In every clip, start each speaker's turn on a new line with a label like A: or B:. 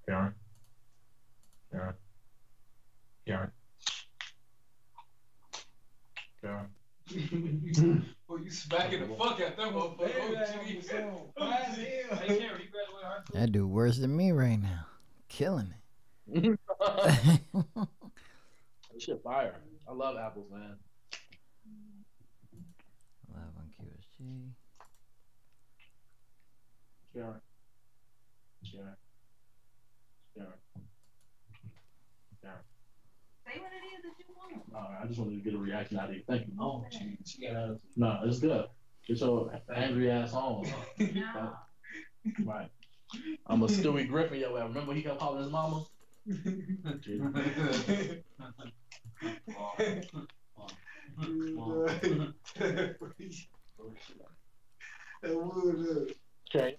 A: Karen. Karen. Karen. Karen.
B: Well, you smacking the fuck out that motherfucker.
C: That dude worse than me right now. Killing
D: That shit fire. I love apples, man.
C: Live on QSJ.
D: Karen. Karen. Karen. Karen.
E: Say what it is that you want.
D: I just wanted to get a reaction out of you. Thank you.
B: Oh, she got out of
D: No, it's good. Get your angry ass on.
E: No.
D: Right. I'm a Stewie Griffin, yo. Remember he got calling his mama? Okay.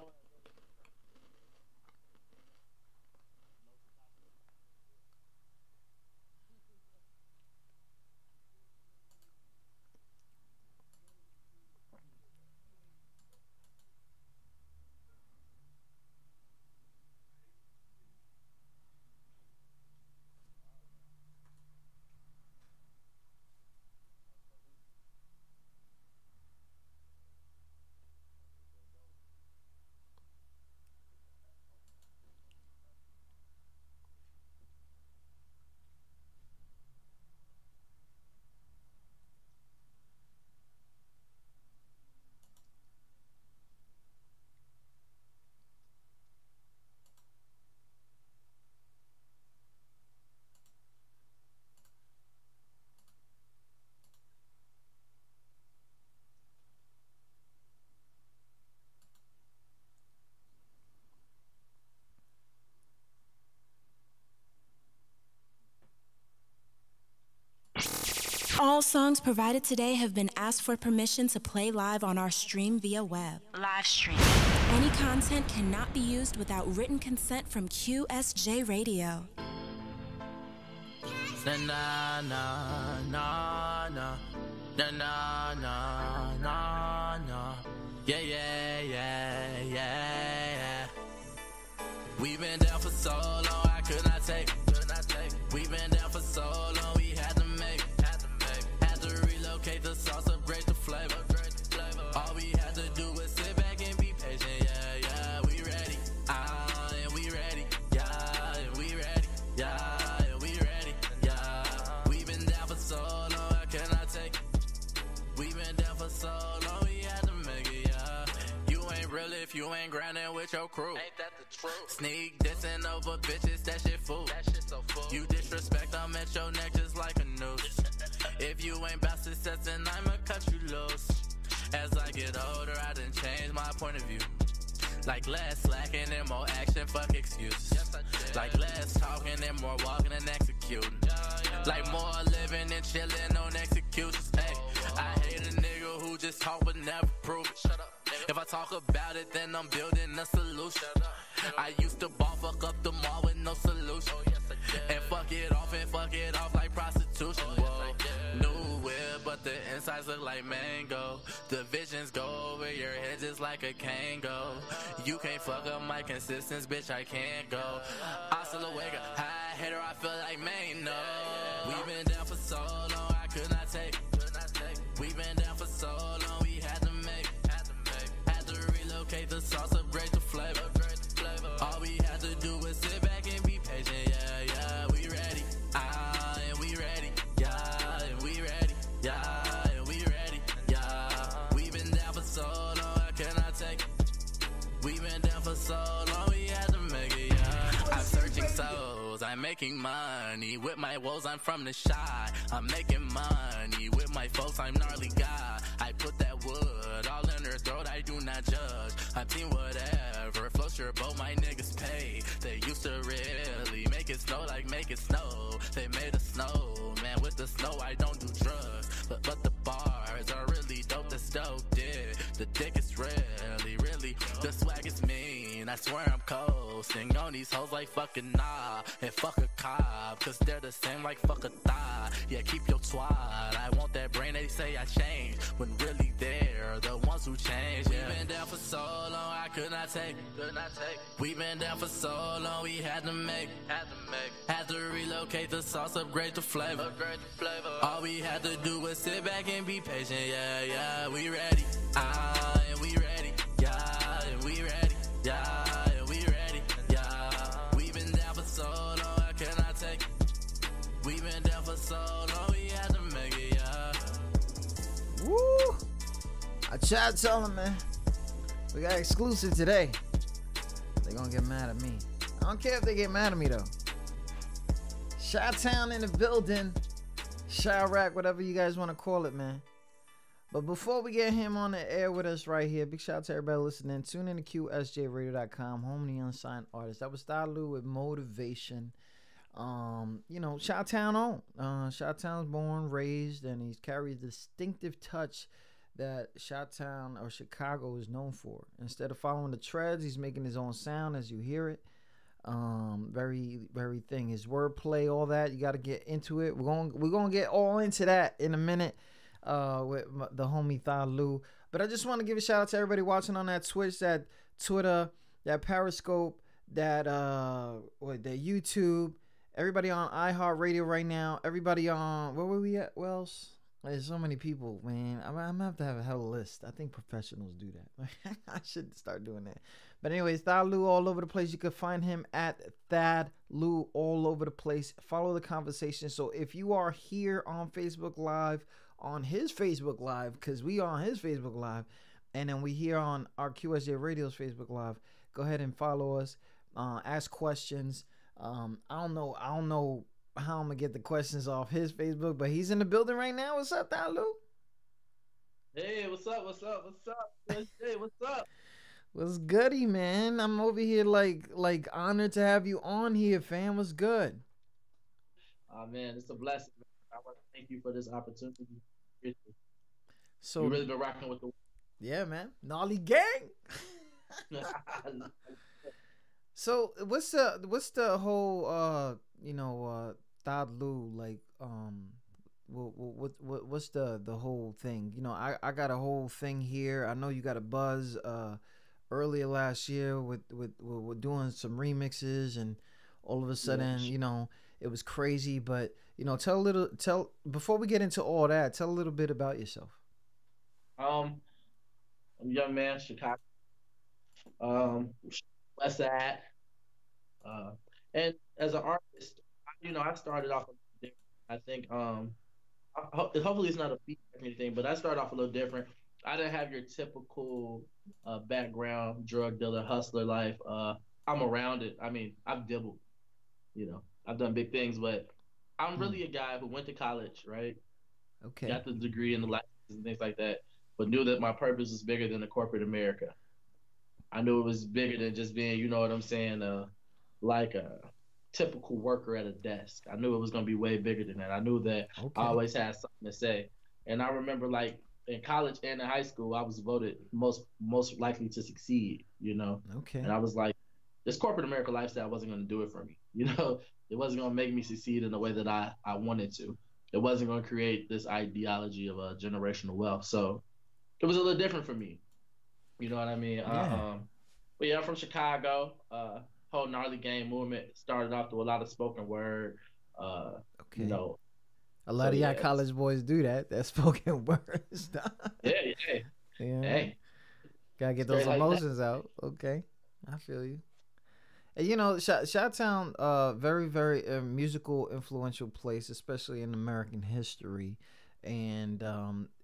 F: All songs provided today have been asked for permission to play live on our stream via web.
G: Live stream.
F: Any content cannot be used without written consent from QSJ Radio.
H: Na na na na na na na na na na. Yeah yeah yeah yeah. We've been down for so long, I could not take. We've been down for so long, we had to make. Had to relocate the sauce, upgrade the flavor. All we had to do was sit back and be patient. Yeah yeah, we ready. And we ready. Yeah, and we ready. Yeah, and we ready. Yeah, we've been down for so long, I cannot take it. We've been down for so long, we had to make it. Yeah, you ain't real if you ain't grinding with your crew. Ain't that the truth? Sneak dissing over bitches, that shit fool. That shit so fool. You disrespect, I'm at your neck just like a noose. If you ain't bout success, then I'ma cut you loose. As I get older, I done changed my point of view. Like less slacking and more action, fuck excuses. Like less talking and more walking and executing. Like more living and chilling on executions. Hey, I hate a nigga who just talk but never prove it. If I talk about it, then I'm building a solution. I used to ball fuck up the mall with no solution. And fuck it off like prostitution. Whoa, new whip, but the insides look like mango. The visions go over your head just like a Kango. You can't fuck up my consistency, bitch, I can't go. Hasta luego, high hitter, I feel like man, no. We've been down for so long, I could not take. We've been down for so long, we had to make. Had to relocate the sauce, upgrade the flavor. All we had to do was sit back and be patient. Yeah, yeah, we ready. And we ready. Yeah, and we ready. Yeah, and we ready. Yeah, we've been down for so long, I cannot take it. We've been down for so long, we had to make it. Yeah, I'm searching souls, I'm making money. With my woes, I'm from the shy. I'm making money. With my folks, I'm gnarly guy. I put that wood all in her throat, I do not judge. I'm team whatever, float your boat, my niggas pay. They used to really make it snow like make it snow. They made a snow, man, with the snow I don't do drugs. But the bars are really dope, that's dope, yeah. The dick is really, the swag is mean. I swear I'm coasting on these hoes like fucking nah. And fuck a cop, cause they're the same like fuck a thigh. Yeah, keep your twat, I want that brain, they say I changed. When really there, girl, the ones who changed. Yeah. We been down for so long, I could not take. We been down for so long, we had to make. Had to relocate the sauce, upgrade the flavor. All we had to do was sit back and be patient. Yeah, we ready. And we ready. Yeah, and we ready. Yeah, and we ready. Yeah, we been down for so long, I cannot take. We been down for so long, we had to make it. Yeah.
C: Woo! I tried to tell them, man. We got exclusive today. They gonna get mad at me. I don't care if they get mad at me though. Chi-Town in the building. Chirac, whatever you guys want to call it, man. But before we get him on the air with us right here, big shout out to everybody listening. Tune in to QSJRadio.com, home of the unsigned artist. That was Stalu with Motivation. You know, Chi-Town on. Chi-Town's born, raised, and he's carried the distinctive touch that Chi-Town or Chicago is known for. Instead of following the treads, he's making his own sound as you hear it. Very, very thing. His wordplay, all that, you got to get into it. We're gonna get all into that in a minute with the homie Stalu. But I just want to give a shout out to everybody watching on that Twitch, that Twitter, that Periscope, that that YouTube. Everybody on iHeartRadio right now. Everybody on, where were we at, Wells? There's so many people, man. I'm going to have a hell list. I think professionals do that. I should start doing that. But anyways, Stalu all over the place. You can find him at Thadlu all over the place. Follow the conversation. So if you are here on Facebook Live, on his Facebook Live, because we are on his Facebook Live, and then we here on our QSJ Radio's Facebook Live, go ahead and follow us. Ask questions. I don't know how I'm gonna get the questions off his Facebook, but he's in the building right now. What's up, Stalu?
D: Hey, what's up? Hey, what's up?
C: What's goody, man? I'm over here like honored to have you on here, fam. What's good?
D: Oh man, it's a blessing. I want to thank you for this opportunity.
C: So
D: you really been rocking with the
C: yeah, man. Gnarly gang. So what's the whole Stalu like what's the whole thing? You know, I got a whole thing here. I know you got a buzz earlier last year with doing some remixes, and all of a sudden, you know, it was crazy. But you know, tell before we get into all that, tell a little bit about yourself.
D: I'm a young man, Chicago, West Side, and as an artist, you know, I started off a little different. I think, hopefully it's not a feat or anything, but I started off a little different. I didn't have your typical background, drug dealer, hustler life. I'm around it. I mean, I've dibbled, you know, I've done big things, but I'm really a guy who went to college, right?
C: Okay.
D: Got the degree and the license and things like that, but knew that my purpose was bigger than the corporate America. I knew it was bigger than just being, you know what I'm saying, like a typical worker at a desk. I knew it was going to be way bigger than that. I knew that I always had something to say. And I remember, like, in college and in high school, I was voted most likely to succeed, you know?
C: Okay.
D: And I was like, this corporate America lifestyle wasn't going to do it for me. You know, it wasn't going to make me succeed in the way that I wanted to. It wasn't going to create this ideology of a generational wealth. So it was a little different for me. You know what I mean?
C: Yeah.
D: But yeah, I'm from Chicago. Whole gnarly gang movement started off through a lot of spoken word.
C: Okay.
D: You know,
C: a lot of y'all college boys do that. That spoken word stuff.
D: Yeah.
C: Hey. Gotta get those emotions out. Okay. I feel you. And you know, Chi-Town, very, very musical, influential place, especially in American history. And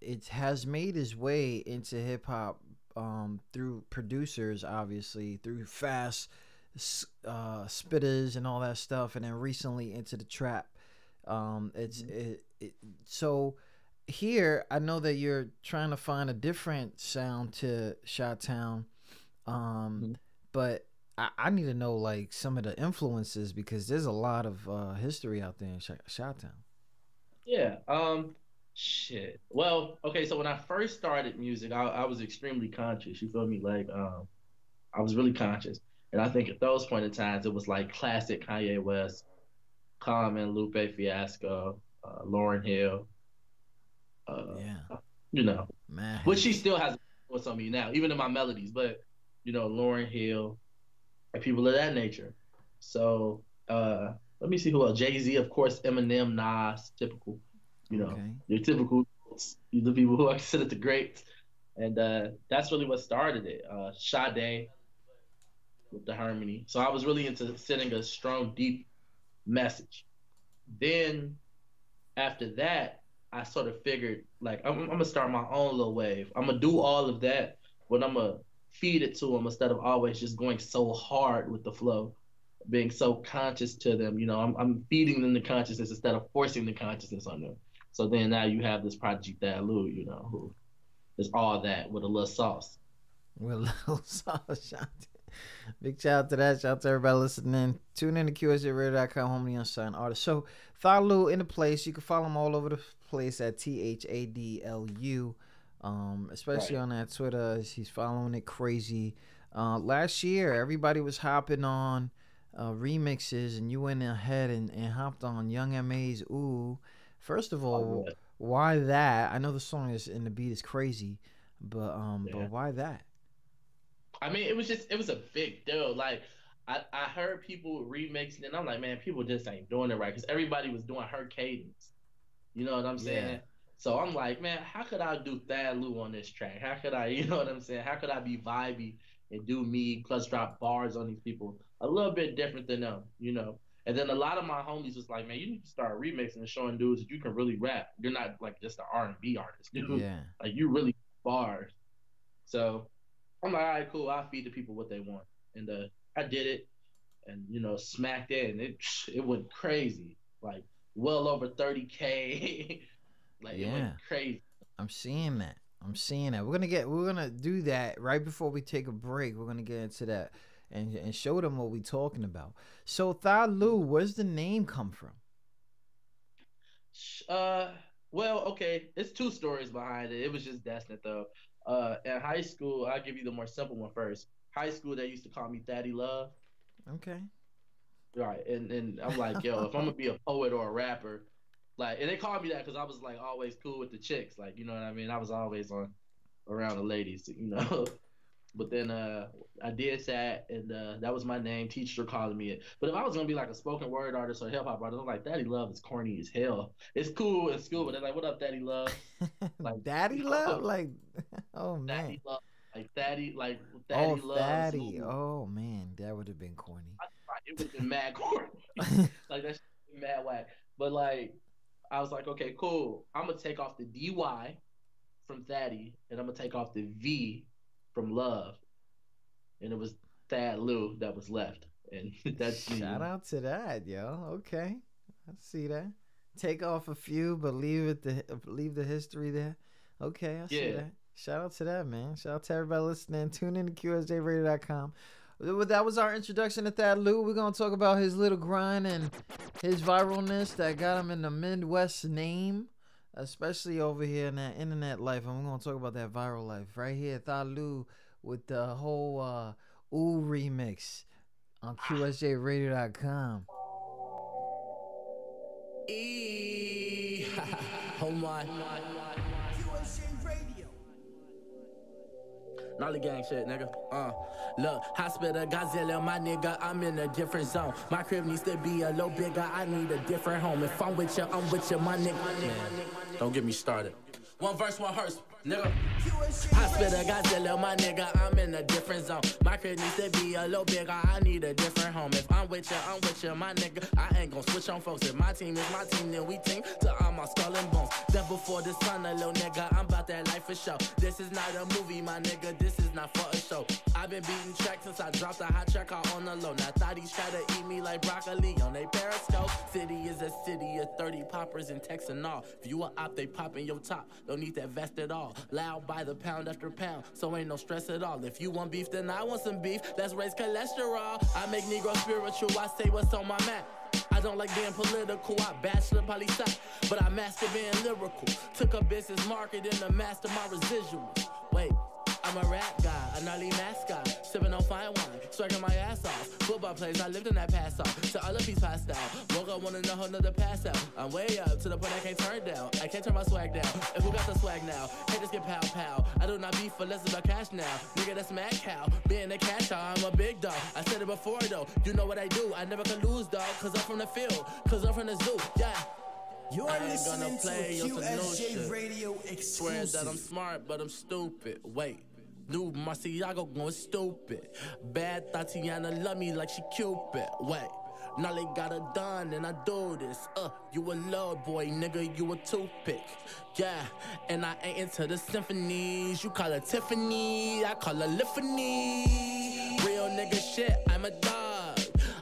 C: it has made its way into hip hop through producers, obviously, through fast spitters and all that stuff, and then recently into the trap. So here I know that you're trying to find a different sound to Chi-Town, but I need to know like some of the influences, because there's a lot of history out there in Chi-Town.
D: Yeah. Shit. Well, okay, so when I first started music, I was extremely conscious. You feel me? Like, I was really conscious. And I think at those point in times, it was like classic Kanye West, Common, Lupe Fiasco, Lauryn Hill.
C: Man.
D: Which she still has what's on me now, even in my melodies, but Lauryn Hill and people of that nature. So let me see who else. Jay-Z, of course, Eminem, Nas, typical. Your typical, the people who are considered the greats. And that's really what started it. Sade with the harmony. So I was really into sending a strong, deep message. Then after that, I sort of figured, like, I'm going to start my own little wave. I'm going to do all of that, but I'm going to feed it to them instead of always just going so hard with the flow, being so conscious to them. I'm feeding them the consciousness instead of forcing the consciousness on them. So then now you have this Prodigy Thad Lou, who is all that with a little sauce.
C: With a little sauce. Big shout out to that. Shout out to everybody listening. Tune in to QSJRadio.com, home of the unsigned artist. So Thadlu in the place. You can follow him all over the place at THADLU. Especially on that Twitter. He's following it crazy. Last year, everybody was hopping on remixes, and you went ahead and hopped on Young M.A.'s Ooh. First of all, why that? I know the song is and the beat is crazy, but why that?
D: I mean, it was a big deal. Like, I heard people remixing, and I'm like, man, people just ain't doing it right, because everybody was doing her cadence. You know what I'm saying? Yeah. So I'm like, man, how could I do Thad Lou on this track? How could I, you know what I'm saying? How could I be vibey and do me plus drop bars on these people a little bit different than them, And then a lot of my homies was like, man, you need to start remixing and showing dudes that you can really rap. You're not like just an R&B artist, dude.
C: Yeah. Like,
D: you really bars. So I'm like, all right, cool. I'll feed the people what they want. And I did it and, smacked it. And it went crazy. Like, well over 30K. Like, it went crazy.
C: I'm seeing that. We're gonna do that right before we take a break. We're gonna get into that and show them what we're talking about. So Thad Lou, where's the name come from?
D: Well, okay, it's two stories behind it. It was just destined though. In high school, I'll give you the more simple one first. High school, they used to call me Thaddy Love.
C: Okay.
D: Right, and I'm like, yo, if I'm gonna be a poet or a rapper, like, and they called me that because I was like always cool with the chicks, like, you know what I mean? I was always around the ladies, But then I did that, and that was my name. Teachers were calling me it. But if I was gonna be like a spoken word artist or hip hop artist, I'm like, Daddy Love is corny as hell. It's cool in school, but they're like, what up, Daddy Love?
C: Like Daddy Love, like, oh man,
D: Daddy Love, like Daddy, like Daddy Love.
C: Daddy, oh man, that would have been corny.
D: It would have been mad corny. Like that shit would been mad whack. But like, I was like, okay, cool. I'm gonna take off the DY from Thaddy, and I'm gonna take off the V from Love, and it was Thad Lou that was left, and that's
C: shout out to that, yo. Okay, I see that. Take off a few, but leave the history there. Okay, I see that. Shout out to that, man. Shout out to everybody listening. Tune in to QSJRadio.com. That was our introduction to Thad Lou. We're gonna talk about his little grind and his viralness that got him in the Midwest name, especially over here in that internet life. And we're going to talk about that viral life right here. Thad Lou with the whole Ooh remix on QSJRadio.com.
H: Oh my. Gnarly gang shit, nigga. Look, hospital, Godzilla, my nigga, I'm in a different zone. My crib needs to be a little bigger, I need a different home. If I'm with you, my nigga. Man, don't get me started. One verse, one hearse, nigga. Hospital, Godzilla, my nigga, I'm in a different zone. My crib needs to be a little bigger, I need a different home. If I'm with you, my nigga. I ain't gon' switch on folks. If my team is my team, then we team to all my skull and bones. Death before the sun, a little nigga, I'm about that life for show. This is not a movie, my nigga, this is not for a show. I've been beating tracks since I dropped a hot track out on the low. Now thotties try to eat me like broccoli on they periscope. City is a city of 30 poppers and texts and all. If you a op, they poppin' your top. Don't need that vest at all. Loud by the pound after pound, so ain't no stress at all. If you want beef, then I want some beef. Let's raise cholesterol. I make Negro spiritual, I say what's on my map. I don't like being political, I bachelor poli-sci, but I master being lyrical. Took a business market and a master my residuals. Wait, I'm a rap guy, a gnarly mascot, sipping on fine wine, swagging my ass off. Football plays, I lived in that pass off. So all of these passed out. Woke up wanting a whole nother pass out. I'm way up to the point I can't turn down. I can't turn my swag down. And who got the swag now? Haters get pow pow. I do not beef for less about cash now. Nigga, that's mad cow. Being a cash out, I'm a big dog. I said it before though. You know what I do. I never can lose, dog. Cause I'm from the field. Cause I'm from the zoo. Yeah.
G: You're
H: I ain't
G: listening
H: gonna play
G: to a
H: on some new
G: QSJ
H: shit.
G: radio
H: Swear
G: exclusive.
H: that I'm smart, but I'm stupid. Wait. New Marciago going stupid. Bad Tatiana love me like she Cupid. Wait. Now they got it done and I do this. You a low boy, nigga, you a toothpick. Yeah, and I ain't into the symphonies. You call her Tiffany, I call her Liffany. Real nigga shit, I'm a dog.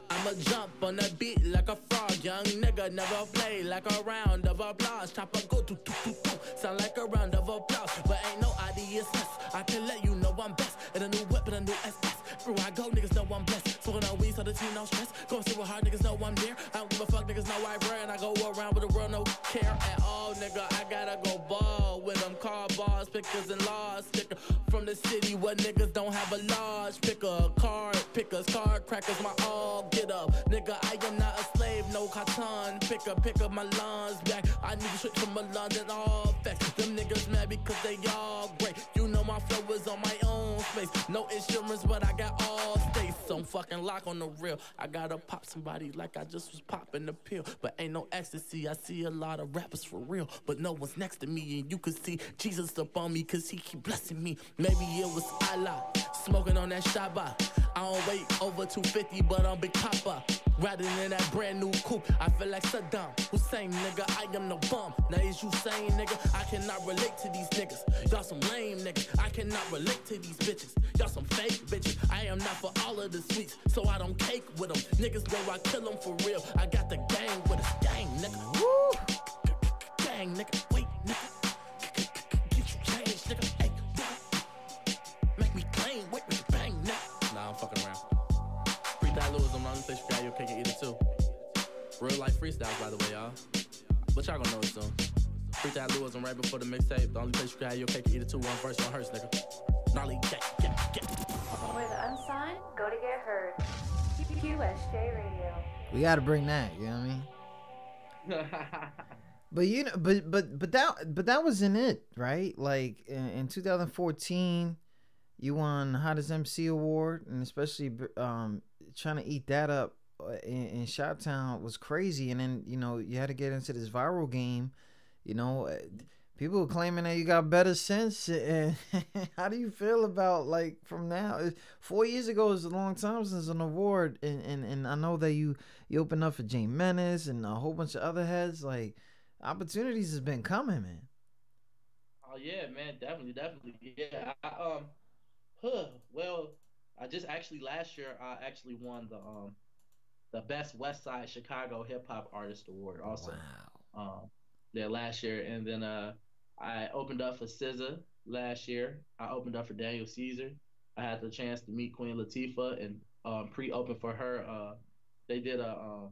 H: I'ma jump on the beat like a frog. Young nigga never play like a round of applause. Chopper go do do do do. Sound like a round of applause, but ain't no ideas. I can let you know I'm best. In a new whip and a new SS. Everywhere I go, niggas know I'm blessed. Smoking on weed so the team no stress. Going super hard, niggas know I'm there. I don't give a fuck, niggas know I rare. And I go around with the world, no care at all, nigga. I gotta go ball with them car bars, pickers and laws. Sticker from the city where niggas don't have a large picker. Card pickers, card crackers, my all get up. Nigga, I am not a slave, no carton. Pick up my lungs back. I need to switch from a London all facts. Them niggas mad because they all great. You know my flow is on my own space. No insurance, but I got all states. So I'm fucking lock on the real. I gotta pop somebody like I just was popping the pill. But ain't no ecstasy. I see a lot of rappers for real, but no one's next to me. And you can see Jesus up on me cause he keep blessing me. Maybe it was Allah smoking on that Shabbat. I don't weigh over 250, but I'm Big Papa. Riding in that brand new coupe, I feel like Saddam Hussein, nigga. I am no bum. Now is you saying, nigga, I cannot relate to these niggas. Y'all some lame niggas. I cannot relate to these bitches. Y'all some fake bitches. I am not for all of the sweets, so I don't cake with them. Niggas know I kill them for real. I got the gang with us. Gang, nigga. Woo! Gang, nigga. Wait, nigga. Get you changed, nigga. Hey, nigga. Make me claim. Wait, with the bang, nigga. Nah, I'm fucking around. Freestyle Lewis, I'm the only place you got can eat it too. Real life freestyles, by the way, y'all. But y'all gonna know it soon. Freestyle Lewis, I'm right before the mixtape. The only place you can have your cake and eat it too. One verse, one hearse, nigga. Gnarly, get.
I: Where the unsigned go to get heard. QSJ Radio.
C: We gotta bring that, you know what I mean? But you know, but that wasn't it, right? Like in 2014, you won Hottest MC Award, and especially trying to eat that up in Shot-Town was crazy. And then you had to get into this viral game. People are claiming that you got better sense. And how do you feel about like from now? 4 years ago is a long time since an award, and I know that you opened up for Jane Menace and a whole bunch of other heads. Like opportunities has been coming, man.
D: Oh yeah, man, definitely. Yeah, well, I just actually last year I actually won the best West Side Chicago Hip Hop Artist Award also.
C: Wow.
D: Yeah, last year, and then I opened up for SZA last year. I opened up for Daniel Caesar. I had the chance to meet Queen Latifah and pre-open for her. They did a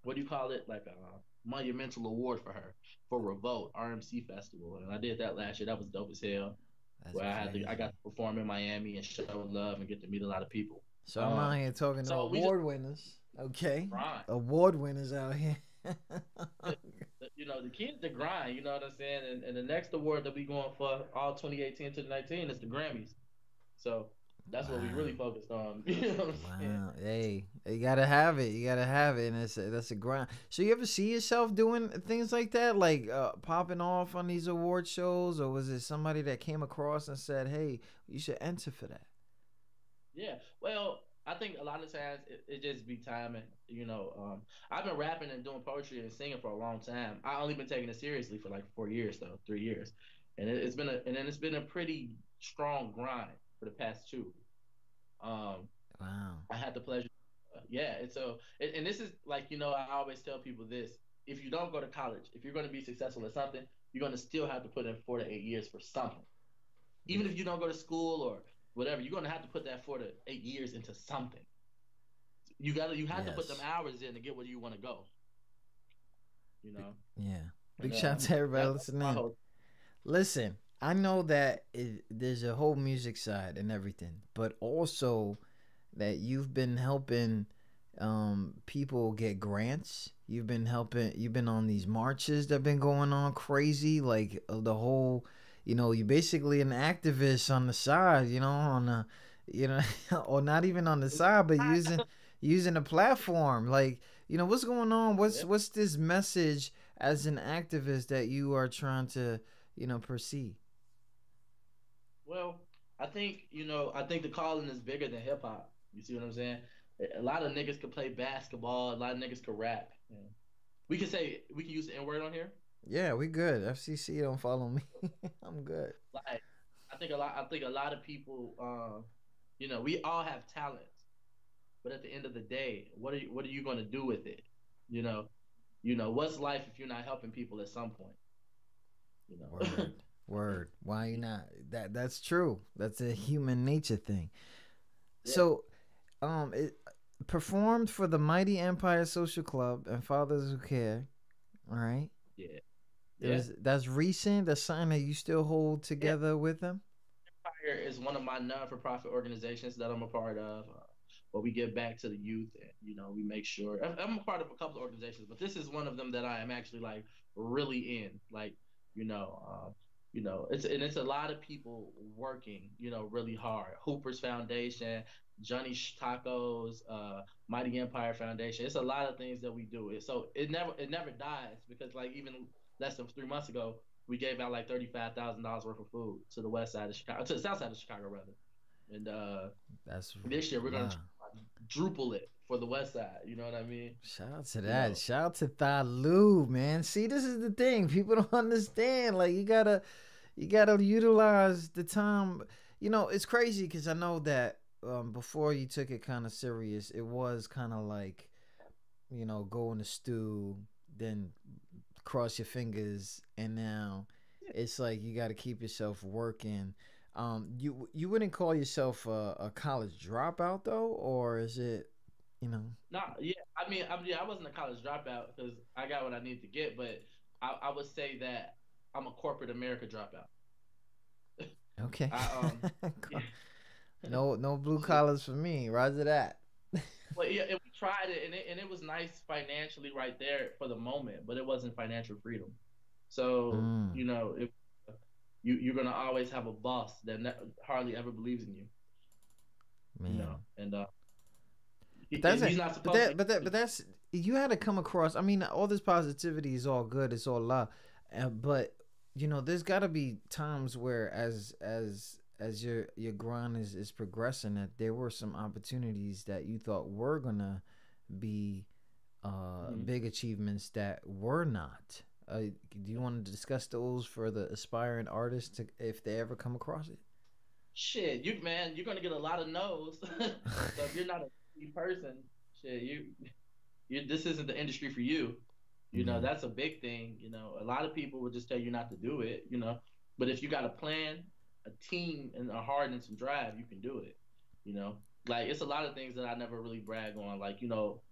D: what do you call it? Like a monumental award for her for Revolt RMC Festival, and I did that last year. That was dope as hell.
C: That's
D: where
C: crazy.
D: I got to perform in Miami and show love and get to meet a lot of people.
C: So I'm out here talking to award winners. Okay.
D: Right.
C: Award winners out here.
D: The key is the grind, you know what I'm saying? And the next award that we going for all 2018 to 2019 is the Grammys. So that's what we really focused on. You know what I'm saying?
C: Hey, you gotta have it. You gotta have it, and that's a grind. So you ever see yourself doing things like that, like popping off on these award shows, or was it somebody that came across and said, "Hey, you should enter for that"?
D: Yeah, well, I think a lot of times it just be timing. I've been rapping and doing poetry and singing for a long time. I only been taking it seriously for like 4 years, though, 3 years, and it's been a pretty strong grind for the past 2.
C: Wow.
D: I had the pleasure. And this is like, I always tell people this: if you don't go to college, if you're going to be successful at something, you're going to still have to put in 4 to 8 years for something. Even if you don't go to school or whatever, you're going to have to put that 4 to 8 years into something. You have to put them hours in to get where you want to go.
C: Yeah. Big shout out to everybody listening. Listen, I know that there's a whole music side and everything, but also that you've been helping people get grants. You've been on these marches that been going on crazy, like the whole, you basically an activist on the side, on the, you know, or not even on the side, but using a platform. Like, what's going on? What's this message as an activist that you are trying to, proceed?
D: Well, I think the calling is bigger than hip hop. You see what I'm saying? A lot of niggas could play basketball. A lot of niggas could rap. Yeah. We can use the N word on here.
C: Yeah, we good. FCC don't follow me. I'm good.
D: Like, I think a lot of people, we all have talents, but at the end of the day, what are you going to do with it? You know, what's life if you're not helping people at some point? You know.
C: Word. Word. Why you not? That's true. That's a human nature thing.
D: Yeah.
C: So, it performed for the Mighty Empire Social Club and Fathers Who Care. All right.
D: Yeah. Yeah.
C: That's recent. That's something that you still hold together with them.
D: Empire is one of my non-for-profit organizations that I'm a part of. Where we give back to the youth, and we make sure. I'm a part of a couple of organizations, but this is one of them that I am actually like really in. Like, it's a lot of people working, really hard. Hooper's Foundation, Johnny Tacos, Mighty Empire Foundation. It's a lot of things that we do. So it never dies, because like even less than 3 months ago, we gave out like $35,000 worth of food to the west side of Chicago, to the south side of Chicago rather. And
C: that's
D: this year we're gonna quadruple it for the west side. You know what I mean?
C: Shout out to that. Shout out to Thalu, man. See, this is the thing. People don't understand. Like, you gotta utilize the time. It's crazy because I know that before you took it kind of serious, it was kind of like, go in the stew, then cross your fingers, and now it's like you got to keep yourself working. You wouldn't call yourself a college dropout though, or is it,
D: Nah, yeah. I wasn't a college dropout because I got what I need to get, but I would say that I'm a corporate America dropout.
C: Okay.
D: Yeah.
C: No blue collars for me. Roger that.
D: Well, yeah, and we tried it, and it was nice financially right there for the moment, but it wasn't financial freedom. So if you're gonna always have a boss that hardly ever believes in you.
C: Man.
D: And
C: he's not supposed but that's, you had to come across. I mean, all this positivity is all good. It's all love, but there's got to be times where as your grind is progressing, that there were some opportunities that you thought were gonna be big achievements that were not. Do you want to discuss those for the aspiring artists if they ever come across it?
D: Shit, you're gonna get a lot of no's. So if you're not a person, shit, you this isn't the industry for you. That's a big thing. A lot of people will just tell you not to do it. But if you got a plan, a team, and a heart and some drive, you can do it. Like, it's a lot of things that I never really brag on. Like, people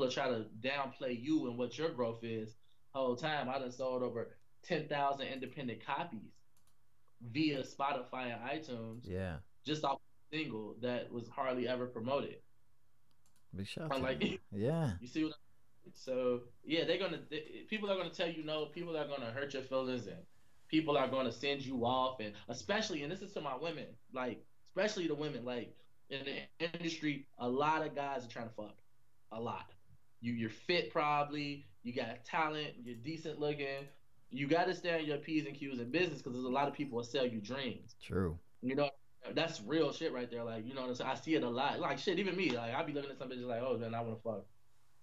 D: are trying to downplay you and what your growth is. Whole time I done sold over 10,000 independent copies via Spotify and iTunes.
C: Yeah.
D: Just off a single that was hardly ever promoted.
C: Big shout out.
D: Like,
C: yeah.
D: You see what I'm saying? So yeah, people are gonna tell you no, people are gonna hurt your feelings, and people are gonna send you off, and especially, and this is to my women, like, especially the women, like, in the industry, a lot of guys are trying to fuck. A lot. You're fit probably, you got talent, you're decent looking. You got to stay on your P's and Q's in business, because there's a lot of people that sell you dreams.
C: True.
D: That's what shit right there. Like, what I'm saying? I see it a lot. Like, shit, even me, like, I be looking at some bitches like, oh, man, I want to fuck.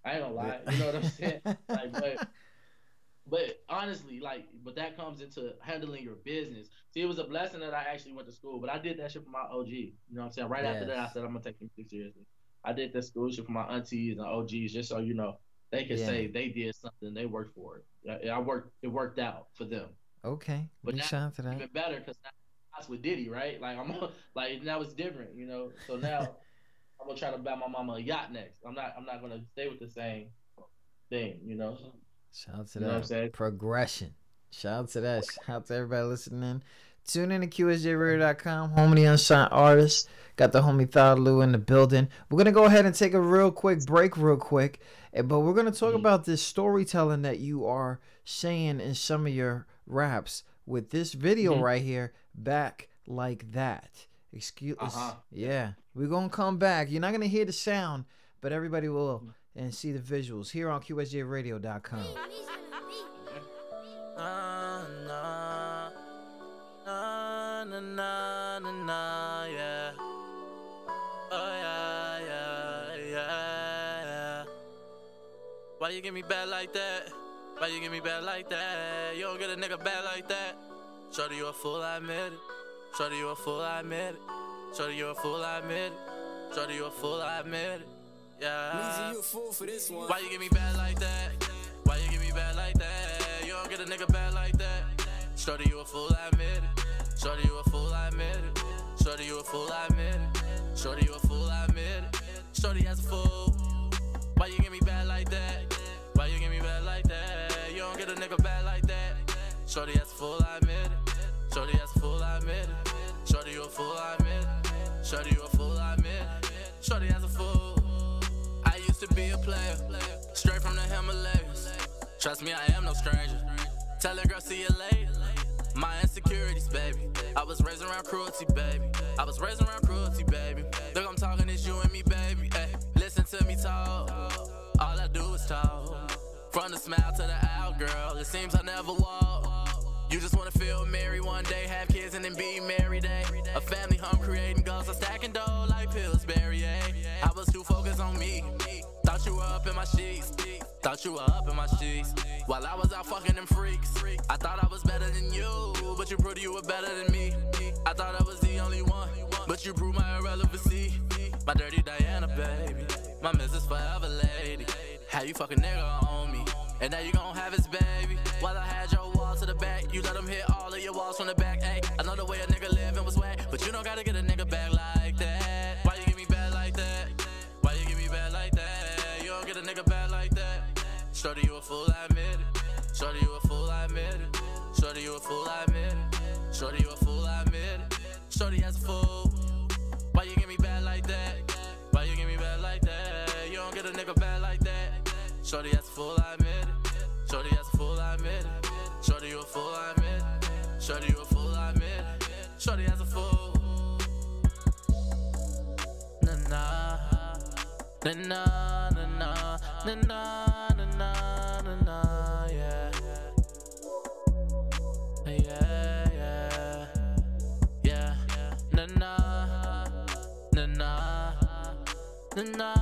D: I ain't gonna lie. You know what I'm saying? Like, but honestly, like, but that comes into handling your business. See, it was a blessing that I actually went to school, but I did that shit for my OG. You know what I'm saying? Right after that, I said, I'm gonna take music seriously. I did that school shit for my aunties and OGs, just so they could say they did something, they worked for it. It worked out for them.
C: Okay.
D: But
C: now it's
D: even better, because now that's with Diddy, right? Like, now it's different, So now I'm gonna try to buy my mama a yacht next. I'm not gonna stay with the same thing,
C: Shout out to
D: know what I'm
C: that
D: saying?
C: progression. Shout out to that. Shout out to everybody listening. Tune in to QSJRadio.com. Home of the unsigned artists. Got the homie Thadlu in the building. We're going to go ahead and take a real quick break but we're going to talk about this storytelling that you are saying in some of your raps with this video right here, Back Like That. Excuse Yeah. We're going to come back. You're not going to hear the sound, but everybody will and see the visuals here on QSJRadio.com.
H: Yeah. Oh yeah. Why you give me bad like that? Why you give me bad like that? You don't get a nigga bad like that. Shorty, you a fool, I admit it. Shorty, you a fool, I admit it. Shorty, you a fool, I admit it. Shorty, you a fool, I admit it. Yeah. You a fool for this one. Why you give me bad like that? Why you give me bad like that? You don't get a nigga bad like that. Shorty, you a fool, I admit it. Shorty, you a fool, I admit it. Shorty, you a fool, I admit it. Shorty, you a fool, I admit it. Shorty as a fool. Why you give me bad like that? Why you give me bad like that? You don't get a nigga bad like that. Shorty as a fool, I admit it. Shorty as a fool, I admit it. Shorty, you a fool, I admit it. Shorty, you a fool, I admit it. Shorty as a fool. I used to be a player, straight from the Himalayas. Trust me, I am no stranger. Tell that girl, see you later. My insecurities, baby. I was raised around cruelty, baby. I was raised around cruelty, baby. Look, I'm talking, it's you and me, baby. Ay, listen to me talk. All I do is talk. From the smile to the out, girl. It seems I never walk. You just wanna feel married one day, have kids and then be married, eh? A family home creating goals, I'm stacking dough like Pillsbury, eh? I was too focused on me. Thought you were up in my sheets. Thought you were up in my sheets. While I was out fucking them freaks. I thought I was better than you, but you proved you were better than me. I thought I was the only one, but you proved my irrelevancy. My dirty Diana, baby. My Mrs. Forever lady. How you fucking nigga on me? And now you gon' have his baby. While I had your wall to the back, you let him hit all of your walls from the back. Ay, I know the way a nigga living was whack, but you don't gotta get a nigga back like that. Why you give me bad like that? Why you give me bad like that? You don't get a nigga bad like that. Shorty, you a fool, I admit it. Shorty, you a fool, I admit it. Shorty, you a fool, I admit it. Shorty, you a fool, I admit it. Shorty as a fool. Why you give me bad like that? Why you give me bad like that? You don't get a nigga bad like that. Shorty as a fool, I admit it. Shorty as a fool, I admit it. Shorty, you a fool, I admit it. Shorty, you a fool, I admit it. Shorty as a fool. Na na na na na na na na na na na, yeah. Yeah, yeah, yeah. Na na na na na na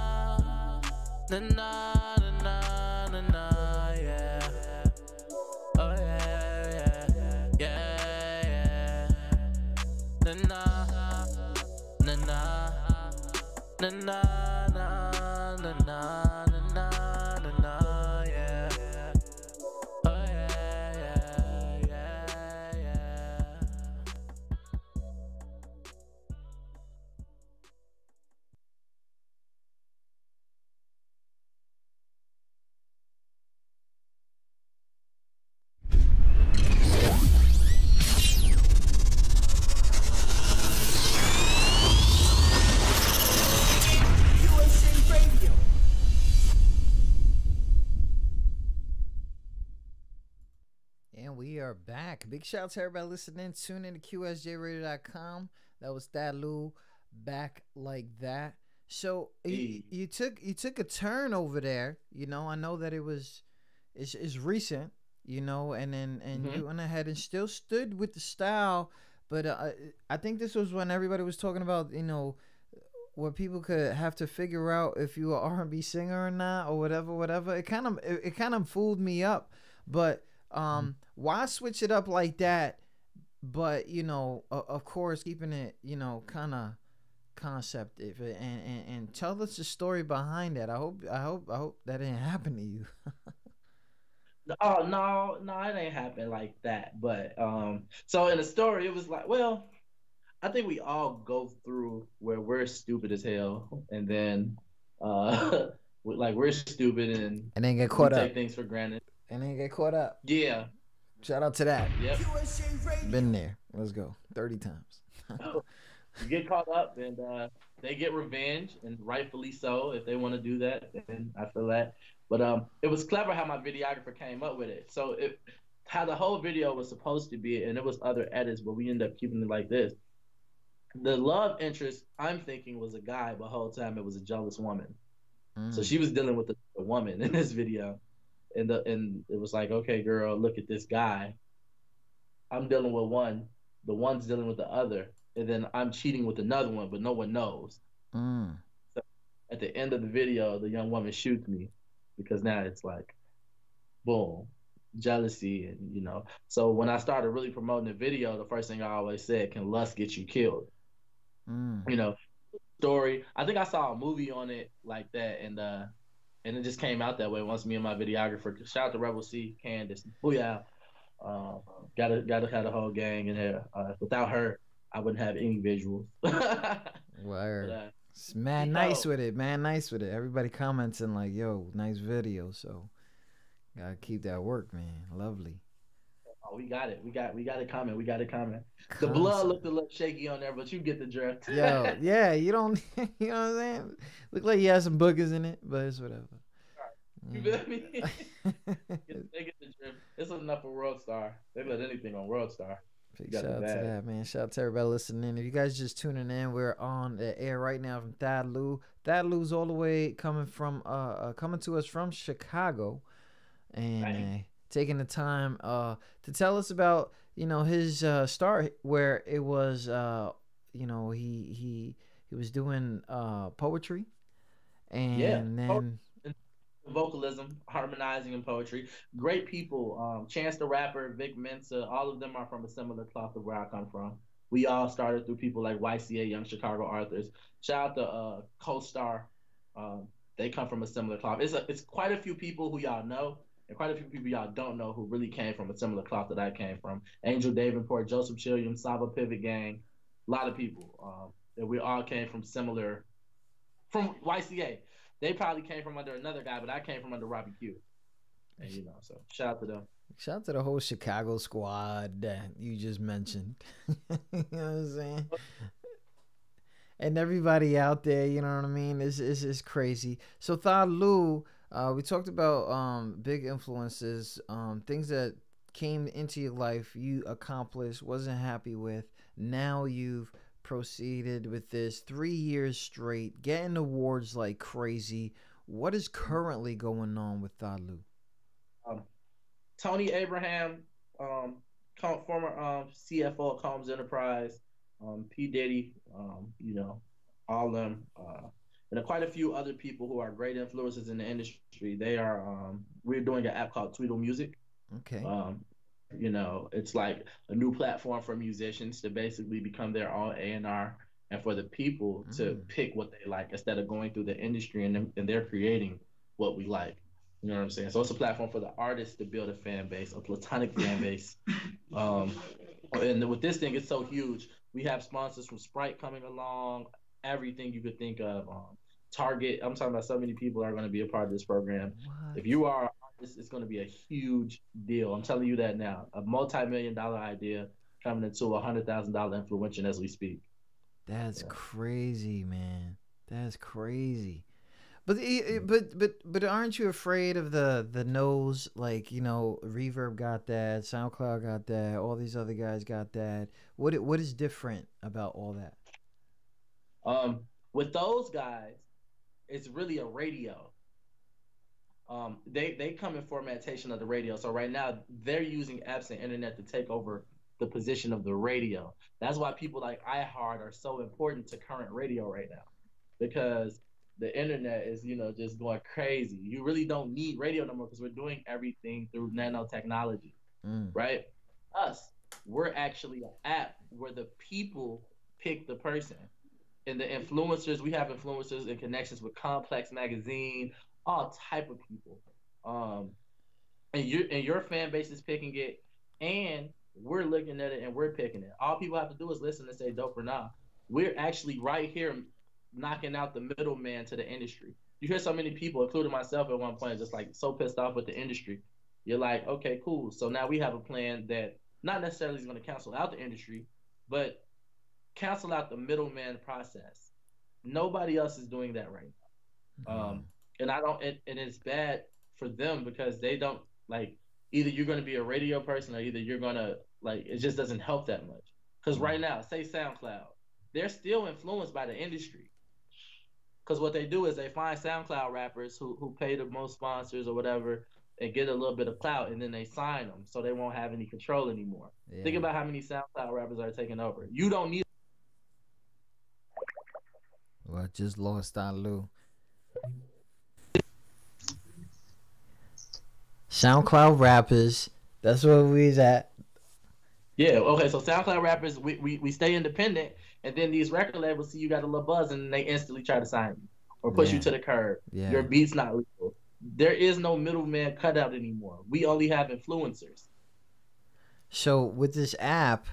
H: na na na na na, yeah. Oh yeah, yeah, yeah, yeah. Na na na na na na na na na na na, yeah. Oh yeah, yeah, yeah, yeah.
C: And we are back. Big shout out to everybody listening. Tune in to QSJRadio.com. That was Thadlu, Back Like That. So you took a turn over there. You know, I know that it's recent. You know, and you went ahead and still stood with the style. But I think this was when everybody was talking about, you know, where people could have to figure out if you were R&B singer or not or whatever. It kind of fooled me up. But why switch it up like that? But you know, of course, keeping it, you know, kind of conceptive and tell us the story behind that. I hope that didn't happen to you.
D: Oh no, it ain't happen like that. But so in the story, it was like, well, I think we all go through where we're stupid as hell, and then like we're stupid and
C: then get caught up.
D: Take things for granted.
C: And then get caught up.
D: Yeah.
C: Shout out to that.
D: Yep.
C: Been there. Let's go. 30 times.
D: You get caught up, and they get revenge, and rightfully so. If they want to do that, then I feel that. But it was clever how my videographer came up with it. So how the whole video was supposed to be, and it was other edits, but we ended up keeping it like this. The love interest, I'm thinking, was a guy, but the whole time it was a jealous woman. So she was dealing with a woman in this video, and it was like, okay, girl, look at this guy. I'm dealing with one, the one's dealing with the other, and then I'm cheating with another one, but no one knows. So at the end of the video, the young woman shoots me, because now it's like, boom, jealousy, and So when I started really promoting the video, the first thing I always said, can lust get you killed? Story. I think I saw a movie on it like that, and it just came out that way once me and my videographer. Shout out to Rebel C, Candace. Booyah. Gotta have the whole gang in here. Without her, I wouldn't have any visuals.
C: Word.
D: But,
C: it's mad nice with it, man. Nice with it. Everybody commenting like, yo, nice video. So gotta keep that work, man. Lovely.
D: Oh, we got it. We got it coming. We got it coming. The blood looked a little shaky on there, but you get the drift.
C: Yo, yeah, you don't, you know what I'm saying? Look like you had some boogers in it, but it's whatever.
D: You feel me? They get the drift. It's enough for World Star. They let anything on World Star.
C: Big shout out to that, man. Shout out to everybody listening. If you guys just tuning in, we're on the air right now from Thad Lou. Thad Lou's all the way coming to us from Chicago, and taking the time to tell us about his start, where it was he was doing poetry, and then
D: vocalism, harmonizing, and poetry. Great people. Chance the Rapper, Vic Mensa, all of them are from a similar cloth of where I come from. We all started through people like YCA, Young Chicago Authors. Shout out to Co-Star. They come from a similar cloth. It's quite a few people who y'all know, and quite a few people y'all don't know who really came from a similar cloth that I came from. Angel Davenport, Joseph Chilliam, Saba Pivot Gang, a lot of people. And we all came from YCA. They probably came from under another guy, but I came from under Robbie Q. And so shout out to them.
C: Shout out to the whole Chicago squad that you just mentioned. You know what I'm saying? And everybody out there, you know what I mean? It's crazy. So Thad Lou, we talked about big influences, things that came into your life, you accomplished, wasn't happy with. Now you've proceeded with this 3 years straight, getting awards like crazy. What is currently going on with Thad Lou?
D: Tony Abraham, former CFO of Combs Enterprise, P. Diddy, all of them, and quite a few other people who are great influences in the industry. They are, we're doing an app called Tweedle Music.
C: Okay.
D: It's like a new platform for musicians to basically become their own A&R, and for the people to pick what they like instead of going through the industry and they're creating what we like. You know what I'm saying? So it's a platform for the artists to build a fan base, a platonic fan base. And with this thing, it's so huge. We have sponsors from Sprite coming along, everything you could think of. Target. I'm talking about so many people are going to be a part of this program. What? If you are, it's going to be a huge deal. I'm telling you that now. A multi-million-dollar idea coming into a $100,000 influential as we speak.
C: That's crazy, man. That's crazy. But aren't you afraid of the no's? Like, Reverb got that, SoundCloud got that, all these other guys got that. What is different about all that?
D: With those guys, it's really a radio. They come in formatation of the radio. So right now they're using apps and internet to take over the position of the radio. That's why people like iHeart are so important to current radio right now, because the internet is, just going crazy. You really don't need radio no more because we're doing everything through nanotechnology, right? We're actually an app where the people pick the person. And the influencers, we have influencers and connections with Complex Magazine, all type of people. And your fan base is picking it, and we're looking at it and we're picking it. All people have to do is listen and say dope or not. We're actually right here knocking out the middleman to the industry. You hear so many people, including myself at one point, just like so pissed off with the industry. you're like, okay, cool. So now we have a plan that not necessarily is going to cancel out the industry, but cancel out the middleman process. Nobody else is doing that right now. And I don't, and it's bad for them because they don't like either you're going to be a radio person or either you're going to like, it just doesn't help that much. Because right now, say SoundCloud, they're still influenced by the industry. Because what they do is they find SoundCloud rappers who pay the most sponsors or whatever and get a little bit of clout, and then they sign them so they won't have any control anymore. Yeah. Think about how many SoundCloud rappers are taking over. You don't need.
C: Well, I just lost Lou. SoundCloud rappers, that's where we's at.
D: Yeah, okay, so SoundCloud rappers, we stay independent, and then these record labels see you got a little buzz, and they instantly try to sign you or push you to the curb. Yeah. Your beat's not legal. There is no middleman cutout anymore. We only have influencers.
C: So with this app,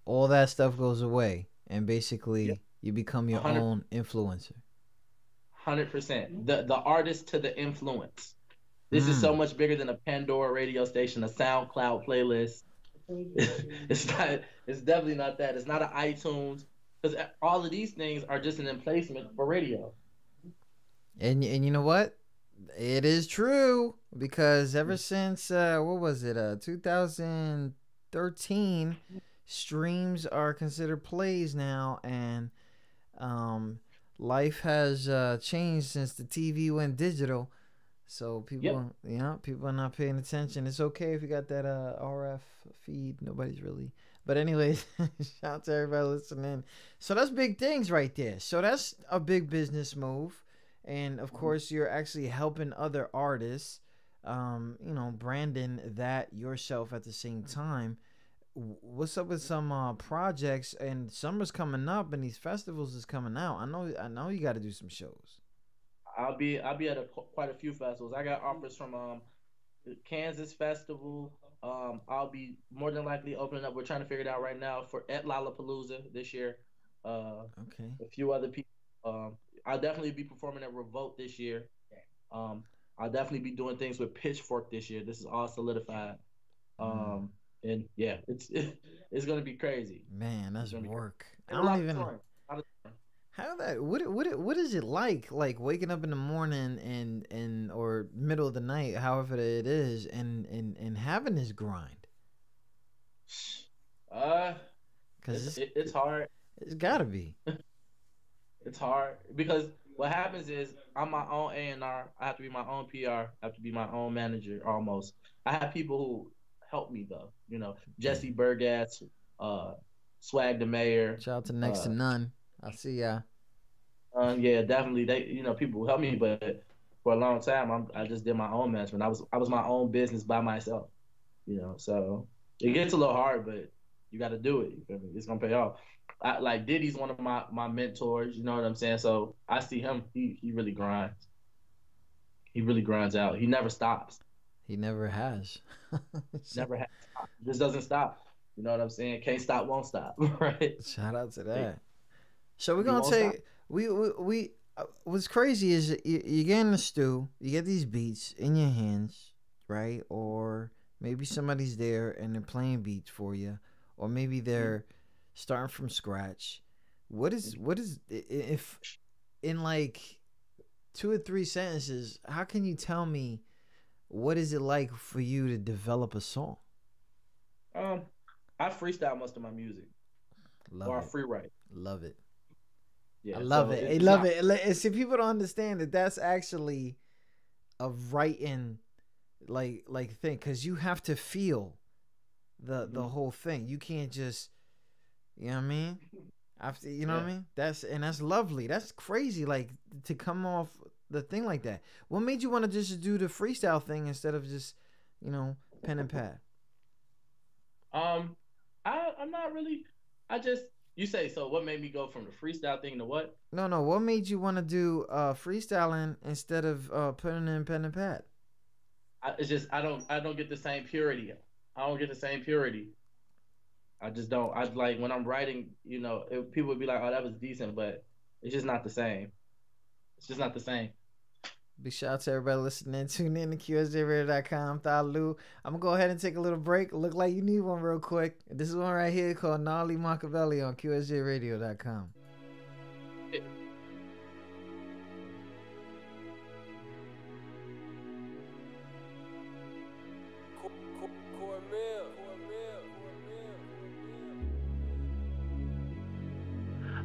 C: all that stuff goes away, and basically you become your own influencer.
D: 100%. The artist to the influence. This is so much bigger than a Pandora radio station, a SoundCloud playlist. It's definitely not that. It's not an iTunes, because all of these things are just an emplacement for radio.
C: And you know what? It is true, because ever since 2013, streams are considered plays now, and life has changed since the TV went digital. So people, people are not paying attention. It's okay if you got that RF feed. Nobody's really. But anyways, shout out to everybody listening. So that's big things right there. So that's a big business move. And of course, you're actually helping other artists, branding that yourself at the same time. What's up with some projects? And summer's coming up, and these festivals is coming out. I know you got to do some shows.
D: I'll be at quite a few festivals. I got offers from the Kansas Festival. I'll be more than likely opening up. We're trying to figure it out right now at Lollapalooza this year.
C: Okay.
D: A few other people. I'll definitely be performing at Revolt this year. I'll definitely be doing things with Pitchfork this year. This is all solidified. And yeah, it's gonna be crazy.
C: Man, that's work. I don't even. How that what is it like waking up in the morning and or middle of the night, however it is, and having this grind?
D: Because it's hard.
C: It's gotta be.
D: It's hard because what happens is I'm my own A&R. I have to be my own PR. I have to be my own manager almost. I have people who help me though. Jesse Burgass, Swag the Mayor.
C: Shout out to Next to None. I see ya.
D: Yeah, definitely. They, people help me, but for a long time, I just did my own management. I was my own business by myself. So it gets a little hard, but you got to do it. You feel me? It's gonna pay off. Like Diddy's one of my mentors. You know what I'm saying? So I see him. He really grinds. He really grinds out. He never stops.
C: He never has.
D: Never has. Just doesn't stop. You know what I'm saying? Can't stop, won't stop. Right?
C: Shout out to that. So we're gonna take we what's crazy is you get in the stew, you get these beats in your hands, right? Or maybe somebody's there and they're playing beats for you, or maybe they're starting from scratch. What is if in like 2 or 3 sentences, how can you tell me what is it like for you to develop a song?
D: I freestyle most of my music. I free write.
C: Love it.
D: Yeah,
C: I love it. I love it. And see, people don't understand that that's actually a writing like thing, because you have to feel the whole thing. You can't just, you know what I mean? After, you know what I mean? That's lovely. That's crazy. Like to come off the thing like that. What made you want to just do the freestyle thing instead of just, pen and pad?
D: I'm not really. You say, so what made me go from the freestyle thing to what?
C: No. What made you want to do freestyling instead of putting in pen and pad?
D: It's just I don't get the same purity. I don't get the same purity. I just don't. I like when I'm writing, people would be like, "Oh, that was decent," but it's just not the same. It's just not the same.
C: Big shout out to everybody listening. Tune in to QSJRadio.com. Thought Lou. I'm going to go ahead and take a little break. Look like you need one real quick. This is one right here called Gnarly Machiavelli on QSJRadio.com.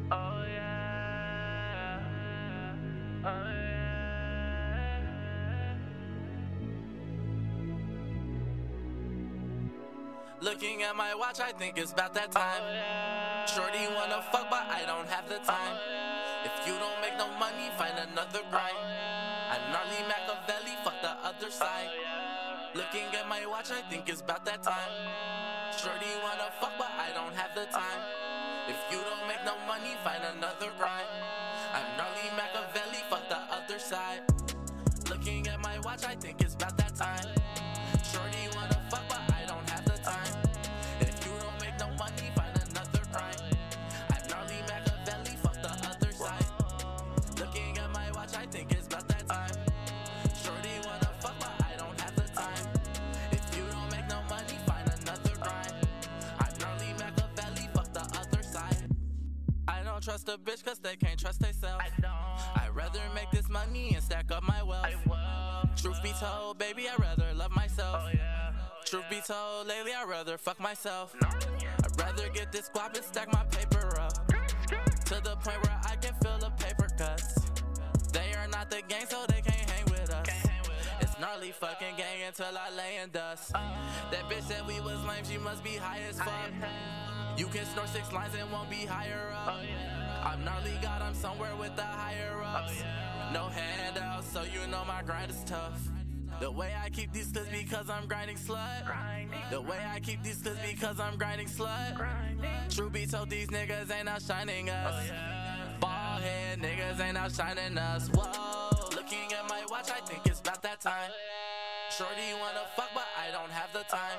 H: Oh yeah, oh yeah. Looking at my watch, I think it's about that time. Shorty wanna fuck, but I don't have the time. If you don't make no money, find another grind. I'm gnarly Machiavelli, fuck the other side. Looking at my watch, I think it's about that time. Shorty wanna fuck, but I don't have the time. If you don't make no money, find another grind. I'm gnarly Machiavelli, fuck the other side. Looking at my watch, I think it's about that time. Shorty wanna fuck, but I don't have the time. If you don't make no money, find another grind. I'm gnarly Machiavelli, fuck the other side. Looking at my watch, I think it's about that time. Shorty wanna fuck, but I don't have the time. If you don't make no money, find another grind. I'm gnarly Machiavelli, fuck the other side. I don't trust a bitch cause they can't trust theyself. I'd rather make this money and stack up my wealth. Truth be told, baby, I'd rather love myself. Truth be told, lately I'd rather fuck myself. I'd rather get this guap and stack my paper up to the point where I can feel the paper cuts. They are not the gang, so they can't hang with us. It's gnarly fucking gang until I lay in dust. That bitch said we was lame, she must be high as fuck. You can snort 6 lines and won't be higher up. I'm gnarly God, I'm somewhere with the higher ups. No handouts, so you know my grind is tough. The way I keep these clips because I'm grinding slut. The way I keep these clips because I'm grinding slut. True be told, these niggas ain't outshining us. Bald head niggas ain't outshining us. Whoa, looking at my watch, I think it's about that time. Shorty wanna fuck, but I don't have the time.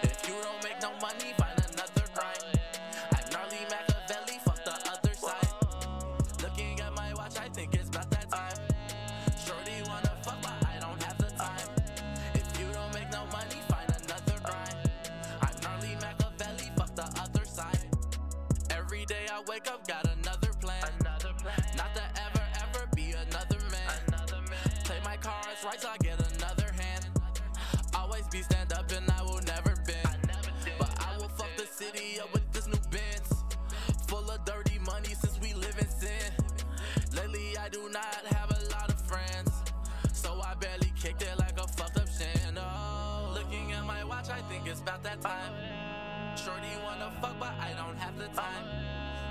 H: If you don't make no money, find another grind. I'm gnarly Machiavelli, fuck the other side. Looking at my watch, I think it's about that time. Shorty wanna fuck, but I don't have the time. If you don't make no money, find another grind. I'm gnarly Machiavelli, fuck the other side. Every day I wake up, got another plan. Not to ever be another man. Play my cards right so I get another hand. Always be stand up and I will never bend. But I will fuck the city up with this new Benz. Full of dirty money since we live in sin. Lately I do not have a lot of friends, so I barely kicked it like a fucked up shin. Oh, looking at my watch, I think it's about that time. Shorty wanna fuck, but I don't have the time.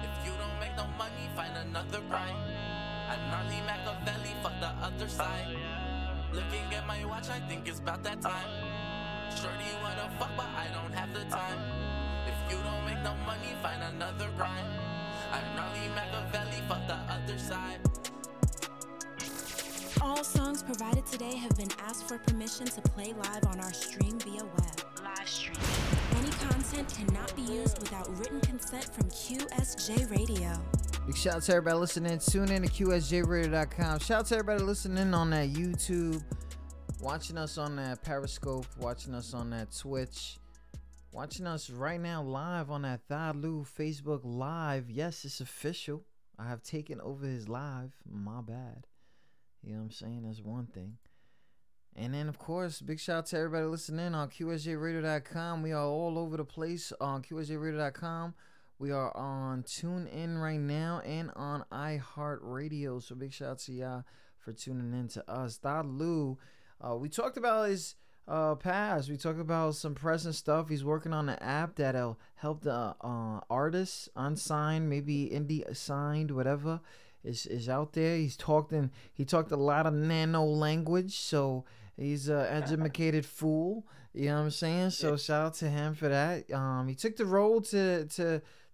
H: If you don't make no money, find another grind. I'm gnarly Machiavelli, fuck the other side. Looking at my watch, I think it's about that time. Shorty wanna fuck, but I don't have the time. If you don't make no money, find another grind. I'm gnarly Machiavelli, fuck the other side.
F: All songs provided today have been asked for permission to play live on our stream via web. Live stream. Any content cannot be used without written consent from QSJ Radio.
C: Big shout out to everybody listening. Tune in to QSJRadio.com. Shout out to everybody listening on that YouTube, watching us on that Periscope, watching us on that Twitch, watching us right now live on that Thadlu Facebook Live. Yes, it's official. I have taken over his live. My bad. You know what I'm saying? That's one thing. And then, of course, big shout out to everybody listening on QSJRadio.com. We are all over the place on QSJRadio.com. We are on TuneIn right now and on iHeartRadio. So big shout out to y'all for tuning in to us. Thadlu, we talked about his past. We talked about some present stuff. He's working on an app that'll help the artists, unsigned, maybe indie signed, whatever, is out there. He talked a lot of nano language, so he's an educated fool. You know what I'm saying? So shout out to him for that. He took the role to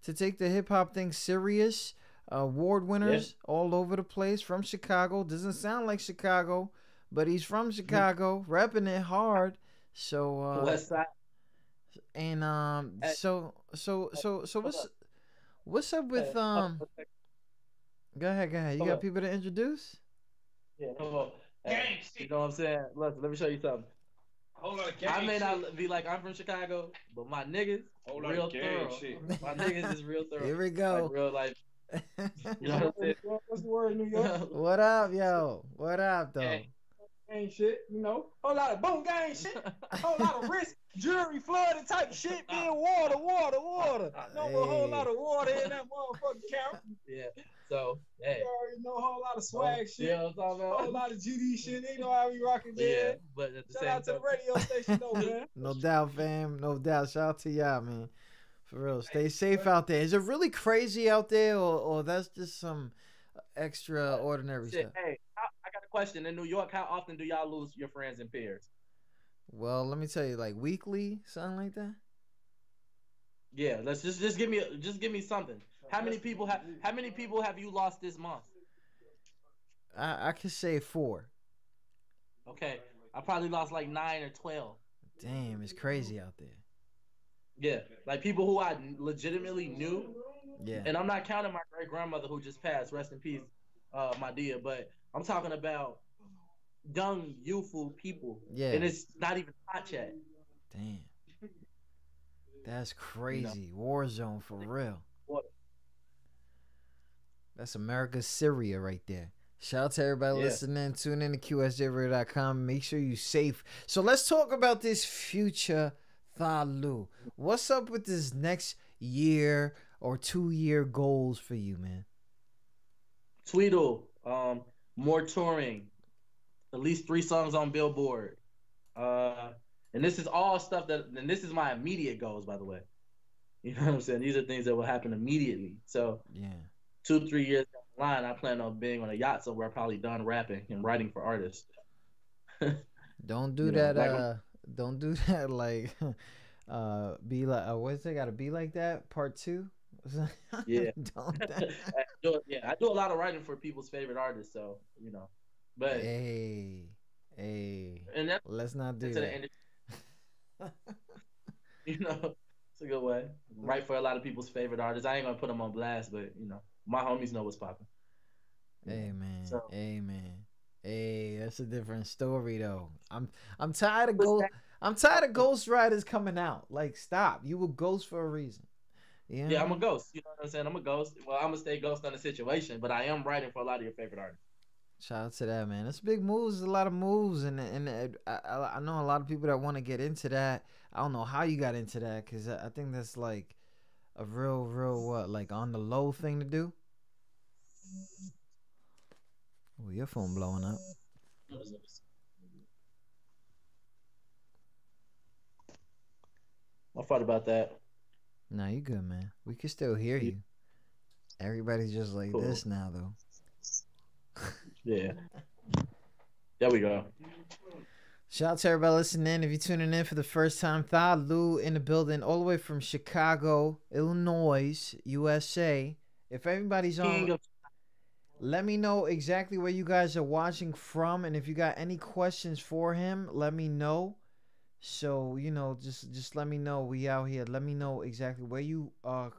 C: take the hip hop thing serious. Award winners all over the place from Chicago. Doesn't sound like Chicago, but he's from Chicago, repping it hard. So
D: West Side.
C: And so what's up with Go ahead. You got people to introduce?
D: Yeah.
B: Gang
D: You
B: shit.
D: know what I'm saying? Look, let me show you something.
B: Whole lot of gang
D: I may
B: shit.
D: not be like I'm from Chicago, but my niggas
B: Whole lot
D: real
B: of gang
D: thorough.
B: shit.
D: My niggas is real thorough.
C: Here we
D: Like
C: go.
D: real life. You know what I'm saying?
G: What's the word in New York?
C: What up, yo? What up, though?
G: Gang shit, you know. Whole lot of boom gang shit. Whole lot of risk, jewelry, flooded type shit, being water. No, a whole lot of water in that motherfucking camera.
D: Yeah. So, hey.
G: You already know a whole lot of swag shit.
D: Yeah, I'm talking
G: A
D: about.
G: whole lot of GD shit. They know how we rocking
D: Yeah,
G: there.
D: but at the
G: Shout
D: same
G: out to the
D: time,
G: radio station though, man.
C: No doubt, fam. No doubt. Shout out to y'all, man. For real. Stay safe out there. Is it really crazy out there, or that's just some extraordinary
D: shit.
C: stuff?
D: Hey, I got a question. In New York, how often do y'all lose your friends and peers?
C: Well, let me tell you, like weekly, something like that.
D: Yeah, let's just give me something. How many people have you lost this month?
C: I could say 4.
D: Okay, I probably lost like 9 or 12.
C: Damn, it's crazy out there.
D: Yeah, like people who I legitimately knew.
C: Yeah.
D: And I'm not counting my great grandmother who just passed. Rest in peace, my dear. But I'm talking about young, youthful people.
C: Yeah.
D: And it's not even hot yet.
C: Damn. That's crazy. War zone for real.
D: What?
C: That's America's Syria right there. Shout out to everybody listening. Tune in to QSJRadio.com. Make sure you're safe. So let's talk about this future Thalu. What's up with this next year or 2-year goals for you, man?
D: Tweedle, more touring, at least 3 songs on Billboard. And this is all stuff and this is my immediate goals, by the way. You know what I'm saying? These are things that will happen immediately. So
C: yeah,
D: 2-3 years down the line, I plan on being on a yacht somewhere, probably done rapping and writing for artists.
C: Don't do that. Don't do that. Like, be like, what's it? Gotta be like that. Part 2.
D: Yeah.
C: Don't.
D: I do a lot of writing for people's favorite artists. So but
C: hey,
D: and that's,
C: let's not do that.
D: It's a good way. Write for a lot of people's favorite artists. I ain't gonna put them on blast, but my homies know what's popping.
C: Hey man, hey, that's a different story though. I'm tired of Ghost Riders coming out. Like, stop. You were Ghost for a reason.
D: Yeah, I'm a ghost. You know what I'm saying? I'm a ghost. Well, I'm gonna stay ghost on the situation, but I am writing for a lot of your favorite artists.
C: Shout out to that, man. That's big moves. A lot of moves, and I know a lot of people that want to get into that. I don't know how you got into that, because I think that's like a real what, like on the low thing to do. Oh, your phone blowing up.
D: I thought about that.
C: Nah, you good, man. We can still hear you. Everybody's just like
D: Cool.
C: this now, though.
D: Yeah. There we go.
C: Shout out to everybody listening. If you're tuning in for the first time, Thalu in the building, all the way from Chicago, Illinois, USA. If everybody's on, let me know exactly where you guys are watching from, and if you got any questions for him, let me know. So just let me know. We out here. Let me know exactly where you are,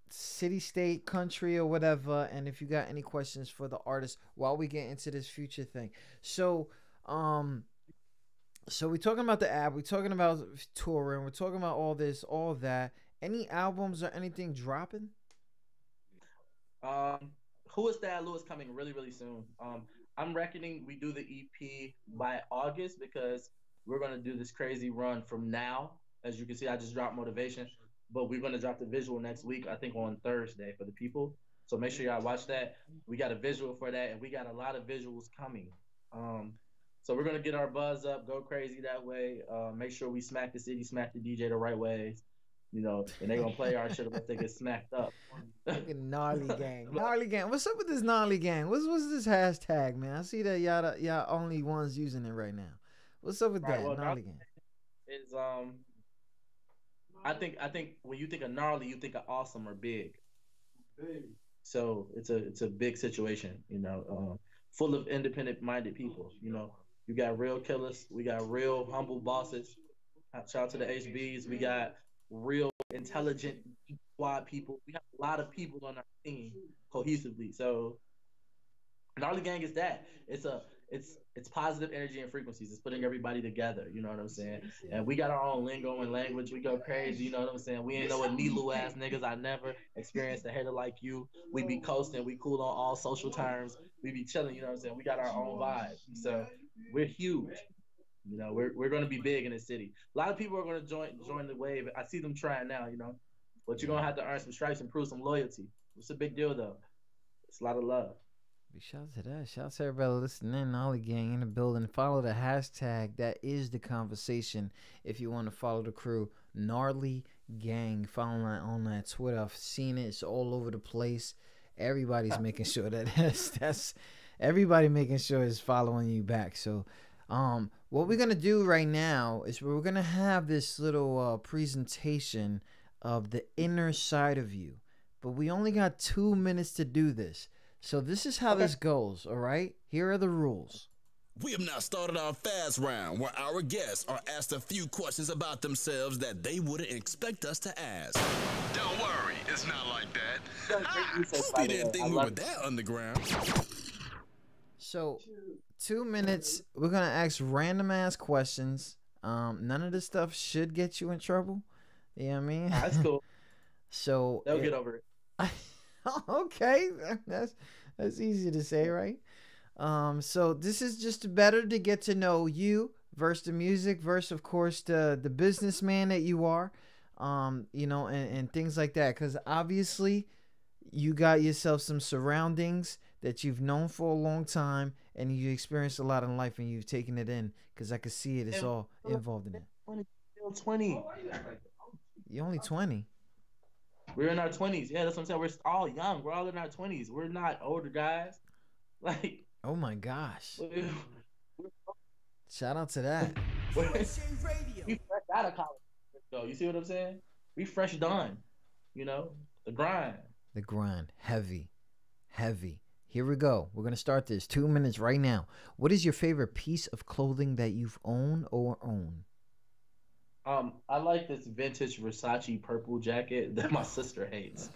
C: city, state, country, or whatever, and if you got any questions for the artist while we get into this future thing. So we're talking about the app, we're talking about touring, we're talking about all this, all that. Any albums or anything dropping?
D: Who Is That Lou is coming really, really soon. I'm reckoning we do the EP by August, because we're gonna do this crazy run from now. As you can see, I just dropped Motivation. But we're going to drop the visual next week, I think on Thursday, for the people. So make sure y'all watch that. We got a visual for that, and we got a lot of visuals coming. So we're going to get our buzz up, go crazy that way. Make sure we smack the city, smack the DJ the right ways. And they're going to play our shit unless they get smacked up.
C: Fucking gnarly gang. Gnarly gang. What's up with this gnarly gang? What's this hashtag, man? I see that y'all only ones using it right now. What's up with that?
D: Well,
C: gnarly gang.
D: Is I think when you think of gnarly, you think of awesome or big. So it's a big situation, full of independent-minded people. You got real killers, we got real humble bosses. Shout out to the HBs. We got real intelligent squad people. We have a lot of people on our team cohesively. So Gnarly Gang is that. It's positive energy and frequencies. It's putting everybody together. You know what I'm saying? And we got our own lingo and language. We go crazy. You know what I'm saying? We ain't know what Nilu ass niggas. I never experienced a hater like you. We be coasting. We cool on all social terms. We be chilling. You know what I'm saying? We got our own vibe. So we're huge. You know, we're gonna be big in the city. A lot of people are gonna join the wave. I see them trying now. You know, but you're gonna have to earn some stripes and prove some loyalty. It's a big deal though. It's a lot of love.
C: Big shout out to that. Shout out to everybody listening. Nolly Gang in the building. Follow the hashtag. That is the conversation. If you want to follow the crew, Gnarly Gang. Follow that on that Twitter. I've seen it. It's all over the place. Everybody's making sure that's everybody making sure is following you back. So, what we're gonna do right now is we're gonna have this little presentation of the inner side of you, but we only got 2 minutes to do this. So this is how this goes, all right? Here are the rules.
J: We have now started our fast round where our guests are asked a few questions about themselves that they wouldn't expect us to ask. Don't worry, it's not like that. Hope you didn't think we were that underground.
C: So 2 minutes, we're going to ask random ass questions. None of this stuff should get you in trouble. You know what I mean?
D: That's cool.
C: So
D: they'll get over it.
C: Okay, that's easy to say, right? So this is just better to get to know you versus the music versus, of course, the businessman that you are, you know, and things like that. Because obviously, you got yourself some surroundings that you've known for a long time, and you experienced a lot in life, and you've taken it in. Because I can see it; it's all involved in it.
D: 20.
C: You're only 20.
D: We're in our 20s. Yeah, that's what I'm saying. We're all young. We're all in our 20s. We're not older guys. Like,
C: oh my gosh. Shout out to that.
D: We fresh out of college, though. You see what I'm saying? We fresh done. You know, the grind.
C: The grind. Heavy. Here we go. We're going to start this. 2 minutes right now. What is your favorite piece of clothing that you've owned or own?
D: I like this vintage Versace purple jacket that my sister hates.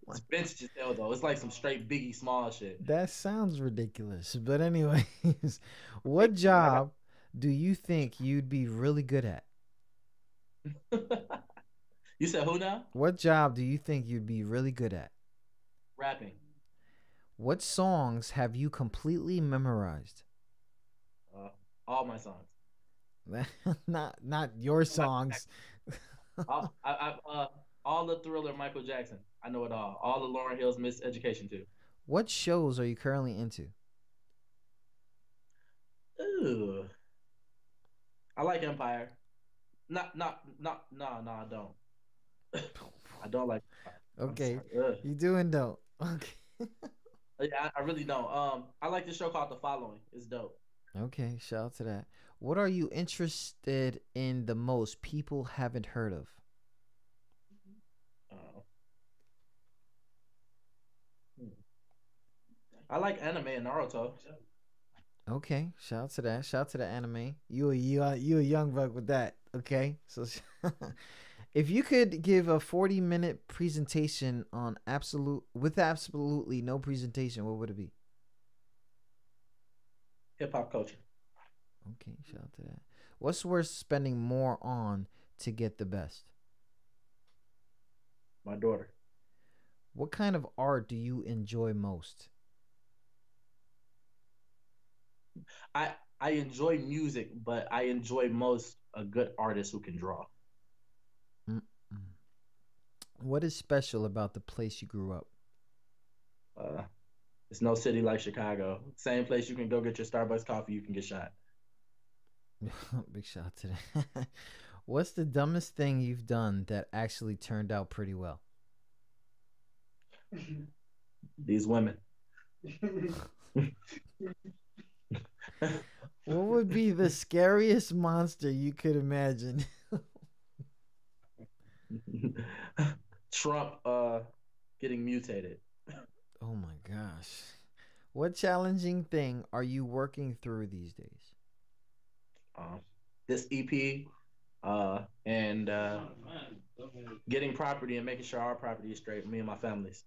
D: It's vintage as hell though. It's like some straight Biggie Small shit.
C: That sounds ridiculous. But anyways, what job do you think you'd be really good at?
D: You said who now?
C: What job do you think you'd be really good at?
D: Rapping.
C: What songs have you completely memorized?
D: All my songs.
C: not your songs.
D: All the Thriller, Michael Jackson. I know it all. All the Lauryn Hill's Miss Education too.
C: What shows are you currently into?
D: Ooh. I like Empire. No, I don't. I don't like Empire.
C: Okay. You do and don't. Okay.
D: Yeah, I really don't. I like this show called The Following. It's dope.
C: Okay, shout out to that. What are you interested in the most people haven't heard of?
D: I like anime and Naruto.
C: Okay, shout out to that. Shout out to the anime. You a young buck with that. Okay, so if you could give a 40-minute presentation on absolutely no presentation, what would it be?
D: Hip hop culture.
C: Okay, shout out to that. What's worth spending more on to get the best?
D: My daughter.
C: What kind of art do you enjoy most?
D: I enjoy music, but I enjoy most a good artist who can draw.
C: What is special about the place you grew up?
D: It's no city like Chicago. Same place you can go get your Starbucks coffee, you can get shot.
C: Big shout out to that. What's the dumbest thing you've done that actually turned out pretty well?
D: These women.
C: What would be the scariest monster you could imagine?
D: Trump getting mutated.
C: Oh my gosh. What challenging thing are you working through these days?
D: This EP and getting property and making sure our property is straight, me and my families.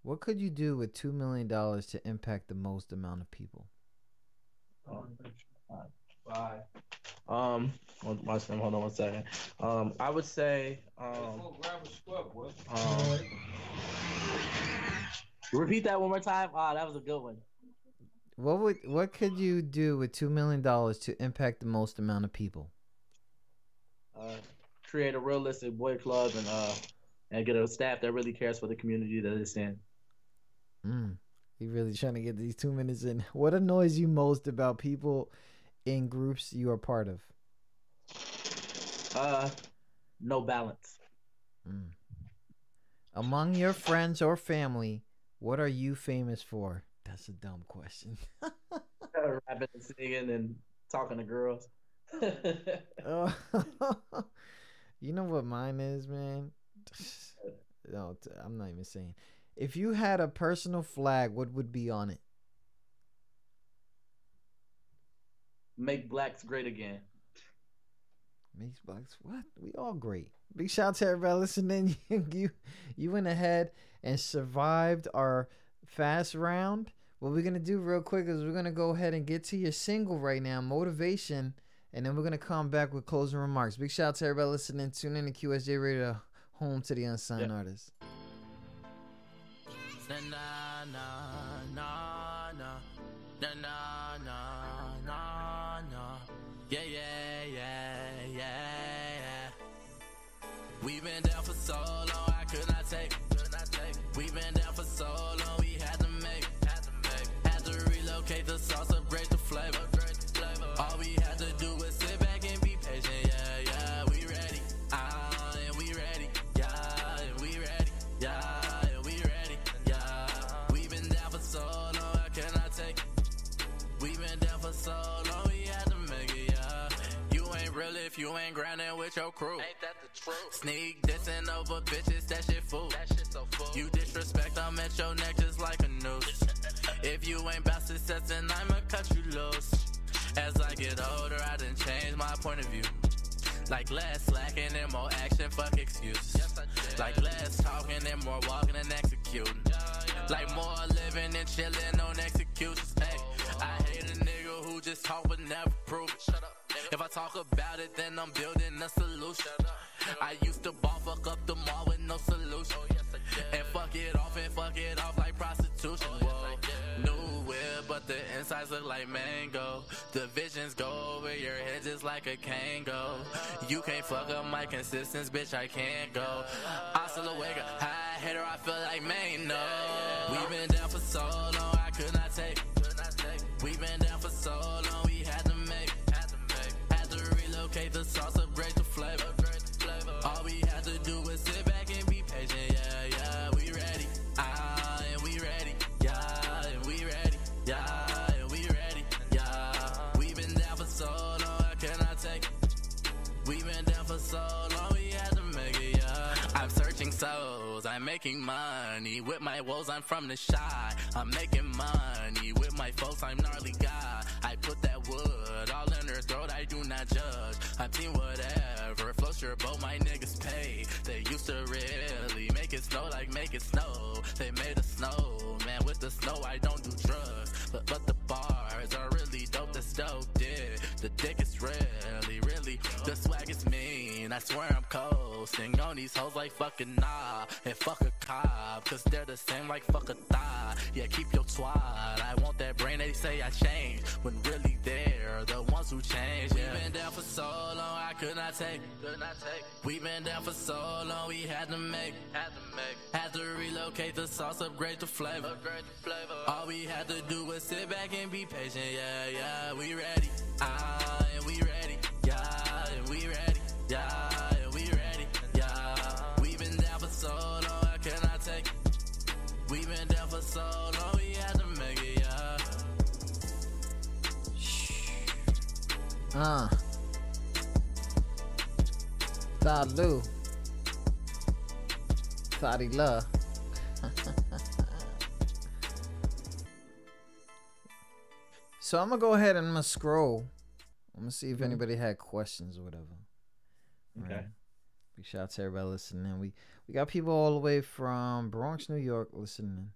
C: What could you do with $2 million to impact the most amount of people?
D: Bye. Watch them. Hold on one second. I would say, repeat that one more time. That was a good one.
C: What could you do with $2 million to impact the most amount of people?
D: Create a realistic boy club and get a staff that really cares for the community that it's in.
C: You really trying to get these 2 minutes in. What annoys you most about people in groups you are part of?
D: No balance.
C: Among your friends or family, what are you famous for? That's a dumb question.
D: Rapping and singing and talking to girls.
C: You know what mine is, man? No, I'm not even saying. If you had a personal flag, what would be on it?
D: Make blacks great again.
C: Makes blacks what? We all great. Big shout out to everybody listening. You went ahead and survived our fast round. What we're gonna do real quick is we're gonna go ahead and get to your single right now, Motivation, and then we're gonna come back with closing remarks. Big shout out to everybody listening. Tune in to QSJ Radio, home to the unsigned artists.
H: Na na na na na na na na na na. Yeah, yeah, yeah, yeah, yeah. We've been down for so long, I could not take. We've been down for so long, we had to make. Had to relocate the sauce, upgrade the flavor. All we had to do was sit back and be patient. Yeah, yeah, we ready. And we ready. Yeah, and we ready. Yeah, and we ready. Yeah, we've been down for so long, I cannot take. We've been down for so long, we had to make it. Yeah, you ain't real if you ain't grinding with your crew. Ain't that the truth? Sneak dissing over bitches, that shit fool. That shit so fool. You disrespect, I'm at your neck just like a noose. If you ain't bout success, then I'ma cut you loose. As I get older, I done changed my point of view. Like less slacking and more action, fuck excuses. Like less talking and more walking and executing. Like more living and chilling on executions. Hey, I hate a nigga who just talk but never prove it. If I talk about it, then I'm building a solution. I used to ball fuck up the mall with no solution. And fuck it off like prostitution. Whoa, new whip, but the insides look like mango. The visions go over your head just like a Kango. You can't fuck up my consistency, bitch, I can't go. I still awake, high hater, I feel like man, no. We've been down for so long, I could not take. We've been down for so long, we had to make. Had to relocate the sauce, upgrade the flavor. All we had to do was sit back and be patient. Yeah, yeah, we ready. And we ready. Yeah, and we ready. Yeah, and we ready. Yeah, we've been down for so long, I cannot take. We've been down for so long, we had to make it. Yeah, I'm searching souls, I'm making money. With my woes, I'm from the shy. I'm making money. With my folks, I'm gnarly guy. I put that wood all in her throat, I do not judge. I'm team whatever, float your boat, my niggas pay. They used to really make it snow like make it snow. They made a snow, man, with the snow I don't do drugs. But the bars are really dope, that's dope, yeah. The dick is really, the swag is mean. I swear I'm coasting on these hoes like fucking nah. And fuck a cop, cause they're the same like fuck a thigh. Yeah, keep your twat, I want that brain, they say I changed. When really they're the ones who change, yeah. We've been down for so long, I could not take. We've been down for so long, we had to make. Had to relocate the sauce, upgrade the flavor. All we had to do was sit back and be patient. Yeah, yeah, we ready. And we ready. Yeah, and we ready. Yeah, and we ready. Yeah, we've been down for so long, I cannot take. We've been down for so long, we had to make it. Yeah.
C: Salut. Thoughty love. So I'm gonna go ahead and I'm gonna scroll. I'm gonna see if anybody had questions or whatever.
D: Okay.
C: Big shout out to everybody listening. We got people all the way from Bronx, New York listening.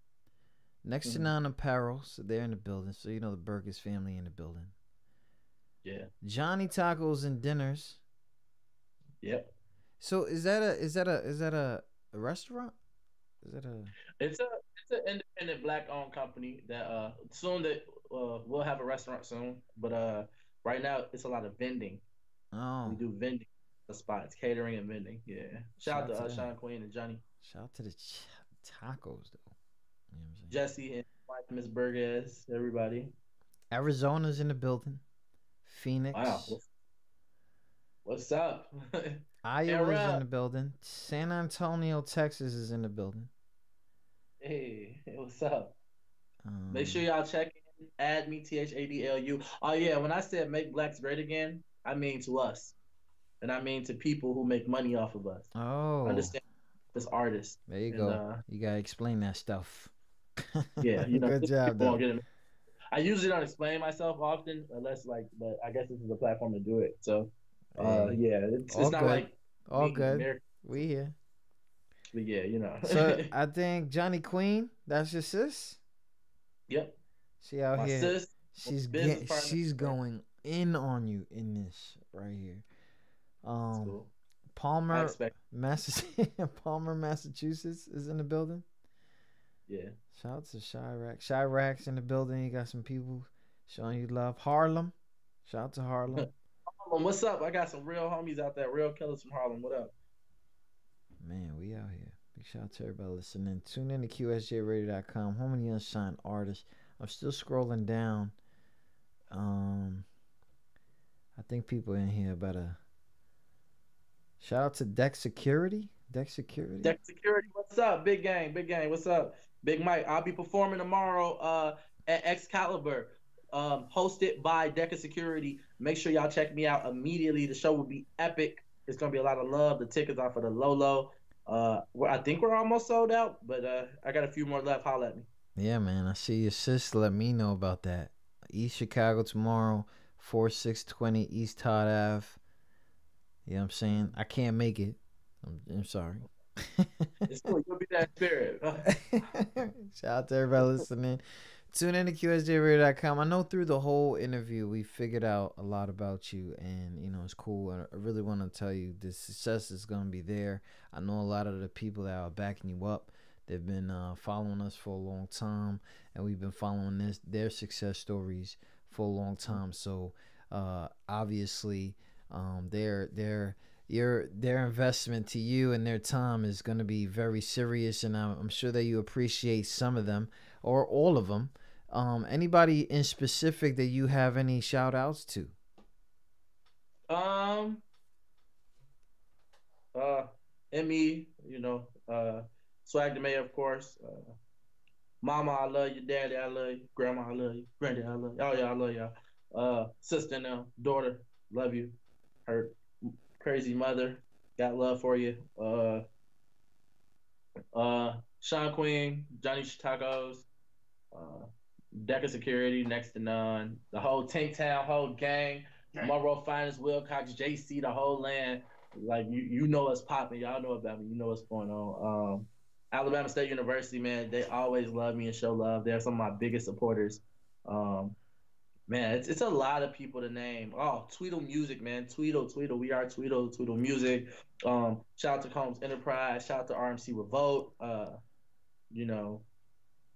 C: Next to None Apparel, so they're in the building. So you know the Burgess family in the building.
D: Yeah.
C: Johnny Tacos and Dinners.
D: Yep.
C: So is that a restaurant? Is that a?
D: It's an independent black owned company that soon that we'll have a restaurant soon, but right now it's a lot of vending.
C: Oh.
D: We do vending spots, catering and vending. Yeah. Shout out to Sean Queen and Johnny.
C: Shout out to the tacos though. You know what I'm saying?
D: Jesse and wife Miss Burgess, everybody.
C: Arizona's in the building. Phoenix.
D: Wow. What's up?
C: Iowa's in the building. San Antonio, Texas is in the building.
D: Hey, what's up? Make sure y'all check in. Add me, THADLU. Oh yeah, when I said make blacks great again, I mean to us, and I mean to people who make money off of us.
C: Oh,
D: understand this artist.
C: There you go. You gotta explain that stuff.
D: Yeah, you know.
C: Good job, though.
D: I usually don't explain myself often, unless but I guess this is a platform to do it. So, yeah, it's not
C: good.
D: like
C: all good. We here.
D: But yeah, you know.
C: So I think Johnny Queen, that's your sis.
D: Yep.
C: She out
D: My
C: here.
D: Sis,
C: she's going in on you in this right here.
D: Cool.
C: Palmer, Palmer, Massachusetts is in the building.
D: Yeah.
C: Shout out to Chirac. Chirac's in the building. You got some people showing you love. Harlem. Shout out to Harlem.
D: Harlem, what's up? I got some real homies out there, real killers from Harlem. What up?
C: Man, we out here. Big shout out to everybody listening. Tune in to QSJRadio.com. Home of the Unsigned Artists. I'm still scrolling down. I think people in here better. Shout out to Deck Security. Deck Security.
D: Deck Security. What's up? Big gang. Big gang. What's up? Big Mike. I'll be performing tomorrow at Excalibur, hosted by Deca Security. Make sure y'all check me out immediately. The show will be epic. It's gonna be a lot of love. The tickets are for the low. I think we're almost sold out, but I got a few more left. Holla at me.
C: Yeah, man. I see your sis. Let me know about that. East Chicago tomorrow, 4620 East Todd Ave. You know what I'm saying? I can't make it. I'm sorry.
D: It's cool. You'll be that spirit.
C: Shout out to everybody listening. Tune in to QSJRadio.com. I know through the whole interview we figured out a lot about you, and you know it's cool. I really want to tell you the success is gonna be there. I know a lot of the people that are backing you up. They've been following us for a long time, and we've been following their success stories for a long time. So obviously, their investment to you and their time is going to be very serious, and I'm sure that you appreciate some of them or all of them. Anybody in specific that you have any shout outs to?
D: Me, you know, Swag the Mayor, of course. Mama, I love you. Daddy, I love you. Grandma, I love you. Granddad, I love you. Oh yeah, I love y'all. Sister now, daughter, love you. Her crazy mother, got love for you. Sean Queen, Johnny Tacos, Deca Security, Next to None, the whole Tank Town, whole gang, Monroe Finest, Wilcox, JC, the whole land. Like you know what's popping. Y'all know about me. You know what's going on. Alabama State University, man, they always love me and show love. They're some of my biggest supporters. Man, it's a lot of people to name. Oh, Tweedle Music, man. Tweedle. We are Tweedle Music. Shout out to Combs Enterprise. Shout out to RMC Revolt. You know,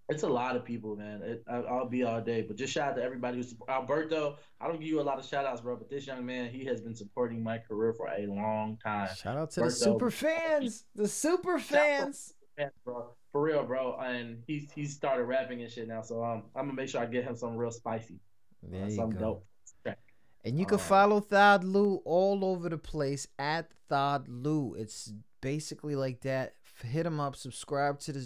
D: it's a lot of people, man. I'll be all day. But just shout out to everybody who's Alberto. I don't give you a lot of shout outs, bro, but this young man, he has been supporting my career for a long time.
C: Shout out to the super fans. The super fans.
D: Bro, for real, bro. And he's started rapping and shit now. So I'm gonna make sure I get him something real spicy.
C: There you
D: something
C: go.
D: Dope.
C: And you can follow Thad Lou all over the place at Thad Lou. It's basically like that. Hit him up. Subscribe to the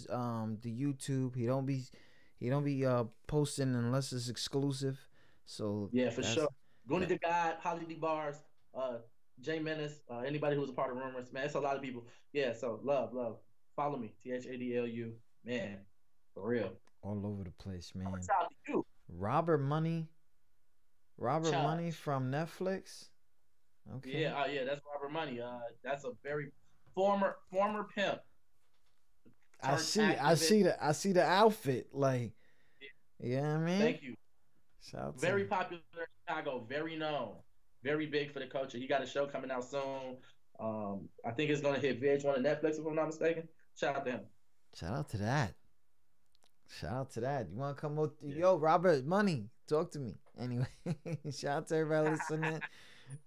C: YouTube. He don't be posting unless it's exclusive. So
D: yeah, for sure. Goonie the God, Holly D Bars, Jay Menace, anybody who was a part of Rumors, man. It's a lot of people. Yeah, so love. Follow me, THADLU, man, for real.
C: All over the place, man.
D: What's out to you?
C: Robert Money from Netflix. Okay.
D: Yeah, that's Robert Money. That's a very former pimp.
C: I see the outfit. Like, yeah, I mean.
D: Thank you.
C: Shout out
D: Very popular in Chicago, very known, very big for the culture. He got a show coming out soon. I think it's gonna hit VH1 and Netflix if I'm not mistaken. Shout out to him.
C: Shout out to that. Shout out to that. You want to come up? Yo, Robert, money. Talk to me. Anyway, shout out to everybody listening.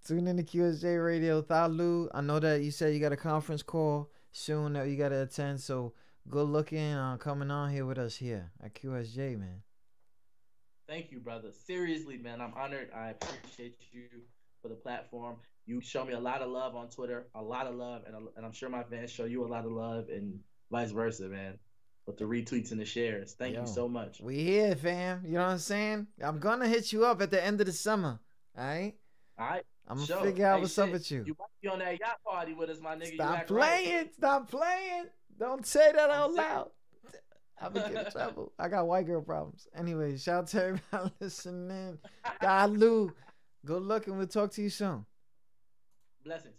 C: Tune in to QSJ Radio. Thalu, I know that you said you got a conference call soon that you got to attend. So good looking coming on here with us here at QSJ, man.
D: Thank you, brother. Seriously, man, I'm honored. I appreciate you for the platform. You show me a lot of love on Twitter, a lot of love, and I'm sure my fans show you a lot of love and vice versa, man. With the retweets and the shares. Thank you so much.
C: We here, fam. You know what I'm saying? I'm going to hit you up at the end of the summer. All right?
D: All right.
C: I'm going to figure out what's up with you.
D: You might be on that yacht party with us, my nigga.
C: Stop playing. Right. Stop playing. Don't say that out loud. I'm going to get in trouble. I got white girl problems. Anyway, shout out to everybody listening. Dalu, good luck and we'll talk to you soon.
D: Blessings.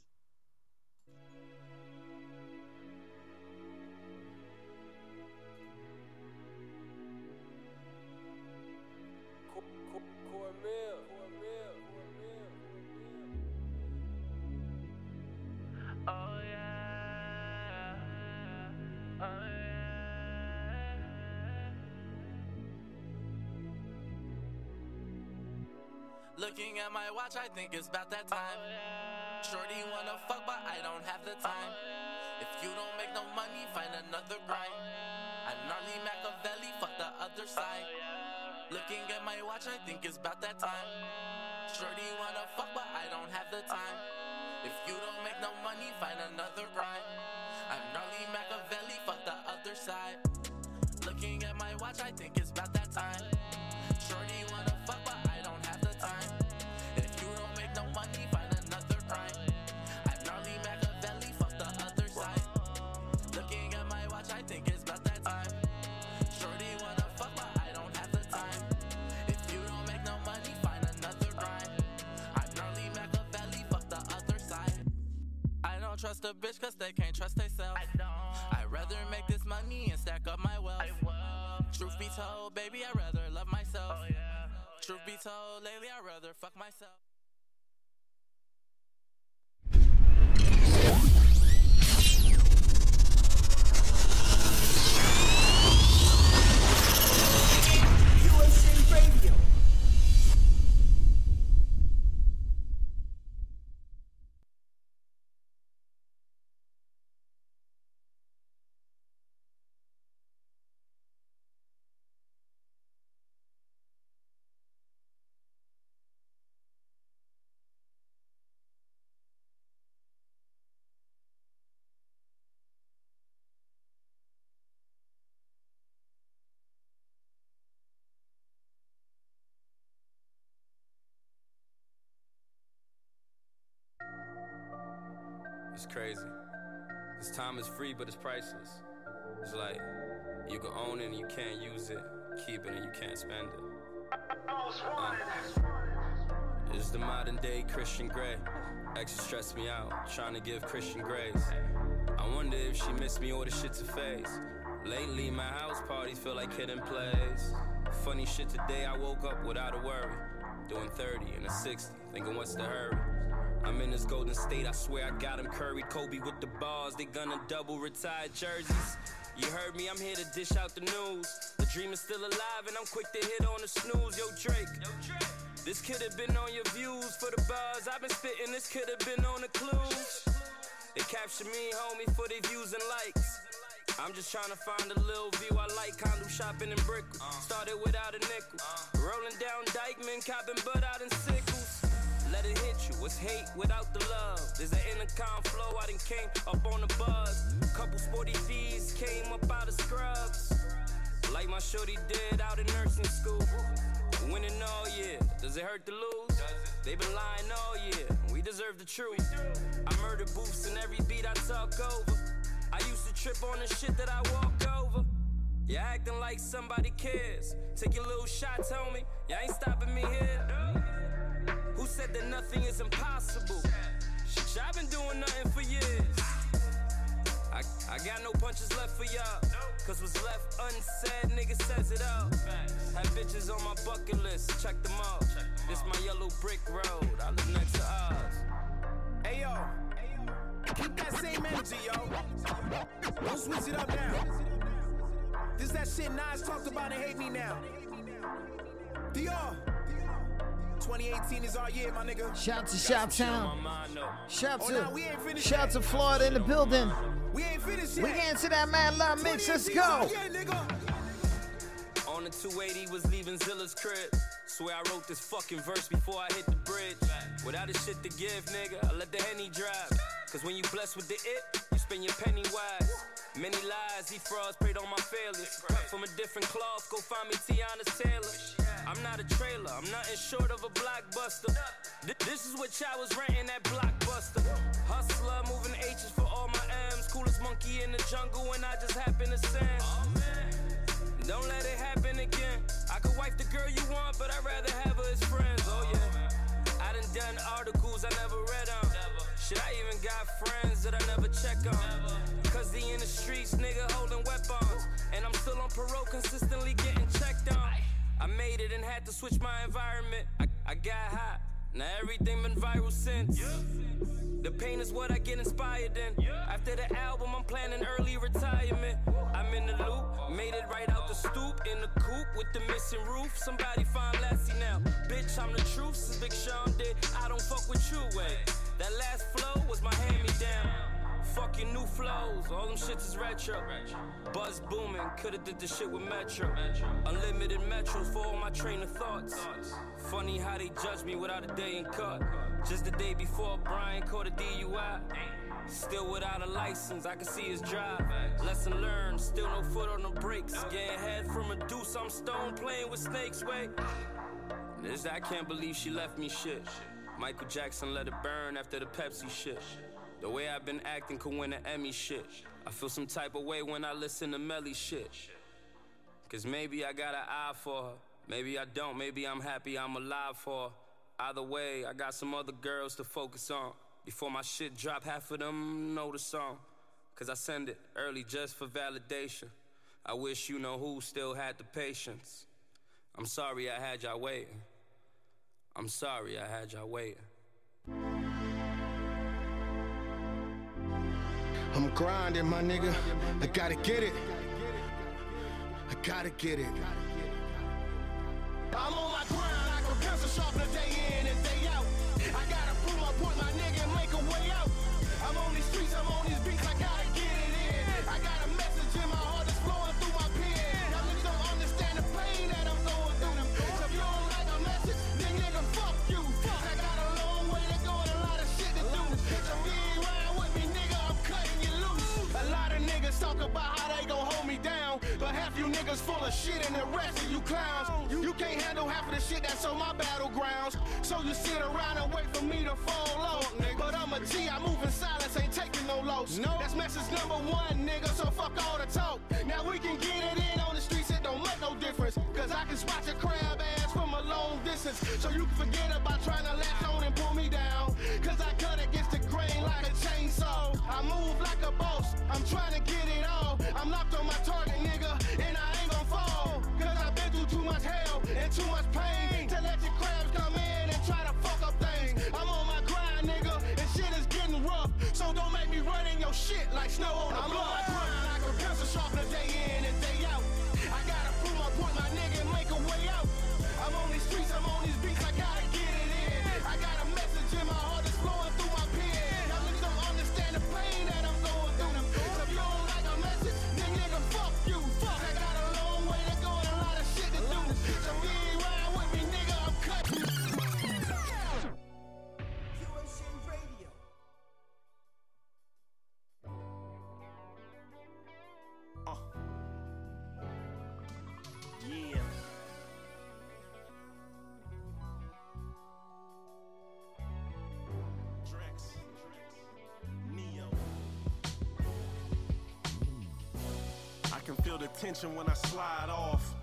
H: Looking at my watch, I think it's about that time. Shorty wanna fuck, but I don't have the time. If you don't make no money, find another grind. I'm gnarly Machiavelli, fuck the other side. Looking at my watch, I think it's about that time. Shorty wanna fuck, but I don't have the time. If you don't make no money, find another grind. I'm gnarly Machiavelli, fuck the other side. Looking at my watch, I think it's about that time. Shorty wanna fuck, but I don't have the time. If you don't make no money, find another grind. I'm gnarly Machiavelli, fuck the other side. Looking at my watch, I think it's about that time. Shorty wanna fuck, but I don't have the time. If you don't make no money, find another grind. I'm gnarly Machiavelli, fuck the other side. I don't trust a bitch cause they can't trust themselves. I'd rather make this money and stack up my wealth. Truth be told, baby, I'd rather love myself. Truth be told, lately I'd rather fuck myself.
K: QSJ Radio.
L: It's crazy. This time is free, but it's priceless. It's like, you can own it and you can't use it. Keep it and you can't spend it. It's the modern day Christian Grey. Exes stress me out, trying to give Christian grace. I wonder if she missed me or the shit to face. Lately, my house parties feel like hidden plays. Funny shit today, I woke up without a worry. Doing 30 and a 60, thinking what's the hurry? I'm in this Golden State, I swear I got him curried. Kobe with the bars, they gonna double retired jerseys. You heard me, I'm here to dish out the news. The dream is still alive and I'm quick to hit on the snooze. Yo, Drake. This could have been on your views for the buzz. I've been spitting, this could have been on the clues. They capture me, homie, for their views and likes. I'm just trying to find a little view I like. Condom shopping in Brickell. Started without a nickel. Rolling down Dykeman, copping bud out in sickles. Let it hit you, what's hate without the love? There's an intercom flow, I done came up on the buzz. Couple sporty fees came up out of scrubs. Like my shorty did out in nursing school. Winning all year, does it hurt to lose? They been lying all year, we deserve the truth. I murder booths in every beat I talk over. I used to trip on the shit that I walk over. Yeah, acting like somebody cares. Take your little shots, homie, you ain't stopping me here. Who said that nothing is impossible? Shit, I've been doing nothing for years. I got no punches left for y'all. Cause what's left unsaid, nigga says it all. Have bitches on my bucket list, check them out. This my yellow brick road, I live next to ours.
M: Hey yo, keep that same energy, yo. Don't switch it up now. This that shit Nas talked about and hate me now. Dior. 2018 is our year, my nigga.
C: Shout to Shout-Town. Shout to Florida in the building.
M: We ain't finished yet.
C: We get into that Mad Love mix. Let's go.
L: On the 280 was leaving Zilla's crib. Swear I wrote this fucking verse before I hit the bridge. Without a shit to give, nigga, I let the Henny drive. Cause when you blessed with the it, you spend your penny wise. Many lies, he frauds, preyed on my failures. Cut from a different cloth, go find me Tiana's Taylor. I'm not a trailer, I'm nothing short of a blockbuster. This is what y'all was renting at Blockbuster. Hustler, moving H's for all my M's. Coolest monkey in the jungle and I just happen to sing. Don't let it happen again. I could wife the girl you want, but I'd rather have her as friends, oh yeah. I done articles I never read on. Shit, I even got friends that I never check on. Cause they in the streets, nigga, holding weapons. And I'm still on parole, consistently getting checked on. I made it and had to switch my environment. I got hot, now everything been viral since. The pain is what I get inspired in. After the album, I'm planning early retirement. I'm in the loop, made it right out the stoop. In the coupe with the missing roof. Somebody find Lassie now. Bitch, I'm the truth, since Big Sean did. I don't fuck with you, wait. That last flow was my hand-me-down. Fucking new flows, all them shits is retro. Buzz booming, coulda did this shit with Metro. Unlimited metros for all my train of thoughts. Funny how they judge me without a day in court. Just the day before Brian caught a DUI. Still without a license, I can see his drive. Lesson learned, still no foot on the brakes. Getting head from a deuce, I'm stone playing with snakes, wait. This, I can't believe she left me shit. Michael Jackson let it burn after the Pepsi shit. The way I've been acting could win an Emmy shit. I feel some type of way when I listen to Melly shit. Cause maybe I got an eye for her. Maybe I don't, maybe I'm happy I'm alive for her. Either way, I got some other girls to focus on. Before my shit drop, half of them know the song. Cause I send it early just for validation. I wish you know who still had the patience. I'm sorry I had y'all waiting. I'm sorry I had y'all waiting.
N: I'm grinding, my nigga. I gotta get it. I gotta get it. I'm on my grind like a pencil sharpener day in and day out. I gotta prove my point, my nigga, and make a way out. I'm on these streets, I'm on these beats, I gotta get it in. I got a message in my heart that's flowing through my pen. Y'all niggas don't understand the pain that I'm going through. So if you don't like a message, then nigga, fuck you. I got a long way to go and a lot of shit to do. So you ain't ride with me, nigga, I'm cutting you loose. A lot of niggas talk about how they gon' hold me down, but half you niggas full of shit and the rest of you clowns. You can't handle half of the shit that's on my battlegrounds. So you sit around and wait for me to fall low, nigga. But I'm a G, I move in silence, ain't taking no loss. No, that's message number one, nigga, so fuck all the talk. Now we can get it in on the streets, it don't make no difference. Cause I can spot your crab ass from a long distance. So you can forget about trying to latch on and pull me down. Cause I cut against the grain like a chainsaw. I move like a boss, I'm trying to get it all. I'm locked on my target, nigga, and I ain't gon' fall. Cause I've been through too much hell and too much pain to let your crabs come in and try to fuck up things. I'm on my grind, nigga, and shit is getting rough. So don't make me run in your shit like snow on the block. I'm on my grind like a pencil sharpener day in and day out. I gotta prove my point, my nigga, and make a way out. I'm on these streets, I'm on these beats, I gotta get it in. I got a message in my heart that's flowing through my pen. Y'all niggas don't understand the pain that I'm going through. So if you don't like a message, then nigga, fuck you. I got a long way to go and a lot of shit to do. So you ain't ride with me, nigga, I'm cutting.
K: QSJ Radio.
M: Yeah. Drex. Neo. I can feel the tension when I slide off.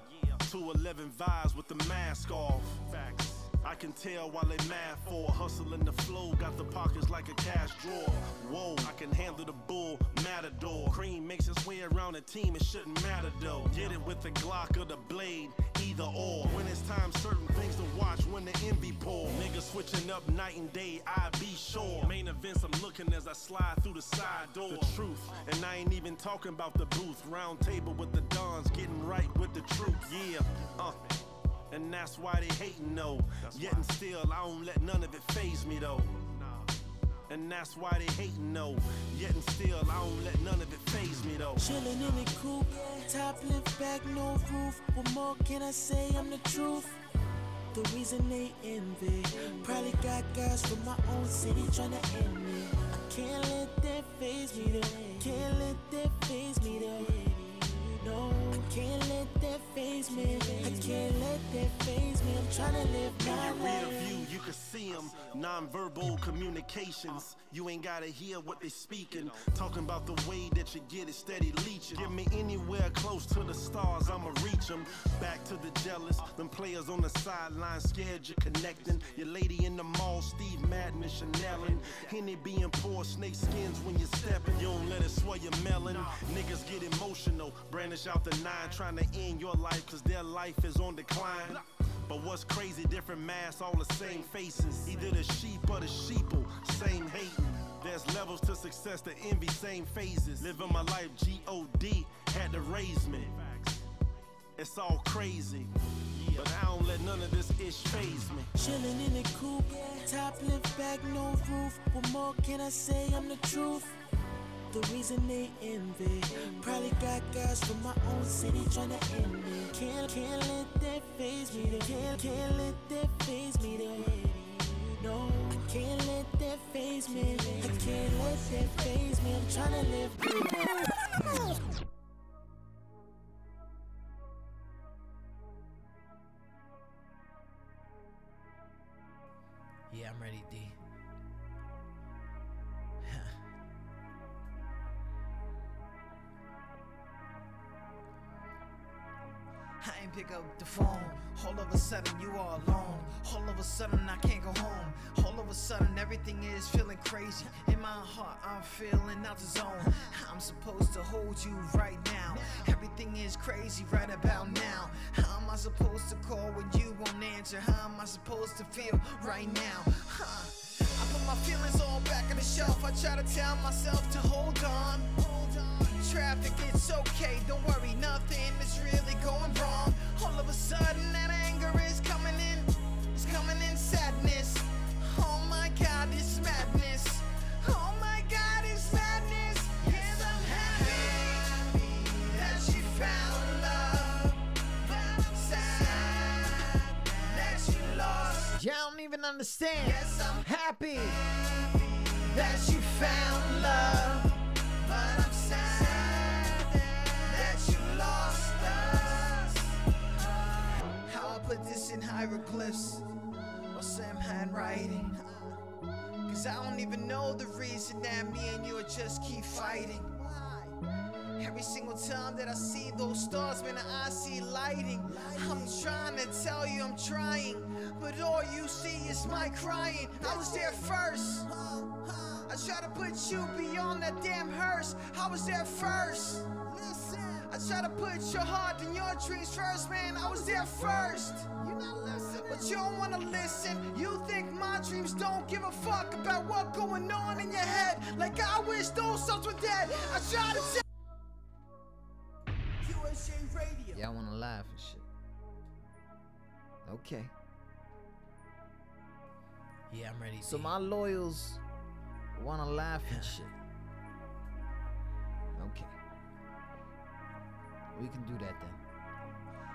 M: 211 vibes with the mask off. Facts.
O: I can tell why they mad for. Hustling the flow, got the pockets like a cash drawer. Whoa, I can handle the bull, matador. Cream makes its way around the team, it shouldn't matter though. Get it with the Glock or the blade, either or. When it's time, certain things to watch when the envy pour. Niggas switching up night and day, I be sure. Main events I'm looking as I slide through the side door. The truth, and I ain't even talking about the booth. Round table with the dons, getting right with the truth. Yeah, and that's why they hating though. Yet and still, I don't let none of it faze me though. And that's why they hating though. Yet and still, I don't let none of it faze me though.
M: Chillin' in the coupe, top lift back, no roof. What more can I say? I'm the truth. The reason they envy, probably got guys from my own city tryna end me. I can't let that faze me though. Can't let that faze me though. No, I can't let that faze me. I can't let that faze me. I'm tryna live my
O: When you
M: life.
O: read a view, you can see them. Non-verbal communications. You ain't gotta hear what they speaking. Talking about the way that you get it steady leeching. Get me anywhere close to the stars, I'ma reach them. Back to the jealous, them players on the sideline scared you're connecting. Your lady in the mall, Steve Madden and Chanelin. Henny being poor, snake skins when you're stepping. You don't let it swell your melon. Niggas get emotional, brandish out the 9, trying to end your life cause their life is on decline. But what's crazy, different masks, all the same faces. Either the sheep or the sheeple, same hating. There's levels to success, the envy, same phases. Living my life, G.O.D. had to raise me. It's all crazy, but I don't let none of this ish faze me.
M: Chillin' in the coupe, top lift back, no roof. What more can I say? I'm the truth. The reason they envy, probably got guys from my own city tryna end me. Can't let that faze me though. Can't let that faze me though. No, I can't let that faze me. I can't let that faze me. I'm tryna live good.
C: Yeah, I'm ready, D. I ain't pick up the phone. All of a sudden you are alone. All of a sudden I can't go home. All of a sudden everything is feeling crazy. In my heart I'm feeling out the zone. I'm supposed to hold you right now. Everything is crazy right about now. How am I supposed to call when you won't answer? How am I supposed to feel right now? I put my feelings all back on the shelf. I try to tell myself to hold on. Traffic, it's okay, don't worry, nothing is really going wrong. All of a sudden that anger is coming in, it's coming in sadness. Oh my God, it's madness. Oh my God, it's madness. Yes, I'm happy that she found love, but I'm sad that she lost. Y'all don't even understand. Yes, I'm happy that she found love, but I'm sad that you lost us. How I put this in hieroglyphs or some handwriting, cause I don't even know the reason that me and you just keep fighting. Every single time that I see those stars, man, I see lighting. I'm trying to tell you I'm trying, but all you see is my crying. I was there first. I try to put you beyond that damn hearse. I was there first. I try to put your heart and your dreams first, man. I was there first. You're not listening. But you don't wanna listen. You think my dreams don't give a fuck about what's going on in your head. Like I wish those souls were dead. I try to tell
K: QSJ Radio.
C: Y'all wanna laugh and shit. Okay. Yeah, I'm ready. So my loyals wanna laugh and shit. Okay. We can do that then.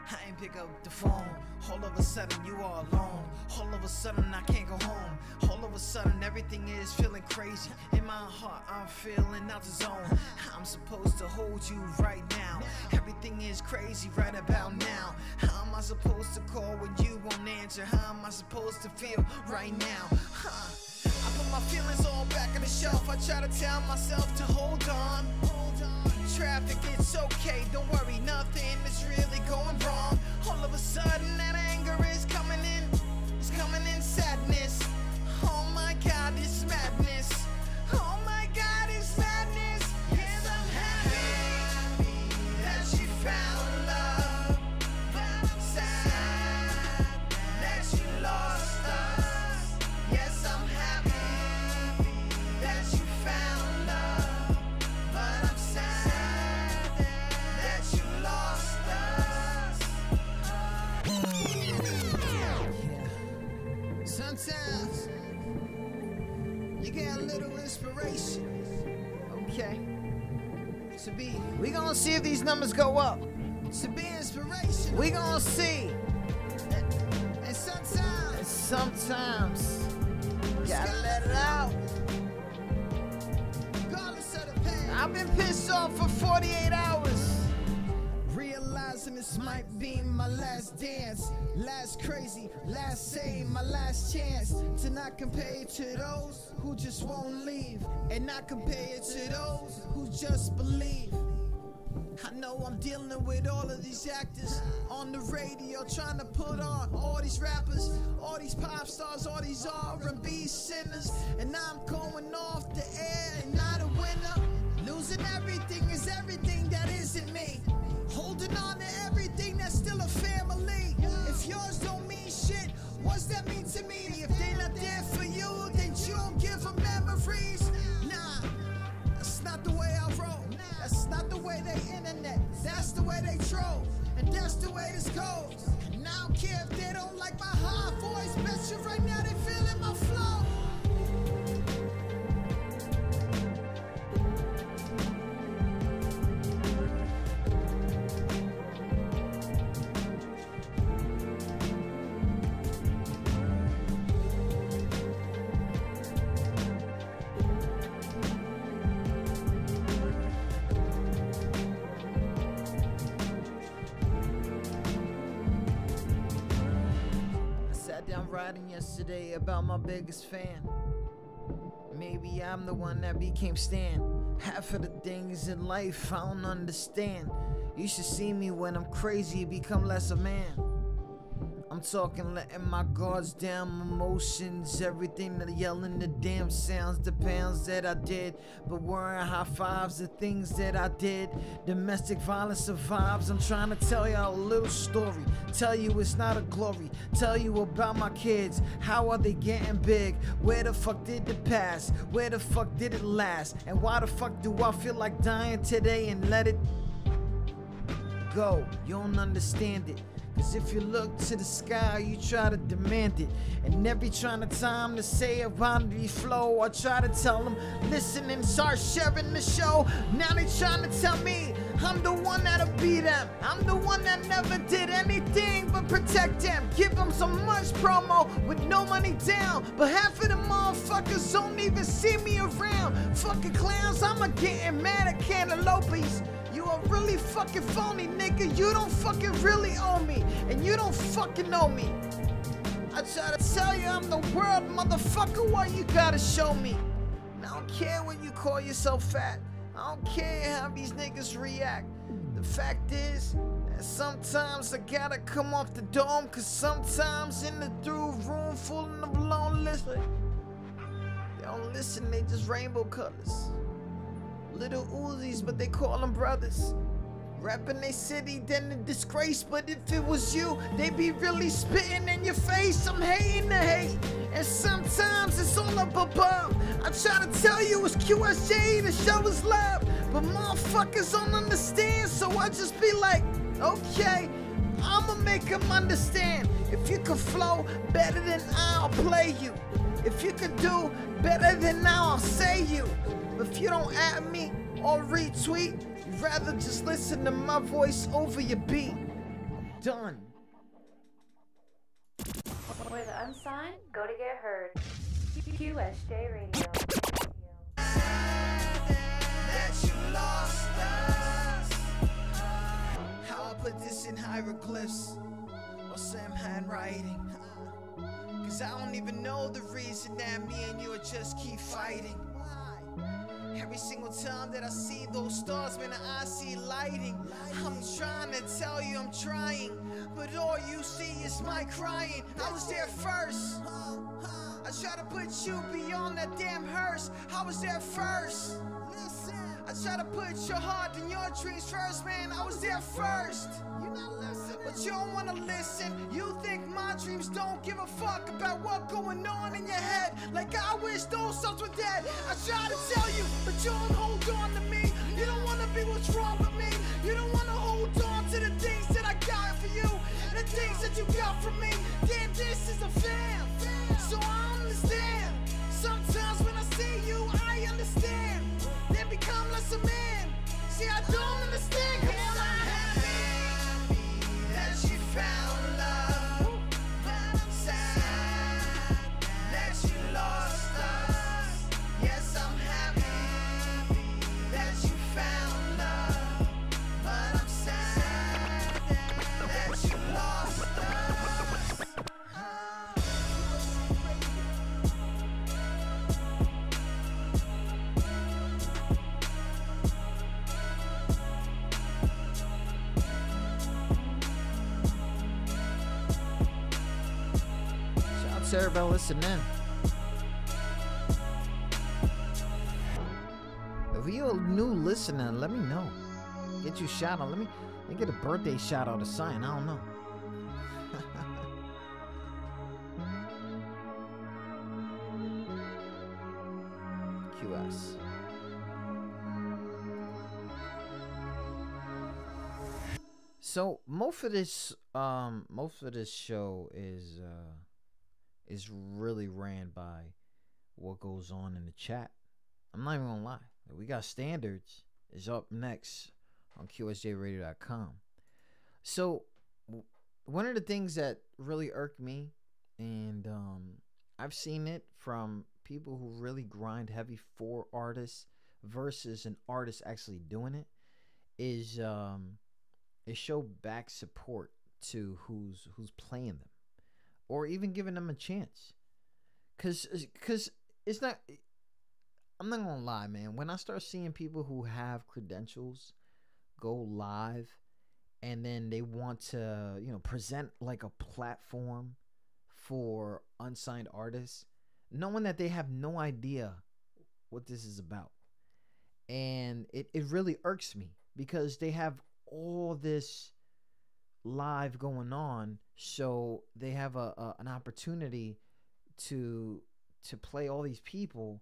C: I ain't pick up the phone. All of a sudden you are alone. All of a sudden I can't go home. All of a sudden everything is feeling crazy. In my heart I'm feeling out the zone. I'm supposed to hold you right now. Everything is crazy right about now. How am I supposed to call when you won't answer? How am I supposed to feel right now? I put my feelings all back on the shelf. I try to tell myself to hold on. Traffic, it's okay, don't worry, nothing is really going wrong. All of a sudden that anger is coming in, it's coming in You get a little inspiration. Okay. To be, we gonna see if these numbers go up. To be inspiration, we gonna see. And sometimes, gotta let it out. Regardless of the pain, I've been pissed off for 48 hours. Realizing this might be my last dance, last crazy, last save, my last chance to not compare it to those who just won't leave, and not compare it to those who just believe. I know I'm dealing with all of these actors on the radio, trying to put on all these rappers, all these pop stars, all these R&B sinners, and I'm going off the air and not a winner. Losing everything is everything that isn't me. Holding on to everything that's still a family. If yours don't mean shit, what's that mean to me? If they not there for you, then you don't give them memories. Nah, that's not the way I roll. That's not the way they internet. That's the way they troll. And that's the way this goes. And I don't care if they don't like my high voice. Bet you right now they feeling my flow. Down writing yesterday about my biggest fan. Maybe I'm the one that became Stan. Half of the things in life I don't understand. You should see me when I'm crazy, become less a man. I'm talking letting my guards down, emotions, everything, the yelling, the damn sounds, the pounds that I did, but wearing high fives, the things that I did. Domestic violence survives. I'm trying to tell y'all a little story, tell you it's not a glory, tell you about my kids, how are they getting big, where the fuck did it pass, where the fuck did it last, and why the fuck do I feel like dying today and let it go? You don't understand it. Cause if you look to the sky, you try to demand it. And every trying to time to say a boundary flow, I try to tell them, listen and start sharing the show. Now they trying to tell me I'm the one that'll beat them. I'm the one that never did anything but protect them. Give them so much promo with no money down. But half of the motherfuckers don't even see me around. Fucking clowns, I'ma getting mad at cantaloupes. You are really fucking phony, nigga. You don't fucking really owe me, and you don't fucking know me. I try to tell you I'm the world, motherfucker. Why you gotta show me? And I don't care when you call yourself fat. I don't care how these niggas react. The fact is that sometimes I gotta come off the dome, cause sometimes in the through room full of lonely, they don't listen, they just rainbow colors. Little Uzis, but they call them brothers. Rapping they city, then the disgrace. But if it was you, they be really spitting in your face. I'm hating the hate, and sometimes it's all up above. I try to tell you it's QSJ, the show is love, but motherfuckers don't understand, so I just be like, okay, I'ma make them understand. If you can flow better than I'll play you. If you can do better than I'll say you. But if you don't add me or retweet, you'd rather just listen to my voice over your beat. I'm done.
I: Where the unsigned go to get heard. QSJ Radio.
C: That you lost us. How I put this in hieroglyphs or some handwriting. Cause I don't even know the reason that me and you just keep fighting. Every single time that I see those stars, man, I see lighting. I'm trying to tell you I'm trying, but all you see is my crying. I was there first. I try to put you beyond that damn hearse. I was there first. I try to put your heart and your dreams first, man. I was there first. You're not listening, but you don't wanna listen. You think my dreams don't give a fuck about what's going on in your head. Like I wish those souls were dead. I try to tell you, but you don't hold on to me. You don't wanna be what's wrong with me. You don't wanna hold on to the things that I got for you, and the things that you got from me. Damn, this is a fam, so I understand. Sometimes when I see to everybody listening. If you're a new listener, let me know. Get you a shout out. Let me get a birthday shout out or something. I don't know. QS. So most of this show is really ran by what goes on in the chat. I'm not even gonna lie. We got standards is up next on QSJRadio.com. So one of the things that really irked me, and I've seen it from people who really grind heavy for artists versus an artist actually doing it, is show back support to who's playing them, or even giving them a chance. Cause it's not. I'm not gonna lie, man. When I start seeing people who have credentials go live, and then they want to, present like a platform for unsigned artists, knowing that they have no idea what this is about, and it really irks me because they have all this live going on, so they have an opportunity to play all these people,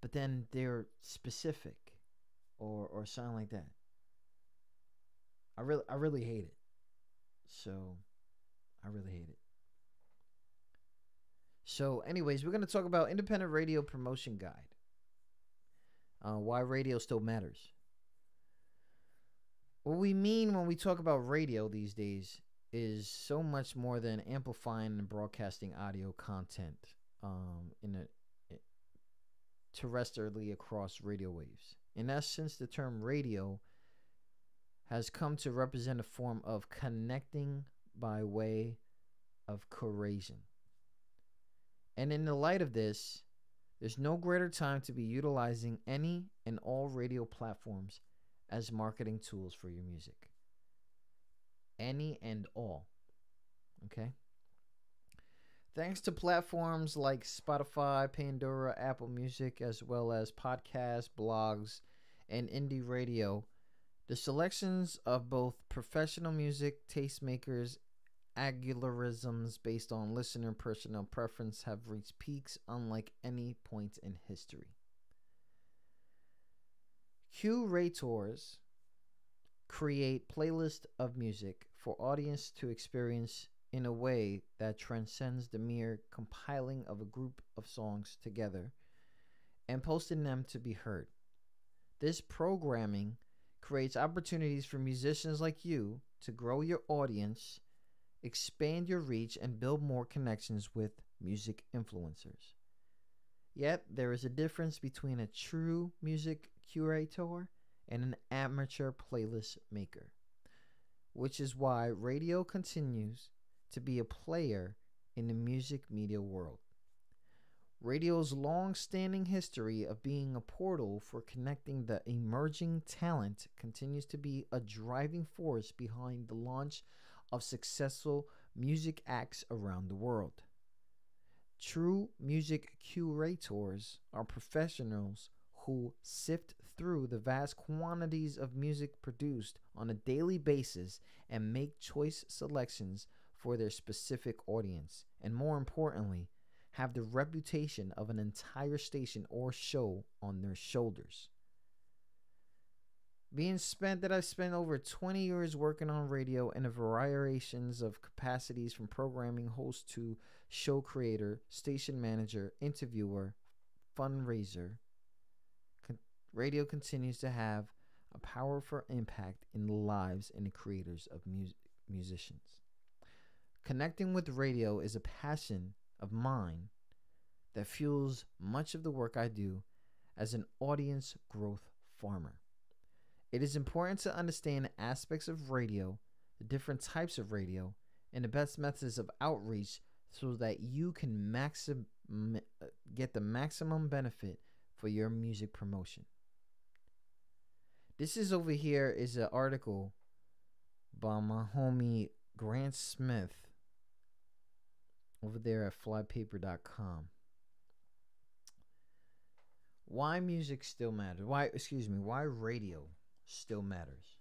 C: but then they're specific or something like that. I really hate it. So I really hate it. So anyways, we're going to talk about Independent Radio Promotion Guide. Why radio still matters. What we mean when we talk about radio these days is so much more than amplifying and broadcasting audio content terrestrially across radio waves. In essence, the term radio has come to represent a form of connecting by way of coercion. And in the light of this, there's no greater time to be utilizing any and all radio platforms as marketing tools for your music. Any and all. Okay? Thanks to platforms like Spotify, Pandora, Apple Music, as well as podcasts, blogs, and indie radio, the selections of both professional music tastemakers, algorithms based on listener personal preference have reached peaks unlike any point in history. Curators create playlists of music for audience to experience in a way that transcends the mere compiling of a group of songs together and posting them to be heard. This programming creates opportunities for musicians like you to grow your audience, expand your reach, and build more connections with music influencers. Yet, there is a difference between a true music curator and an amateur playlist maker, which is why radio continues to be a player in the music media world. Radio's long-standing history of being a portal for connecting the emerging talent continues to be a driving force behind the launch of successful music acts around the world. True music curators are professionals who sift through the vast quantities of music produced on a daily basis and make choice selections for their specific audience, and more importantly, have the reputation of an entire station or show on their shoulders. I've spent over 20 years working on radio in a variations of capacities, from programming host to show creator, station manager, interviewer, fundraiser. Radio continues to have a powerful impact in the lives and the creators of musicians. Connecting with radio is a passion of mine that fuels much of the work I do as an audience growth farmer. It is important to understand aspects of radio, the different types of radio, and the best methods of outreach so that you can get the maximum benefit for your music promotion. This is over here is an article by my homie Grant Smith over there at flypaper.com. Why music still matters. Why radio still matters.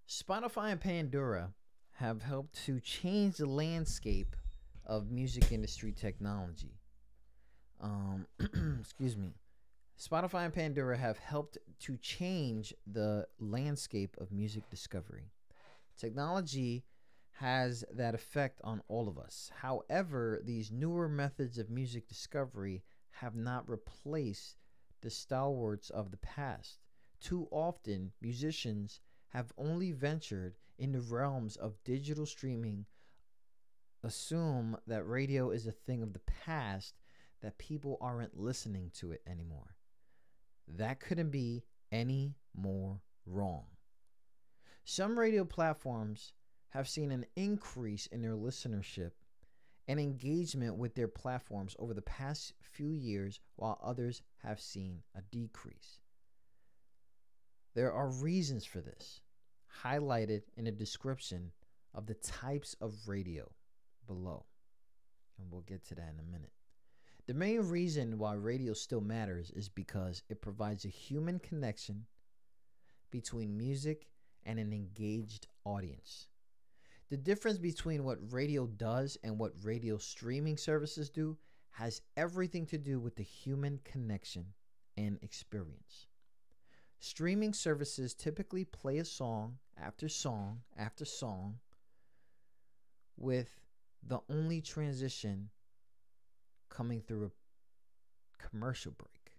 C: Spotify and Pandora have helped to change the landscape of music industry technology. Spotify and Pandora have helped to change the landscape of music discovery. Technology has that effect on all of us. However, these newer methods of music discovery have not replaced the stalwarts of the past. Too often, musicians have only ventured in the realms of digital streaming, assume that radio is a thing of the past, that people aren't listening to it anymore. That couldn't be any more wrong. Some radio platforms have seen an increase in their listenership and engagement with their platforms over the past few years, while others have seen a decrease. There are reasons for this, highlighted in a description of the types of radio below. And we'll get to that in a minute. The main reason why radio still matters is because it provides a human connection between music and an engaged audience. The difference between what radio does and what radio streaming services do has everything to do with the human connection and experience. Streaming services typically play a song after song after song, with the only transition coming through a commercial break.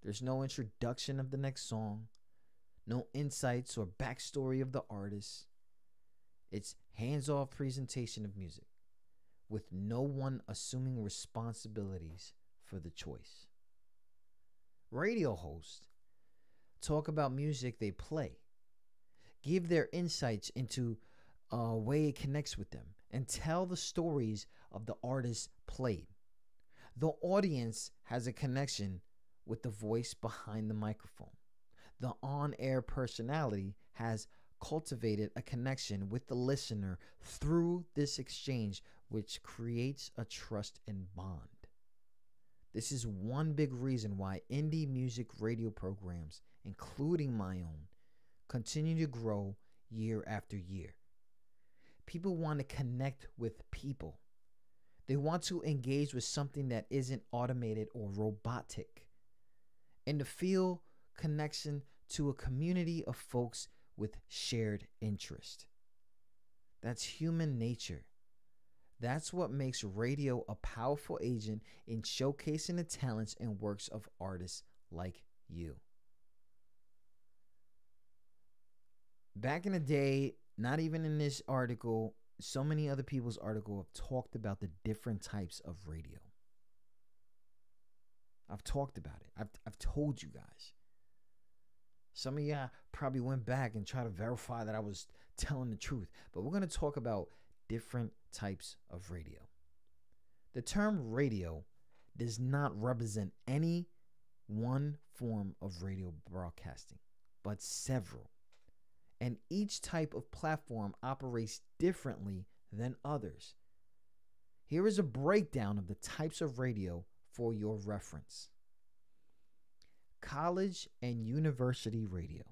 C: There's no introduction of the next song, no insights or backstory of the artist. It's hands-off presentation of music, with no one assuming responsibilities for the choice. Radio hosts talk about music they play, give their insights into a way it connects with them, and tell the stories of the artists played. The audience has a connection with the voice behind the microphone. The on-air personality has cultivated a connection with the listener through this exchange, which creates a trust and bond. This is one big reason why indie music radio programs, including my own, continue to grow year after year. People want to connect with people. They want to engage with something that isn't automated or robotic, and to feel connection to a community of folks with shared interest. That's human nature. That's what makes radio a powerful agent in showcasing the talents and works of artists like you. Back in the day, not even in this article, so many other people's articles have talked about the different types of radio. I've talked about it. I've told you guys. Some of y'all probably went back and tried to verify that I was telling the truth. But we're going to talk about different types of radio. The term radio does not represent any one form of radio broadcasting, but several. And each type of platform operates differently than others. Here is a breakdown of the types of radio for your reference. College and university radio.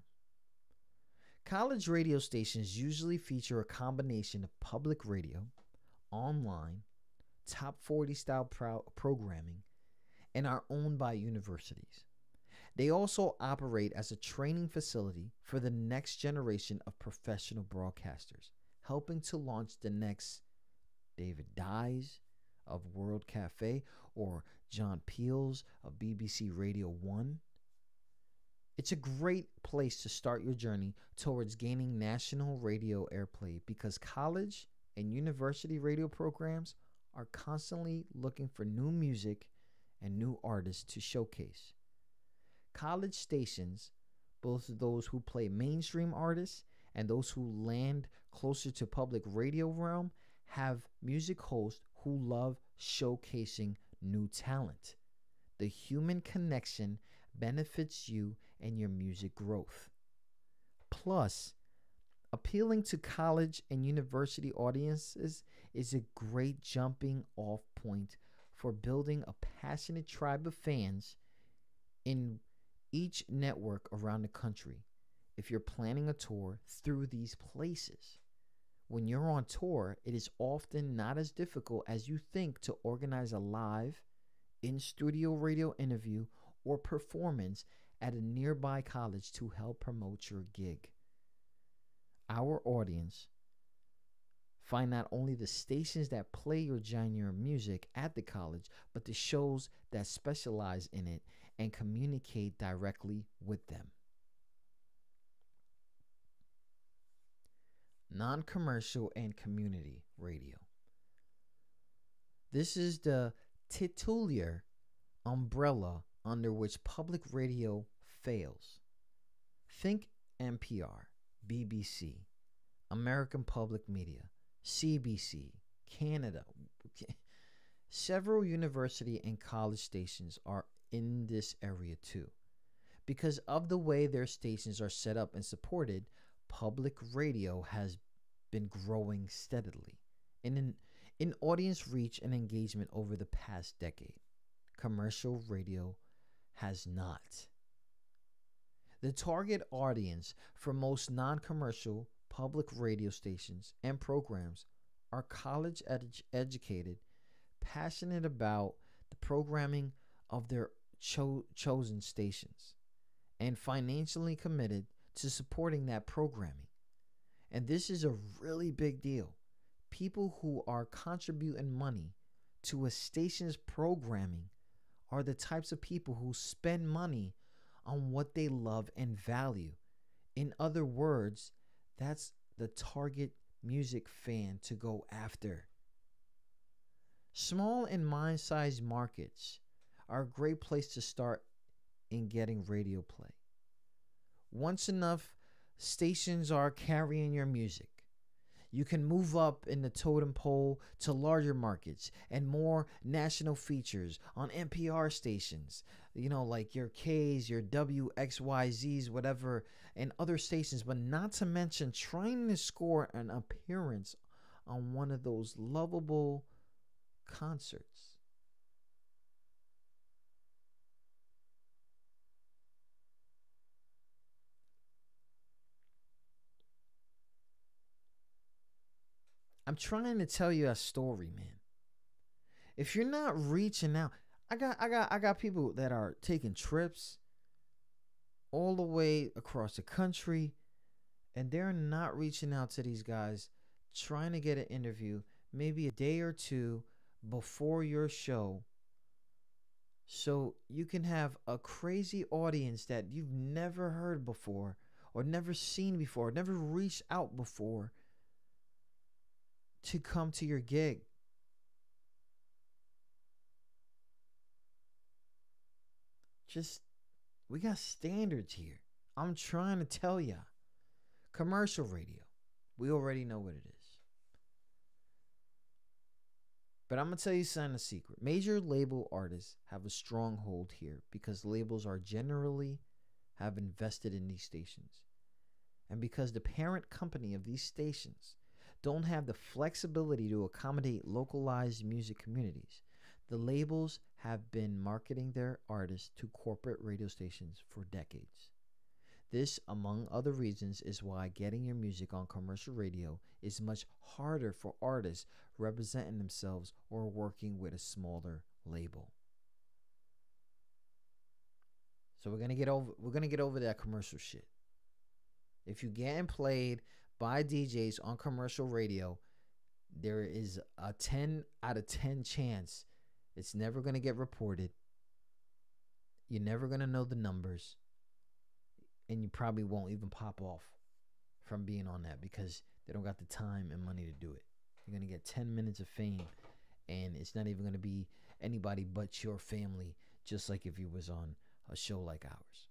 C: College radio stations usually feature a combination of public radio, online, top 40 style programming, and are owned by universities. They also operate as a training facility for the next generation of professional broadcasters, helping to launch the next David Dyes of World Cafe or John Peels of BBC Radio 1. It's a great place to start your journey towards gaining national radio airplay because college and university radio programs are constantly looking for new music and new artists to showcase. College stations, both those who play mainstream artists and those who land closer to public radio realm, have music hosts who love showcasing new talent. The human connection benefits you and your music growth. Plus, Appealing to college and university audiences is a great jumping off point for building a passionate tribe of fans in each network around the country if you're planning a tour through these places. When you're on tour, it is often not as difficult as you think to organize a live, in-studio radio interview or performance at a nearby college to help promote your gig. Our audience find not only the stations that play your genre of music at the college, but the shows that specialize in it and communicate directly with them. Non-commercial and community radio. This is the titular umbrella under which public radio fails. Think NPR, BBC, American Public Media, CBC, Canada. Several university and college stations are in this area too. Because of the way their stations are set up and supported, public radio has been growing steadily in audience reach and engagement over the past decade. Commercial radio has not. The target audience for most non-commercial public radio stations and programs are college educated, passionate about the programming of their chosen stations, and financially committed to supporting that programming. And this is a really big deal. People who are contributing money to a station's programming are the types of people who spend money on what they love and value. In other words, that's the target music fan to go after. Small and mind-sized markets are a great place to start in getting radio play. Once enough stations are carrying your music, you can move up in the totem pole to larger markets and more national features on NPR stations, like your Ks, your WXYZs, whatever, and other stations, but not to mention trying to score an appearance on one of those lovable concerts. I'm trying to tell you a story, man. If you're not reaching out, I got people that are taking trips all the way across the country, and they're not reaching out to these guys, trying to get an interview maybe a day or two before your show, so you can have a crazy audience that you've never heard before or never seen before, never reached out before, to come to your gig. We got standards here. I'm trying to tell ya. Commercial radio, we already know what it is. But I'm going to tell you something, a secret. Major label artists have a strong hold here because labels are generally have invested in these stations. And because the parent company of these stations don't have the flexibility to accommodate localized music communities, the labels have been marketing their artists to corporate radio stations for decades. This, among other reasons, is why getting your music on commercial radio is much harder for artists representing themselves or working with a smaller label. So we're gonna get over that commercial shit. If you're getting played by DJs on commercial radio, there is a 10 out of 10 chance it's never going to get reported. You're never going to know the numbers. And you probably won't even pop off from being on that because they don't got the time and money to do it. You're going to get 10 minutes of fame, and it's not even going to be anybody but your family, just like if you was on a show like ours.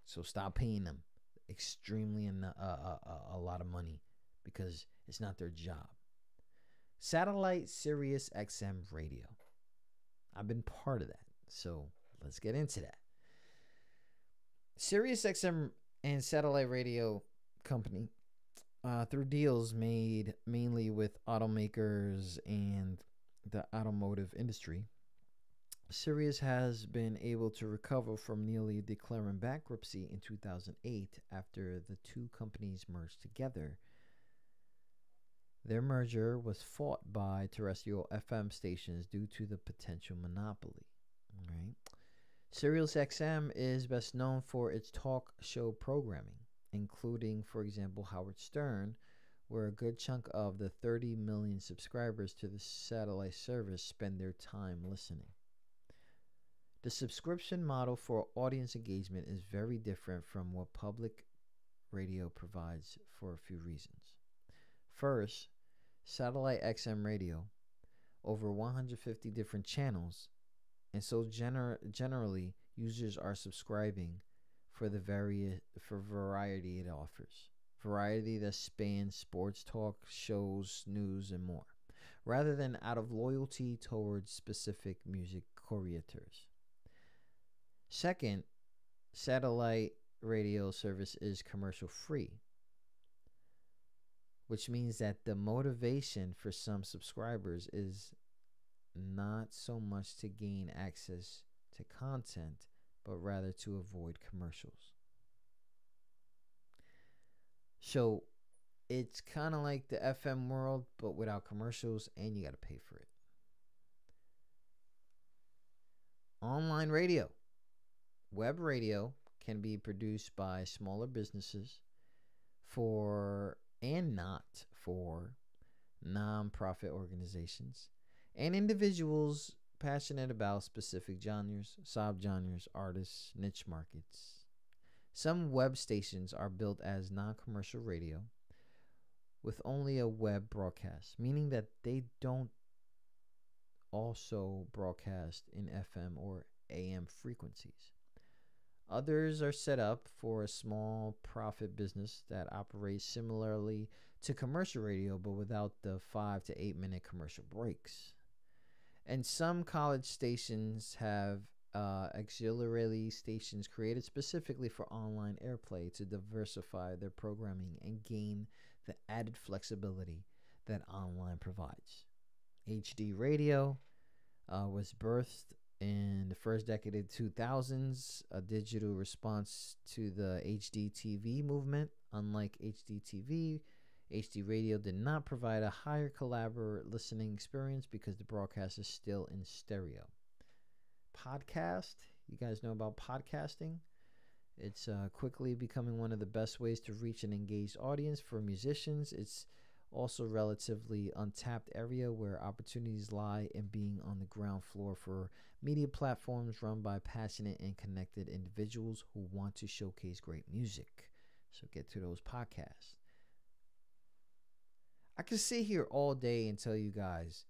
C: So stop paying them extremely a lot of money because it's not their job. Satellite Sirius XM radio. I've been part of that, so let's get into that. Sirius XM and Satellite Radio Company through deals made mainly with automakers and the automotive industry, Sirius has been able to recover from nearly declaring bankruptcy in 2008 after the two companies merged together. Their merger was fought by terrestrial FM stations due to the potential monopoly. Right? Sirius XM is best known for its talk show programming, including, for example, Howard Stern, where a good chunk of the 30 million subscribers to the satellite service spend their time listening. The subscription model for audience engagement is very different from what public radio provides for a few reasons. First, satellite XM radio, over 150 different channels, and so generally users are subscribing for the variety it offers. Variety that spans sports talk, shows, news, and more, rather than out of loyalty towards specific music curators. Second, satellite radio service is commercial free, which means that the motivation for some subscribers is not so much to gain access to content, but rather to avoid commercials. So it's kind of like the FM world, but without commercials, and you got to pay for it. Online radio. Web radio can be produced by smaller businesses for and not for non-profit organizations and individuals passionate about specific genres, subgenres, artists, niche markets. Some web stations are built as non-commercial radio with only a web broadcast, meaning that they don't also broadcast in FM or AM frequencies. Others are set up for a small profit business that operates similarly to commercial radio but without the 5 to 8 minute commercial breaks. And some college stations have auxiliary stations created specifically for online airplay to diversify their programming and gain the added flexibility that online provides. HD radio was birthed in the first decade of the 2000s, a digital response to the HD TV movement. Unlike HD TV, HD radio did not provide a higher collaborative listening experience because the broadcast is still in stereo. Podcast, you guys know about podcasting? It's quickly becoming one of the best ways to reach an engaged audience for musicians. It's also relatively untapped area where opportunities lie in being on the ground floor for media platforms run by passionate and connected individuals who want to showcase great music. So get to those podcasts. I could sit here all day and tell you guys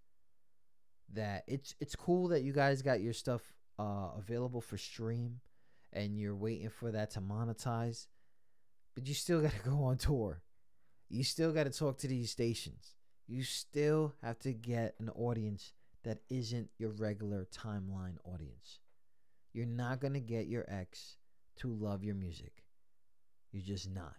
C: that it's cool that you guys got your stuff available for stream and you're waiting for that to monetize, but you still got to go on tour. You still got to talk to these stations. You still have to get an audience that isn't your regular timeline audience. You're not going to get your ex to love your music. You're just not.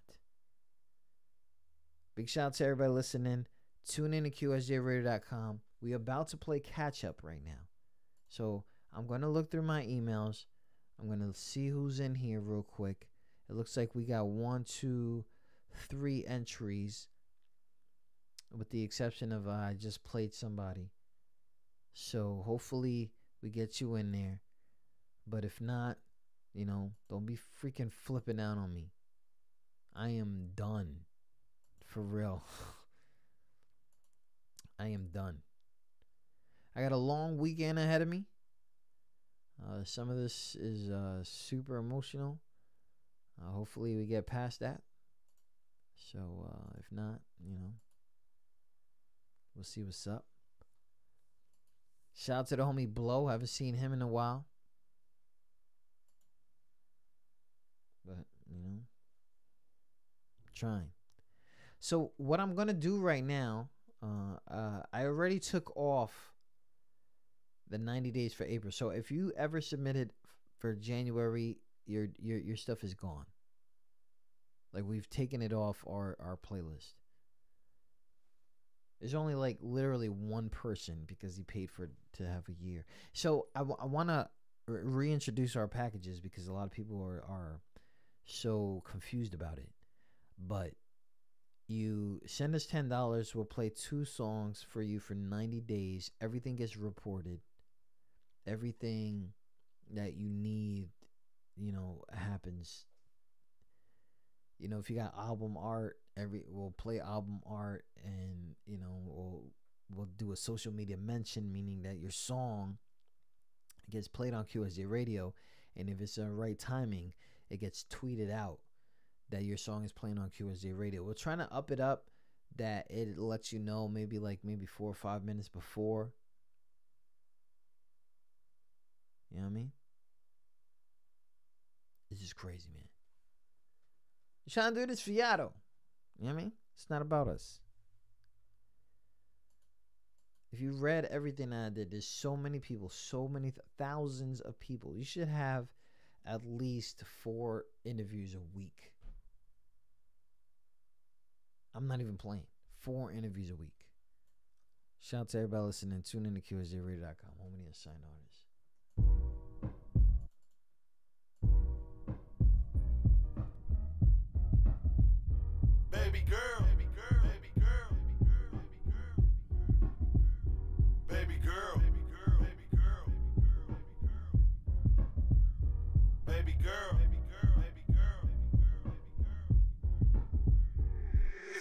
C: Big shout out to everybody listening. Tune in to QSJRadio.com. We're about to play catch up right now. So I'm going to look through my emails. I'm going to see who's in here real quick. It looks like we got 1, 2, 3 entries, with the exception of I just played somebody. So hopefully we get you in there. But if not, don't be freaking flipping out on me. I am done. For real. I am done. I got a long weekend ahead of me. Some of this is super emotional. Hopefully we get past that. So if not, we'll see what's up. Shout out to the homie Blow. Haven't seen him in a while. But, trying. So what I'm going to do right now, I already took off the 90 days for April. So if you ever submitted for January, your stuff is gone. Like, we've taken it off our playlist. There's only like literally one person because he paid for to have a year. So I want to reintroduce our packages because a lot of people are so confused about it. But you send us $10, we'll play 2 songs for you for 90 days. Everything gets reported. Everything that you need, happens. If you got album art, we'll play album art, and we'll do a social media mention, meaning that your song gets played on QSJ Radio, and if it's the right timing, it gets tweeted out that your song is playing on QSJ Radio. We're trying to up it up that it lets you know maybe 4 or 5 minutes before. You know what I mean? It's just crazy, man. You're trying to do this for Yato. You know what I mean? It's not about us. If you read everything I did, there's so many people, so many thousands of people. You should have at least 4 interviews a week. I'm not even playing. 4 interviews a week. Shout out to everybody listening. Tune in to QSJRadio.com. Home of the Unsigned Artists.
O: Baby girl, baby girl, baby girl, baby girl, baby girl, baby girl, baby girl, baby girl, baby girl.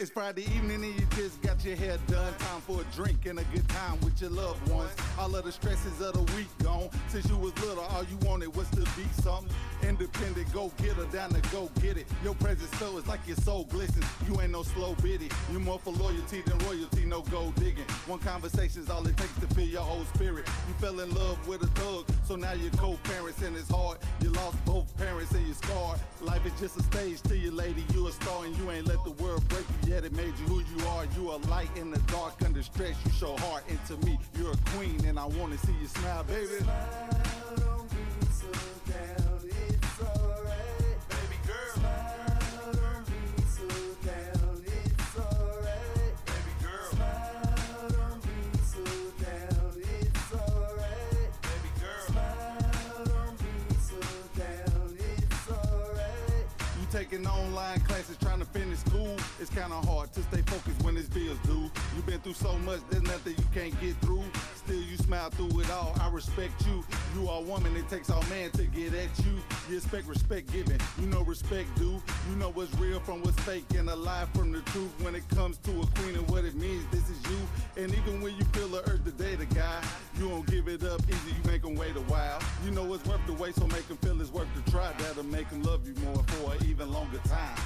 O: It's Friday evening and you just got your hair done. Time for a drink and a good time with your loved ones. All of the stresses of the week gone. Since you was little, all you wanted was to be something. Independent, go get her, down to go get it. Your presence so it's like your soul glistens. You ain't no slow biddy. You more for loyalty than royalty, no gold digging. One conversation's all it takes to fill your whole spirit. You fell in love with a thug, so now you're co-parents and it's hard. You lost both parents and you're scarred. Life is just a stage to you, lady. You a star and you ain't let the world break you yet. It made you who you are. You a light in the dark, under stress. You show heart, and to me, you're a queen, and I wanna see you smile, baby. Smile, don't be so down, it's alright. Baby girl. Smile, don't be so down, it's alright. Baby girl. Smile, don't be so down, it's alright. Baby girl. Smile, don't be so down, it's alright. You taking online classes, trying to finish school. It's kinda hard to stay focused when it's bills due. You've been through so much, there's nothing you can't get through. Still you smile through it all, I respect you. You are a woman, it takes all man to get at you. You expect respect given, you know respect due. You know what's real from what's fake and a lie from the truth. When it comes to a queen and what it means, this is you. And even when you feel the urge to date a guy, you don't give it up easy, you make him wait a while. You know it's worth the wait, so make him feel it's worth the try. That'll make him love you more for an even longer time.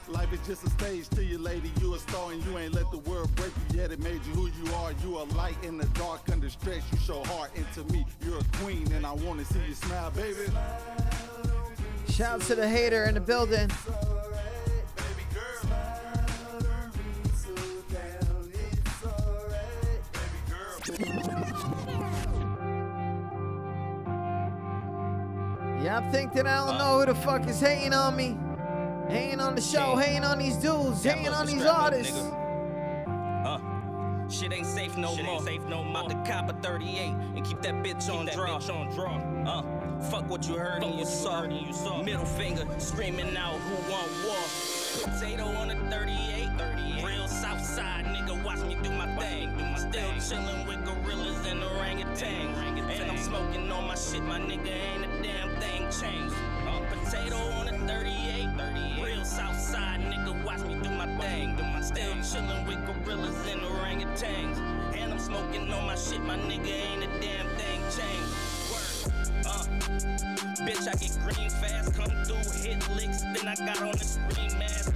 O: Life is just a stage to you, lady. You a star and you ain't let the world break you yet. It made you who you are. You a light in the dark, under stress. You show heart, and to me, you're a queen, and I wanna see you smile, baby.
C: Shout out to the hater in the building. Y'all think that I don't know who the fuck is hating on me? Hating on the show, hating on these dudes, hating on these artists.
P: Shit ain't safe no more. About to cop a 38 and keep that bitch on draw. Fuck what you heard and you saw. Middle finger screaming out who want war. Potato on a 38. Real south side nigga, watch me do my thing. Still chillin' with gorillas and orangutans. And I'm smoking on my shit, my nigga, ain't a damn thing changed. Potato on a 38. Real south side nigga, watch me do my thing. Still chillin' with gorillas and orangutans. And I'm smoking on my shit, my nigga, ain't a damn thing changed. Bitch, I get green fast, come through, hit licks, then I got on the screen mask.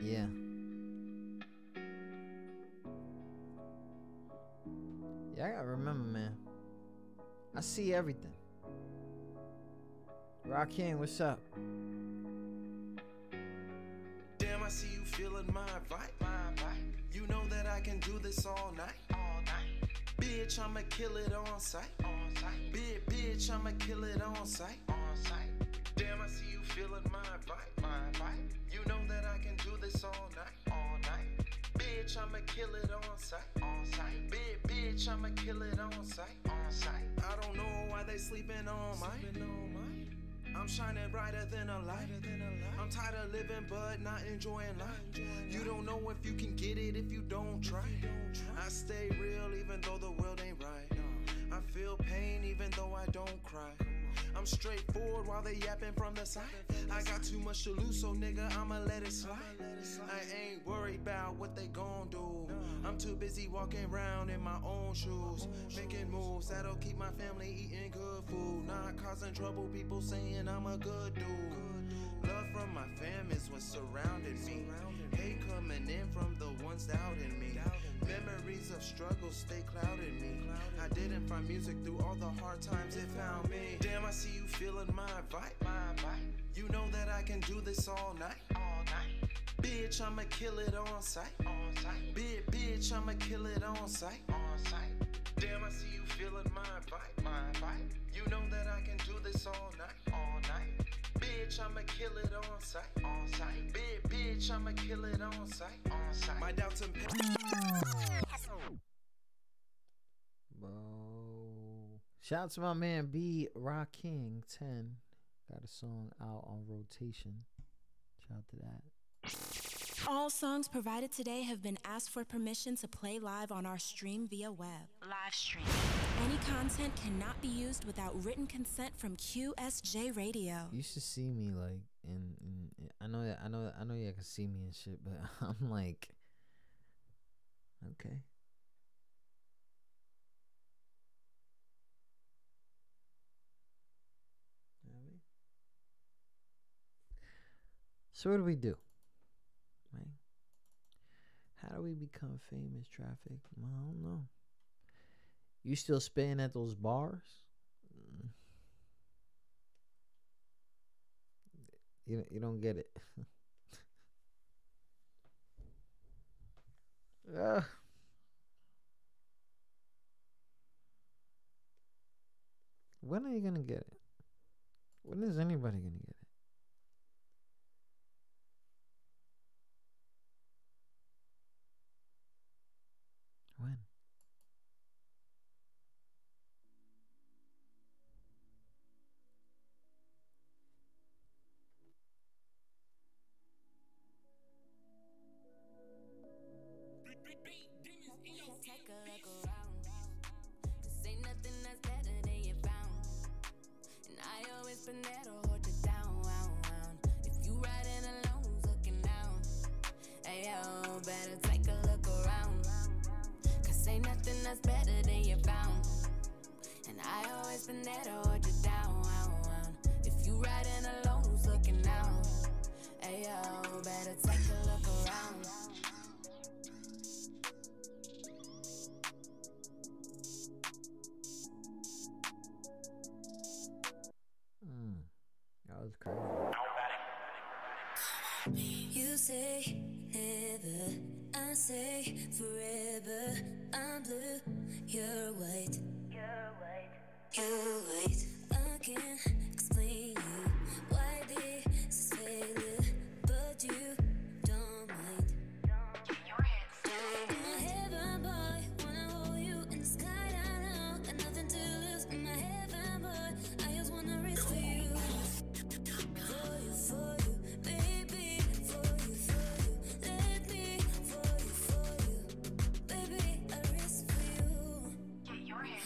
C: Yeah. Yeah, I gotta remember, man. I see everything. Rakim, what's up?
Q: Damn, I see you feeling my vibe. You know that I can do this all night. Bitch, I'ma kill it on sight. bitch, I'ma kill it on sight. Damn, I see you feeling my vibe. You know that I can do this all night. Bitch, I'ma kill it on sight. Bitch, I'ma kill it on sight. I don't know why they sleeping on mine. I'm shining brighter than a light. I'm tired of living but not enjoying life. You don't know if you can get it if you don't try. I stay real even though the world ain't right. I feel pain even though I don't cry. I'm straightforward while they yapping from the side. I got too much to lose, so nigga, I'ma let it slide. I ain't worried about what they gon' do. I'm too busy walking around in my own shoes, making moves that'll keep my family eating good food, not causing trouble, people saying I'm a good dude. Love from my fam is what's surrounding me. Hate coming in from the ones doubting me. Memories of struggle stay clouding me. I didn't find music through all the hard times it found me. Damn, I see you feeling my vibe. You know that I can do this all night. Bitch, I'ma kill it on sight. Bitch, I'ma kill it on sight. Damn, I see you feeling my vibe. You know that I can do this all night. Bitch, I'ma kill it on sight. Bitch, I'ma kill it on sight. My doubts and
C: Bro. Shout out to my man B Rock King 10. Got a song out on rotation. Shout out to that.
F: All songs provided today have been asked for permission to play live on our stream via web. Live stream. Any content cannot be used without written consent from QSJ Radio.
C: You should see me like I know you can see me and shit, but I'm like, okay. So what do we do? Right? How do we become famous, Traffic? I don't know. You still spitting at those bars? You don't get it. When are you gonna get it? When is anybody gonna get it? When?
R: Take a look around, 'cause ain't nothing that's better than you found. And I always been there to hold you down, If you riding alone, looking down, hey yo, better take a look around, 'cause ain't nothing that's better than you found. And I always been there to hold you down, If you riding alone, looking down, hey yo, better take a look around.
C: That was crazy.
R: You say never, I say forever. I'm blue, you're white. You're white. I can't explain you why this is failure, but you don't mind. In my heaven, boy, wanna hold you in the sky down now. Got nothing to lose. In my heaven, boy, I just wanna reach for you. For you, baby, for you, let me, for you, baby, I risk for you. Get your hands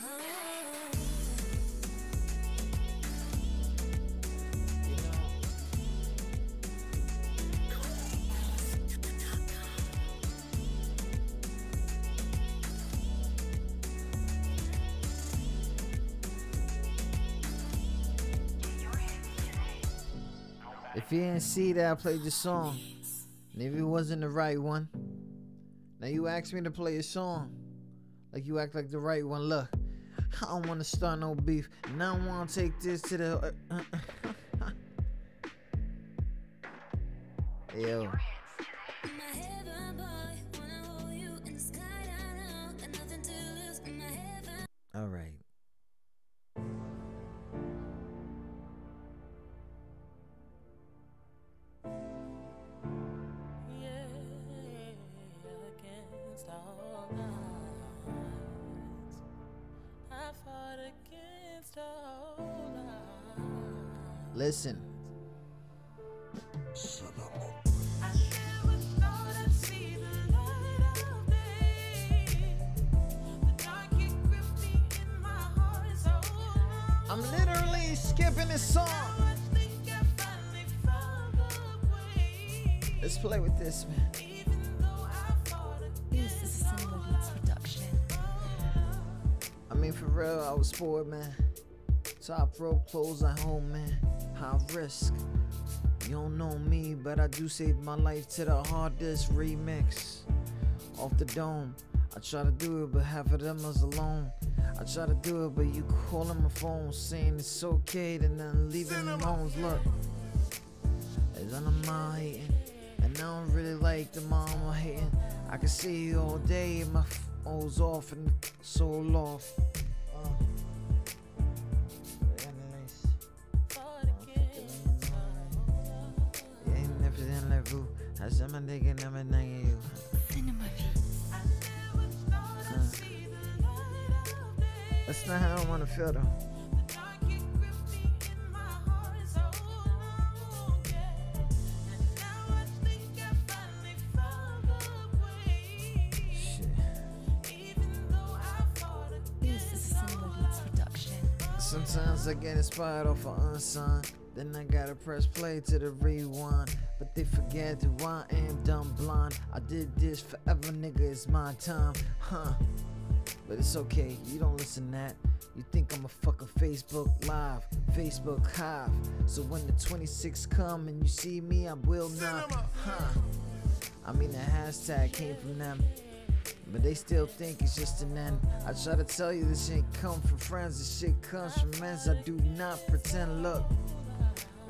C: If you didn't see that, I played the song. And if it wasn't the right one, now you asked me to play a song. Like you act like the right one. Look, I don't want to start no beef. And I don't want to take this to the... Yo. All right. Listen. I'm literally skipping this song. Let's play with this, man.
F: This is a Cinema Beats production.
C: I mean, for real, I was spoiled, man. Top rope clothes at home, man. High risk. You don't know me, but I do save my life to the hardest remix. Off the dome, I try to do it, but half of them is alone. I try to do it, but you calling my phone, saying it's okay, then leaving me alone. Look, as I'm not hating, and I don't really like the mama hating. I can see you all day, my phone's off and soul off. That's not how I want to feel, though.
F: This is a Cinema Beats production.
C: Sometimes I get inspired off of unsigned. Then I gotta press play to the rewind. But they forget who I am, dumb blind. I did this forever, nigga, it's my time, huh? But it's okay, you don't listen to that. You think I'm a fucking Facebook Live, Facebook Hive. So when the 26 come and you see me, I will not, huh? I mean the hashtag came from them, but they still think it's just an end. I try to tell you this shit come from friends, this shit comes from men. I do not pretend, look.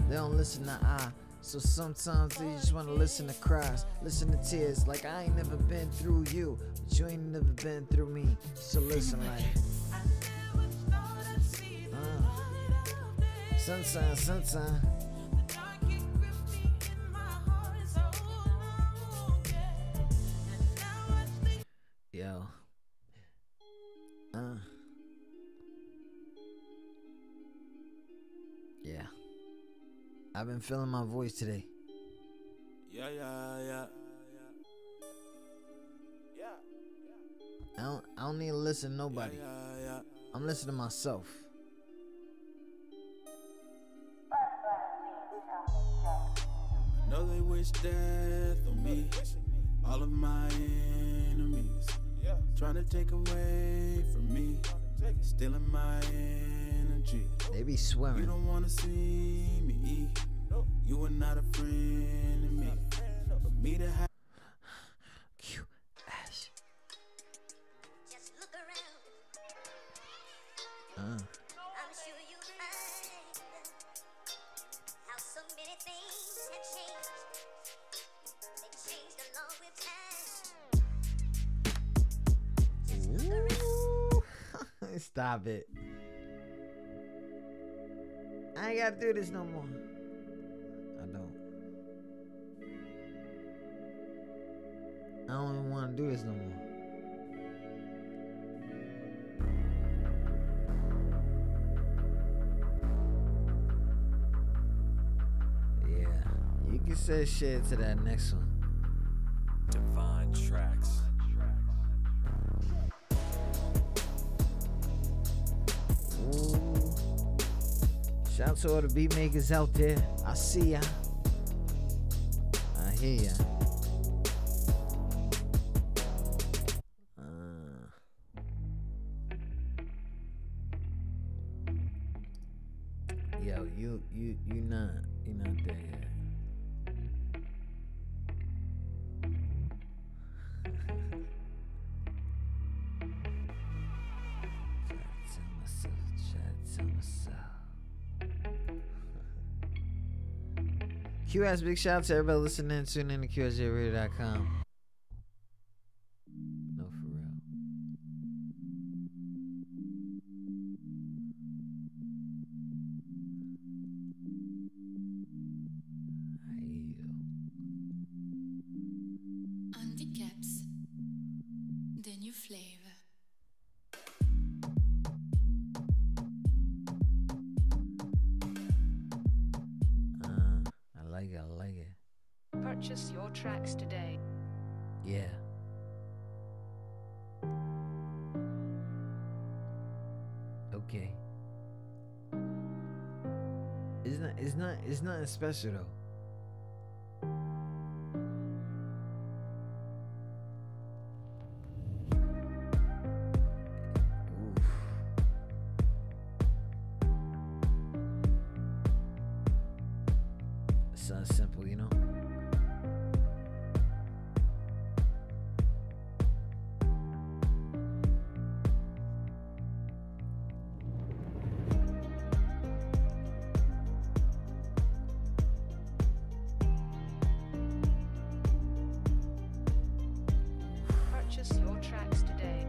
C: They don't listen to I. So sometimes they just wanna listen to cries, listen to tears. Like I ain't never been through you, but you ain't never been through me. So listen like sunshine, sunshine. Yo. Yeah. I've been feeling my voice today.
O: Yeah.
C: I don't need to listen to nobody. I'm listening to myself.
O: I know they wish death on me. All of my enemies trying to take away from me, stealing my energy.
C: They be swearing.
O: You don't wanna see me eat. You are not a friend to me. For me to have
C: QSJ.
R: Just look around.
C: Uh.
R: I'm sure you'll find how so many things have changed. They changed along with time. Just look around.
C: Stop it. I ain't gotta do this no more. I don't even want to do this no more. Yeah, you can say shit to that next one.
L: Divine Tracks.
C: Ooh. Shout out to all the beat makers out there. I see ya. I hear ya. Yo, you not there yet. Try to tell myself. QS, big shout out to everybody listening. Tune in to QSJRadio.com. No, for real.
F: On the caps, the new flavor.
I: Purchase your tracks today.
C: Yeah. Okay. It's nothing special though. Sounds simple, you know.
I: Purchase your tracks today.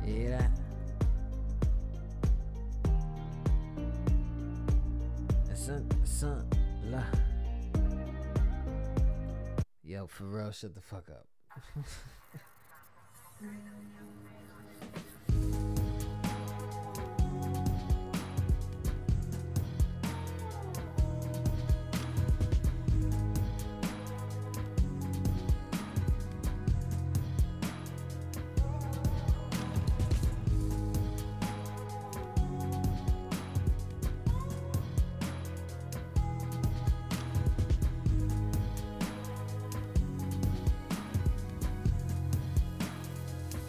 C: Yeah. Son, la. Yo, for real, shut the fuck up.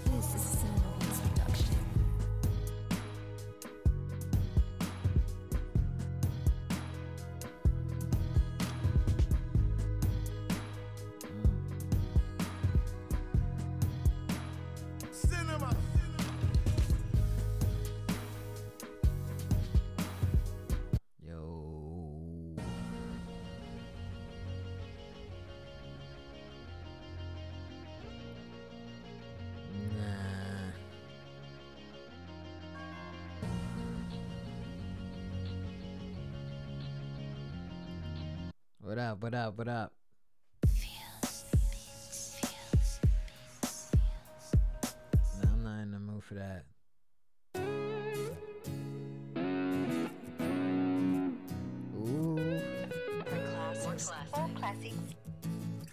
F: This is a Cinema Beats production.
N: Cinema.
C: Yo. Nah. What up? What up? What up? Nah, I'm not in the mood for that. Ooh.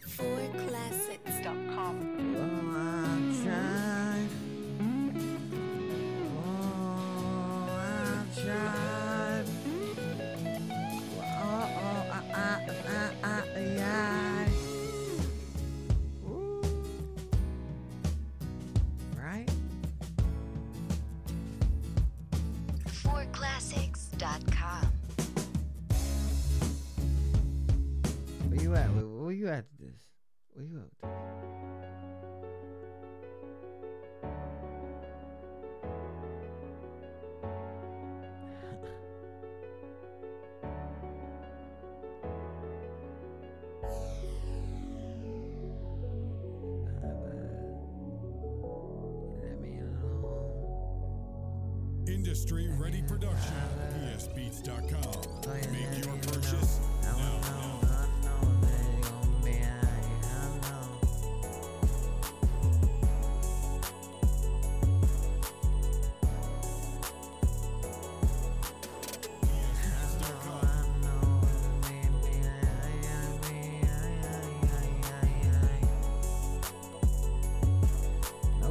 F: ForClassics.com.
C: Oh, I'll try. Oh, I'll try. Yeah. Ooh. Right?
F: ForClassics.com.
C: Where you at? Where you at this? Where you at? Let me alone.
S: Industry Ready Production. ESBeats.com. Make your purchase now.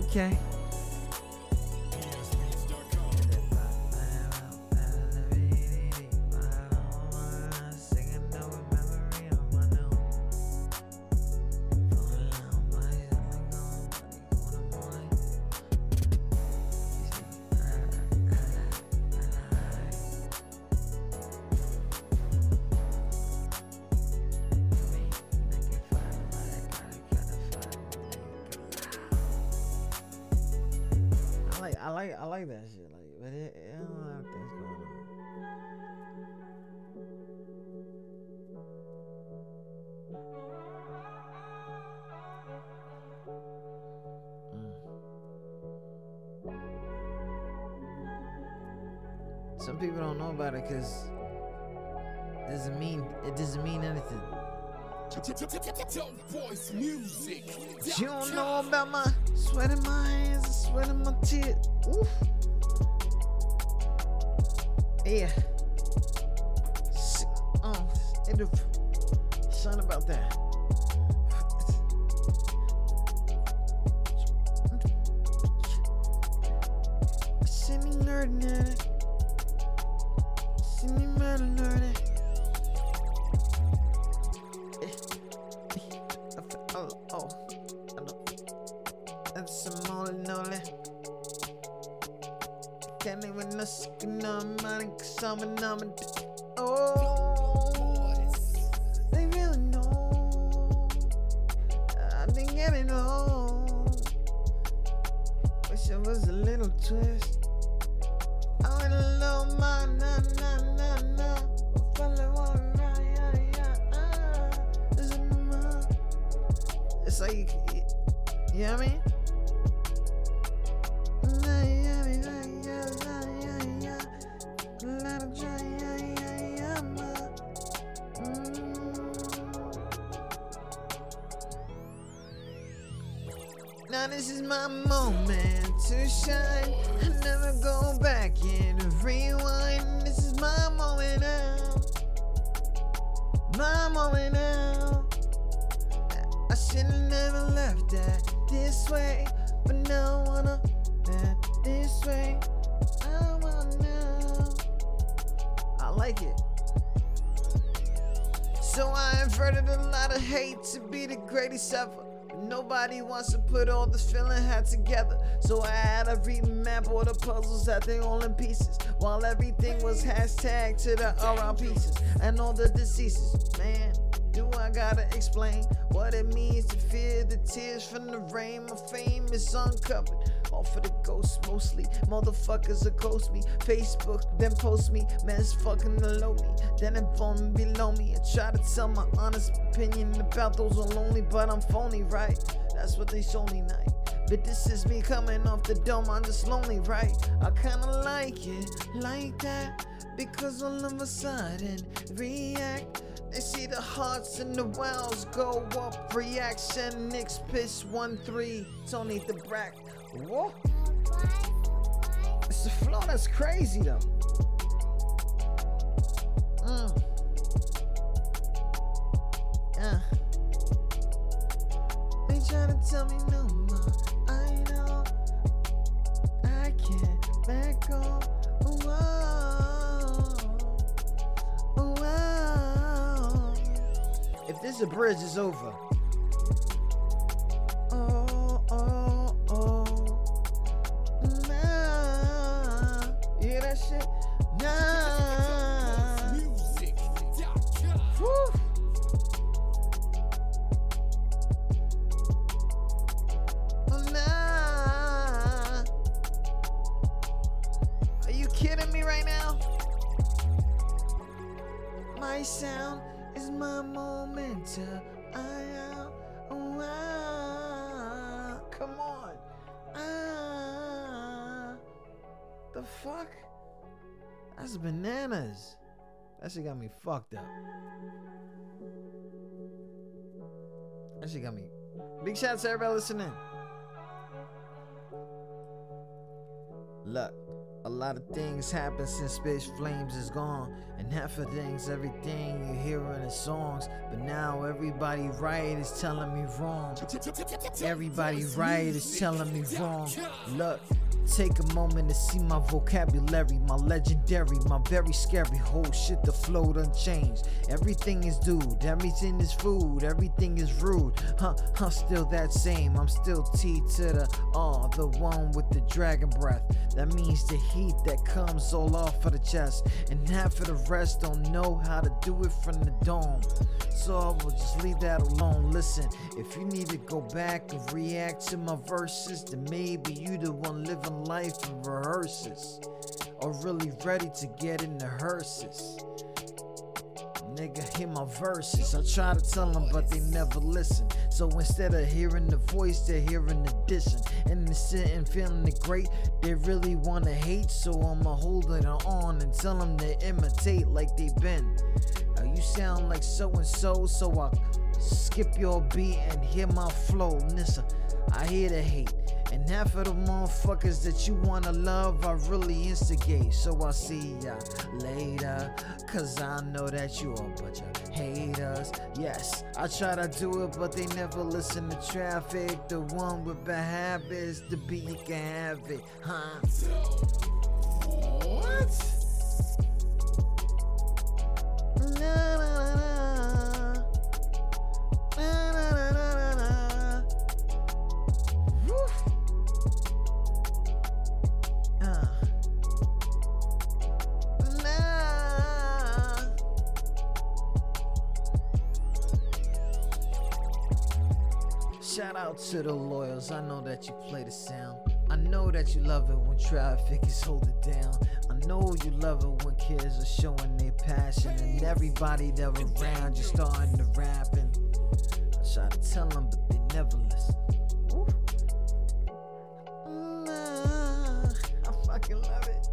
C: Okay. I like that shit. Like, but I don't have things going on. Some people don't know about it because it doesn't mean anything.
N: Voice music.
C: You don't know about my sweat in my hands and sweat in my tears. Oof. Yeah. Something about that. Oh, I know. That's a mole. Can't even know money, cause I'm a number. Oh, they really know. I didn't get it all. Wish it was a little twist. I went a little more, nah. Fella wanna ride, yeah. This is my. It's like, you know what I mean? Now this is my moment to shine. I never go back and rewind. This is my moment now. My moment now. I should've never left that this way, but now I wanna that this way. I want now. I like it. So I inverted a lot of hate to be the greatest ever. Nobody wants to put all this feeling had together. So I had to remap all the puzzles that they all in pieces. While everything was hashtag to the around pieces. And all the deceases. Man, do I gotta explain what it means to fear the tears from the rain? My fame is uncovered. All for the ghosts mostly. Motherfuckers will ghost me. Facebook, then post me. Man's fucking below me. Then inform below me. I try to tell my honest opinion about those who are lonely, but I'm phony, right? That's what they show me night. But this is me coming off the dome. I'm just lonely, right? I kinda like it like that. Because all of a sudden react. They see the hearts and the wows go up. Reaction, Knicks pitch 1-3. Tony the Brack. Whoa. It's the flow that's crazy though. They try to tell me no more. I know I can't back off. If this a bridge, is over. Nah. You hear that shit? Nah. Music. Woo. Nah. Are you kidding me right now? My sound is my moment to come on. The fuck? That's bananas. That shit got me fucked up. That shit got me. Big shout out to everybody listening. Look, a lot of things happen since Space Flames is gone. And half of things, everything you hear in the songs. But now everybody right is telling me wrong. Everybody right is telling me wrong. Look, take a moment to see my vocabulary, my legendary, my very scary whole shit. The flow done changed. Everything is dude, everything is food, everything is rude. I'm still that same. I'm still T to the one with the dragon breath. That means the heat that comes all off of the chest, and half of the rest don't know how to do it from the dome. So I will just leave that alone. Listen, if you need to go back and react to my verses, then maybe you the one living life in rehearses, or really ready to get in the hearses. Nigga, hear my verses. I try to tell them, but they never listen. So instead of hearing the voice, they're hearing the dissing. And they're sitting feeling it great. They really want to hate, so I'ma hold it on and tell them to imitate like they been. You sound like so-and-so, so I skip your beat and hear my flow. Nissa, I hear the hate. And half of the motherfuckers that you wanna love, I really instigate. So I'll see ya later, cause I know that you a bunch of haters. Yes, I try to do it, but they never listen to Traffic. The one with bad habits, the beat you can have it, huh? What? Na, na, na, na. Na, na, na, na, na. Shout out to the loyals, I know that you play the sound. I know that you love it when traffic is holding down. I know you love it when kids are showing their passion. And everybody that around you starting to rapping. I try to tell them, but they never listen. Woo. I fucking love it.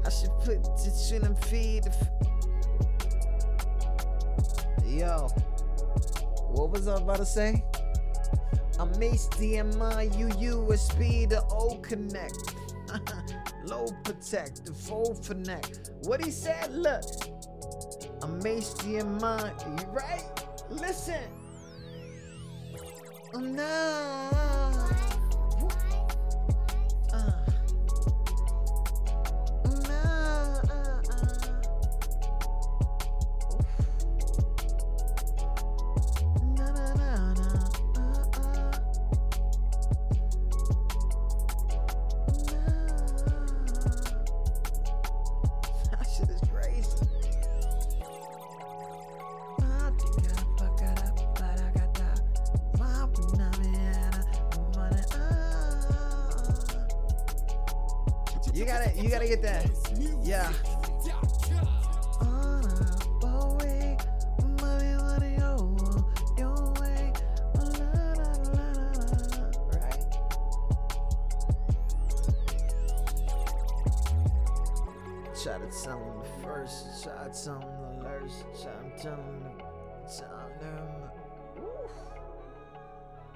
C: I should put it in them feed. Yo, what was I about to say? I'm HDMI, USB, the O connect. Low protect, the full connect. What he said, look. I'm HDMI, you right? Listen. No. You gotta get that. Yeah. Right. Try to tell them the first, try to tell them the last, try to tell them.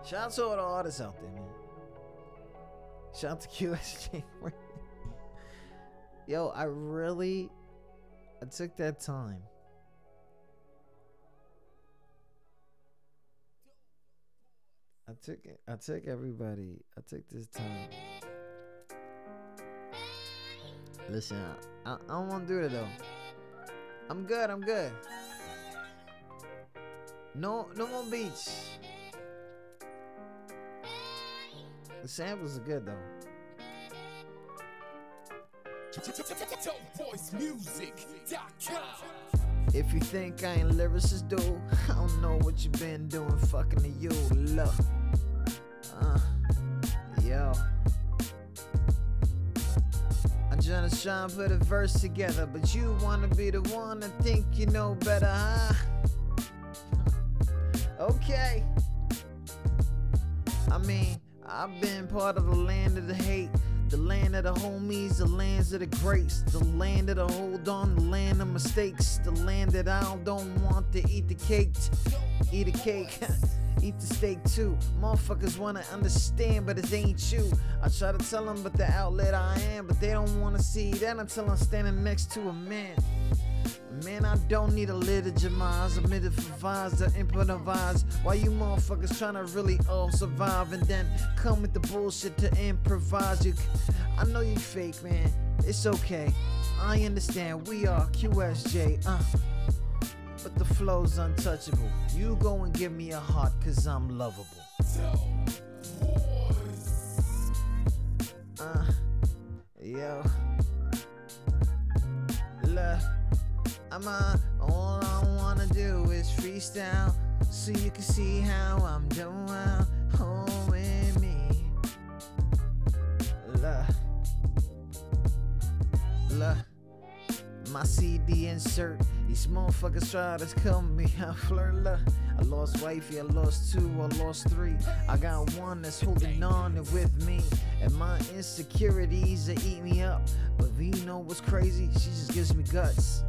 C: Shout out to all the artists out there, man. Shout out to QSJ. Yo, I took that time. I took this time. Listen, I don't want to do it though. I'm good. No more beats. The samples are good though. If you think I ain't lyricist, dude, I don't know what you been doing fucking to you, look. Yo. I'm trying to put a verse together, but you wanna be the one that think you know better, huh? Okay. I mean, I've been part of the land of the hate. The land of the homies, the lands of the greats, the land of the hold on, the land of mistakes, the land that I don't want to eat the cake, eat a cake, eat the steak too. Motherfuckers wanna understand, but it ain't you. I try to tell them, but the outlet I am, but they don't wanna see that until I'm standing next to a man. Man, I don't need a legitimize, I'm here for vibes to improvise. Why you motherfuckers trying to really all survive and then come with the bullshit to improvise? I know you fake, man. It's okay. I understand. We are QSJ, but the flow's untouchable. You go and give me a heart, cause I'm lovable. Yo. Look. All I wanna do is freestyle, so you can see how I'm doing. Home with me. Look. My CD insert. These motherfuckers try to come me. I flirt. Look. I lost wifey, I lost two, I lost three. I got one that's holding on with me. And my insecurities that eat me up. But you know what's crazy? She just gives me guts.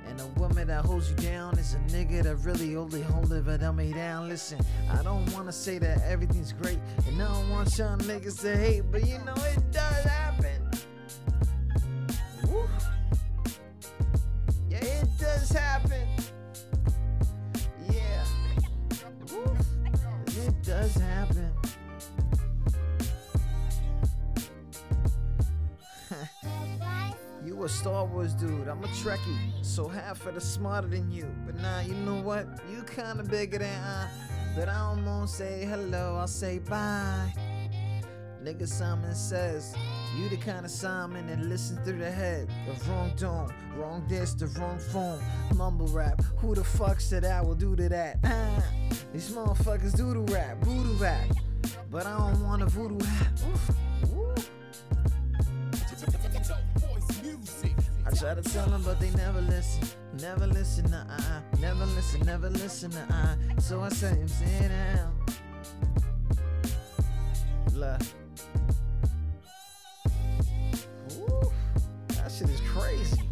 C: And a woman that holds you down is a nigga that really only hold it but me down. Listen, I don't wanna say that everything's great, and I don't want y'all niggas to hate, but you know it does happen. Woo. Yeah, it does happen. Yeah. Woo. It does happen. You a Star Wars dude, I'm a Trekkie, so half of the smarter than you. But nah, you know what? You kinda bigger than I. But I don't wanna say hello, I'll say bye. Nigga Simon says, you the kind of Simon that listen through the head. The wrong tone, wrong this, the wrong phone. Mumble rap, who the fuck said I will do to that? These motherfuckers doodle rap, voodoo rap. But I don't want a voodoo rap. I try to tell them, but they never listen. Never listen, never listen, never listen, So I say, sit down. Look. Ooh, that shit is crazy.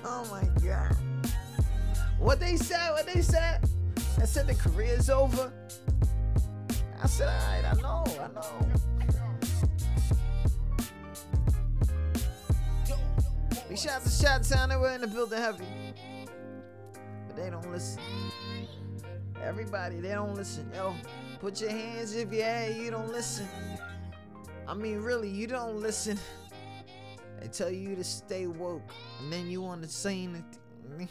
C: Oh my God. What they said? I said the career's over. I said, alright, I know. Big shout to Shot-Town, they were in the building heavy. But they don't listen. Everybody, they don't listen. Yo, put your hands if you don't listen. I mean, really, you don't listen. They tell you to stay woke, and then you want to say anything.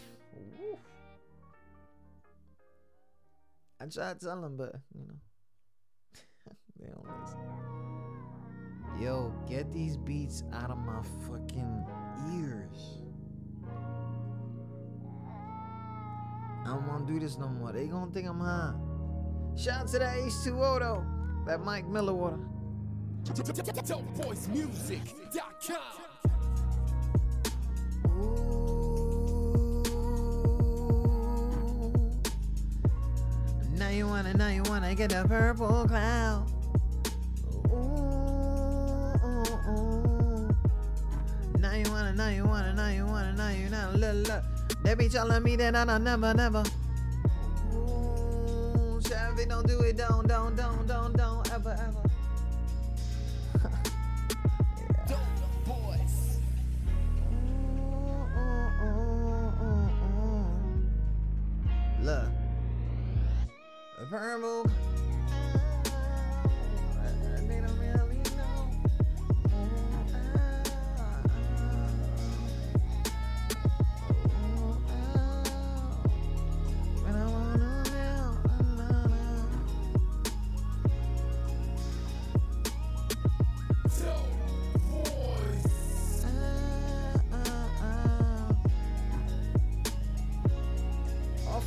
C: I try to tell them, but, you know, they don't listen. Yo, get these beats out of my fucking ears. I don't want to do this no more. They gonna think I'm high. Shout out to that H2O though. That Mike Miller water. DopeVoiceMusic.com. Now you wanna get a purple cloud. Now you wanna, they be telling me that I never. Ooh, Chevy, don't do it, don't, ever. Yeah. Boys. Look. The purple. They don't really know.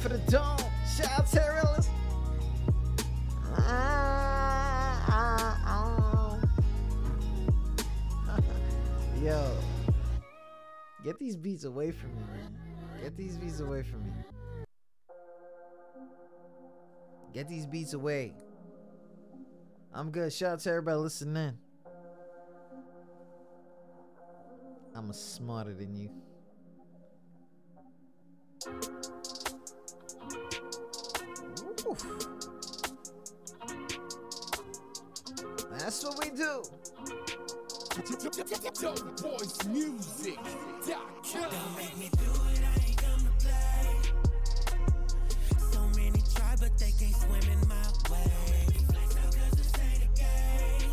C: For the dome, shout out to Terrellis. Yo, get these beats away from me, man. Get these beats away from me. Get these beats away. I'm good. Shout out to everybody listening. I'm smarter than you. Oof. That's what we do.
M: DopeVoiceMusic.com. Don't make me do it, I ain't come to play. So many try, but they can't swim in my way. Flex out 'cause this ain't a game.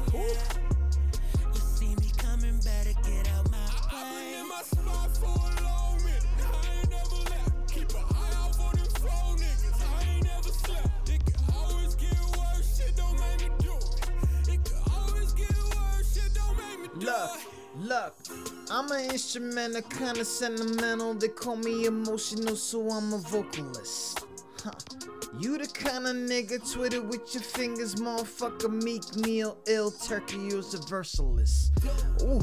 M: You see me coming, better get out my way. I've been in my spot for a long minute. I ain't never left. Keep an eye out for them slow niggas. I ain't never slept. It can always get worse. Shit don't make me do it. It can always get worse. Shit don't make me do it.
C: Look, I'm an instrumental, kinda sentimental. They call me emotional, so I'm a vocalist. You the kind of nigga Twitter with your fingers, motherfucker. Meek Mill, ill turkey, you's a versalist. Ooh,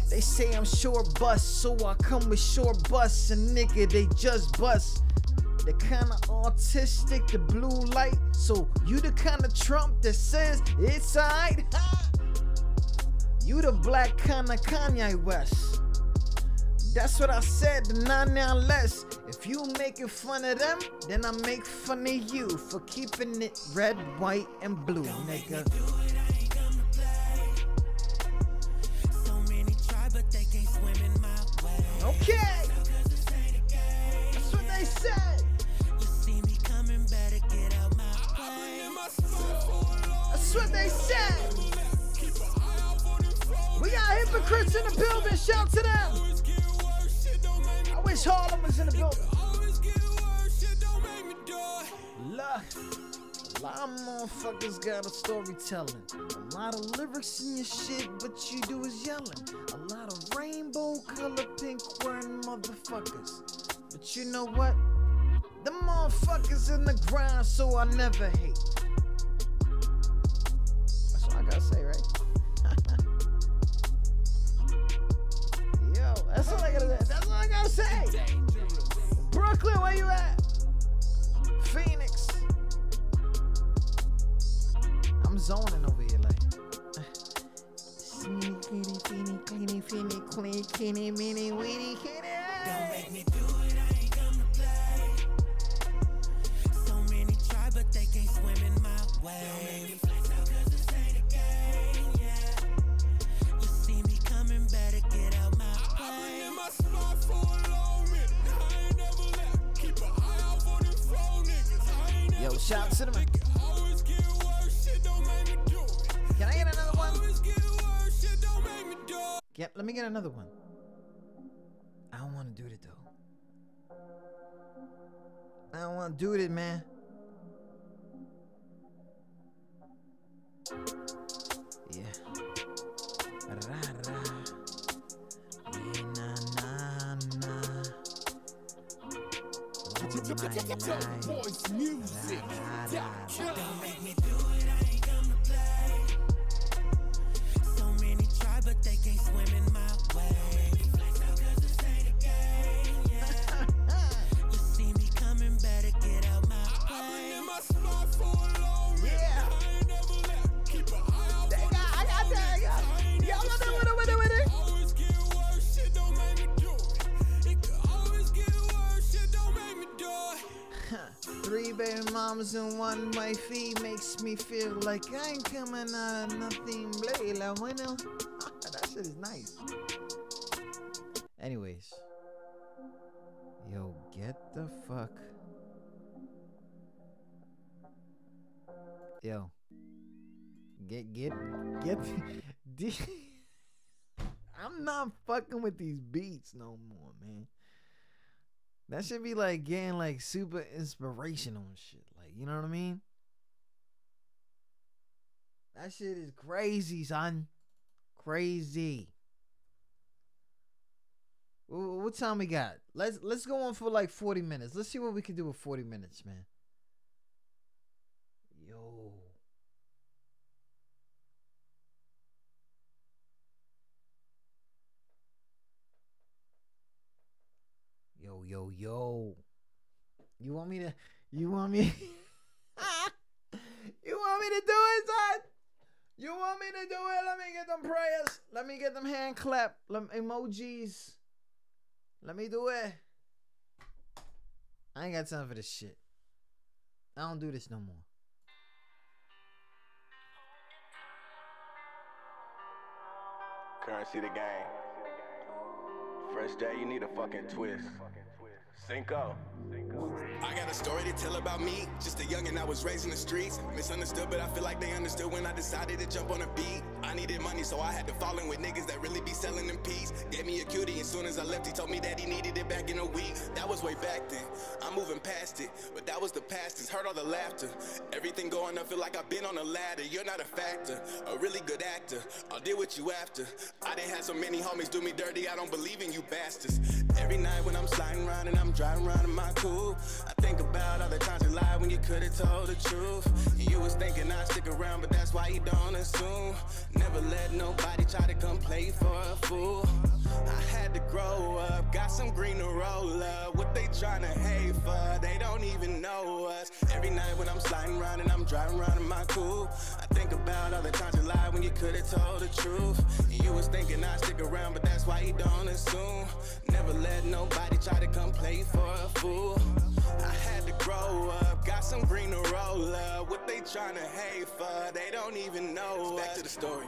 C: they say I'm short bust, so I come with short busts. And nigga, they just bust. The kind of autistic, the blue light. So you the kind of Trump that says it's alright. You the black kind of Kanye West. That's what I said, the 99 less. If you making fun of them, then I make fun of you for keeping it red, white, and blue, nigga. Okay. That's what they said. That's what they said. We got hypocrites in the building. Shout to them. I wish Harlem was in the building. lot of motherfuckers got a storytelling. A lot of lyrics in your shit, but you do is yelling. A lot of rainbow color pink wearing motherfuckers. But you know what? The motherfuckers in the grind, so I never hate. That's what I gotta say, right? Yo, that's all I gotta say. Brooklyn, where you at? Phoenix. I'm zoning over here like. Don't
M: make me do it, I ain't come to play. So many try, but they can't swim in my way. Don't make me flex out, cause this ain't a game, yeah. You see me coming, better get out my way. I've been in my spot for a long minute. I ain't never left. Keep an eye out for them flow niggas. I ain't never.
C: Yo, shout out to them.
M: Always get worse, shit don't make me do it.
C: Can I get another one?
M: Always get worse, shit don't make me do it.
C: Yeah, let me get another one. I don't want to do it though. I don't want to do it, man. Yeah. Ra ra. Yeah, na na na.
M: Voice music.
C: Don't
M: make me do it, I ain't come to play. So many try, but they can't swim in my way. Flex out, cause this ain't a game, yeah. You see me coming, better get out my way. I've been in my spot for a long minute.
C: Yeah.
M: I ain't never left. Keep an eye out for them.
C: I got that. Y'all know that with it.
M: Always get worse, shit don't make me do it. It could always get worse, shit don't make me do it.
C: 3 baby mamas and 1 wifey makes me feel like I ain't coming out of nothing. Play la bueno. That shit is nice. Anyways, yo, get the fuck. Yo, get. I'm not fucking with these beats no more, man. That should be like getting like super inspirational and shit. Like, you know what I mean? That shit is crazy, son. Crazy. What time we got? Let's go on for like 40 minutes. Let's see what we can do with 40 minutes, man. Yo. Yo. You want me to you want me to do it, son? You want me to do it? Let me get them prayers. Let me get them hand clap. Emojis. Let me do it. I ain't got time for this shit. I don't do this no more.
T: Currency the game. Fresh J, you need a fucking twist. Cinco.
J: I got a story to tell about me. Just a youngin' I was raised in the streets. Misunderstood, but I feel like they understood when I decided to jump on a beat. I needed money, so I had to fall in with niggas that really be selling them peas. Gave me a cutie, as soon as I left, he told me that he needed it back in a week. That was way back then. I'm moving past it, but that was the past. It's heard all the laughter. Everything going up, feel like I've been on a ladder. You're not a factor, a really good actor. I'll deal with you after. I didn't have so many homies do me dirty. I don't believe in you bastards. Every night when I'm sliding around and I'm driving around in my coupe, I think about all the times you lied when you could've told the truth. You was thinking I'd stick around, but that's why you don't assume. Never let nobody try to come play for a fool. I had to grow up, got some green to roll up. What they tryna hate for, they don't even know us. Every night when I'm sliding around and I'm driving around in my coupe, I think about all the times you lied when you could've told the truth. You was thinking I'd stick around, but that's why you don't assume. Never let nobody try to come play for a fool. I had to grow up, got some green to roll up. What they tryna hate for, they don't even know us. Back to the story.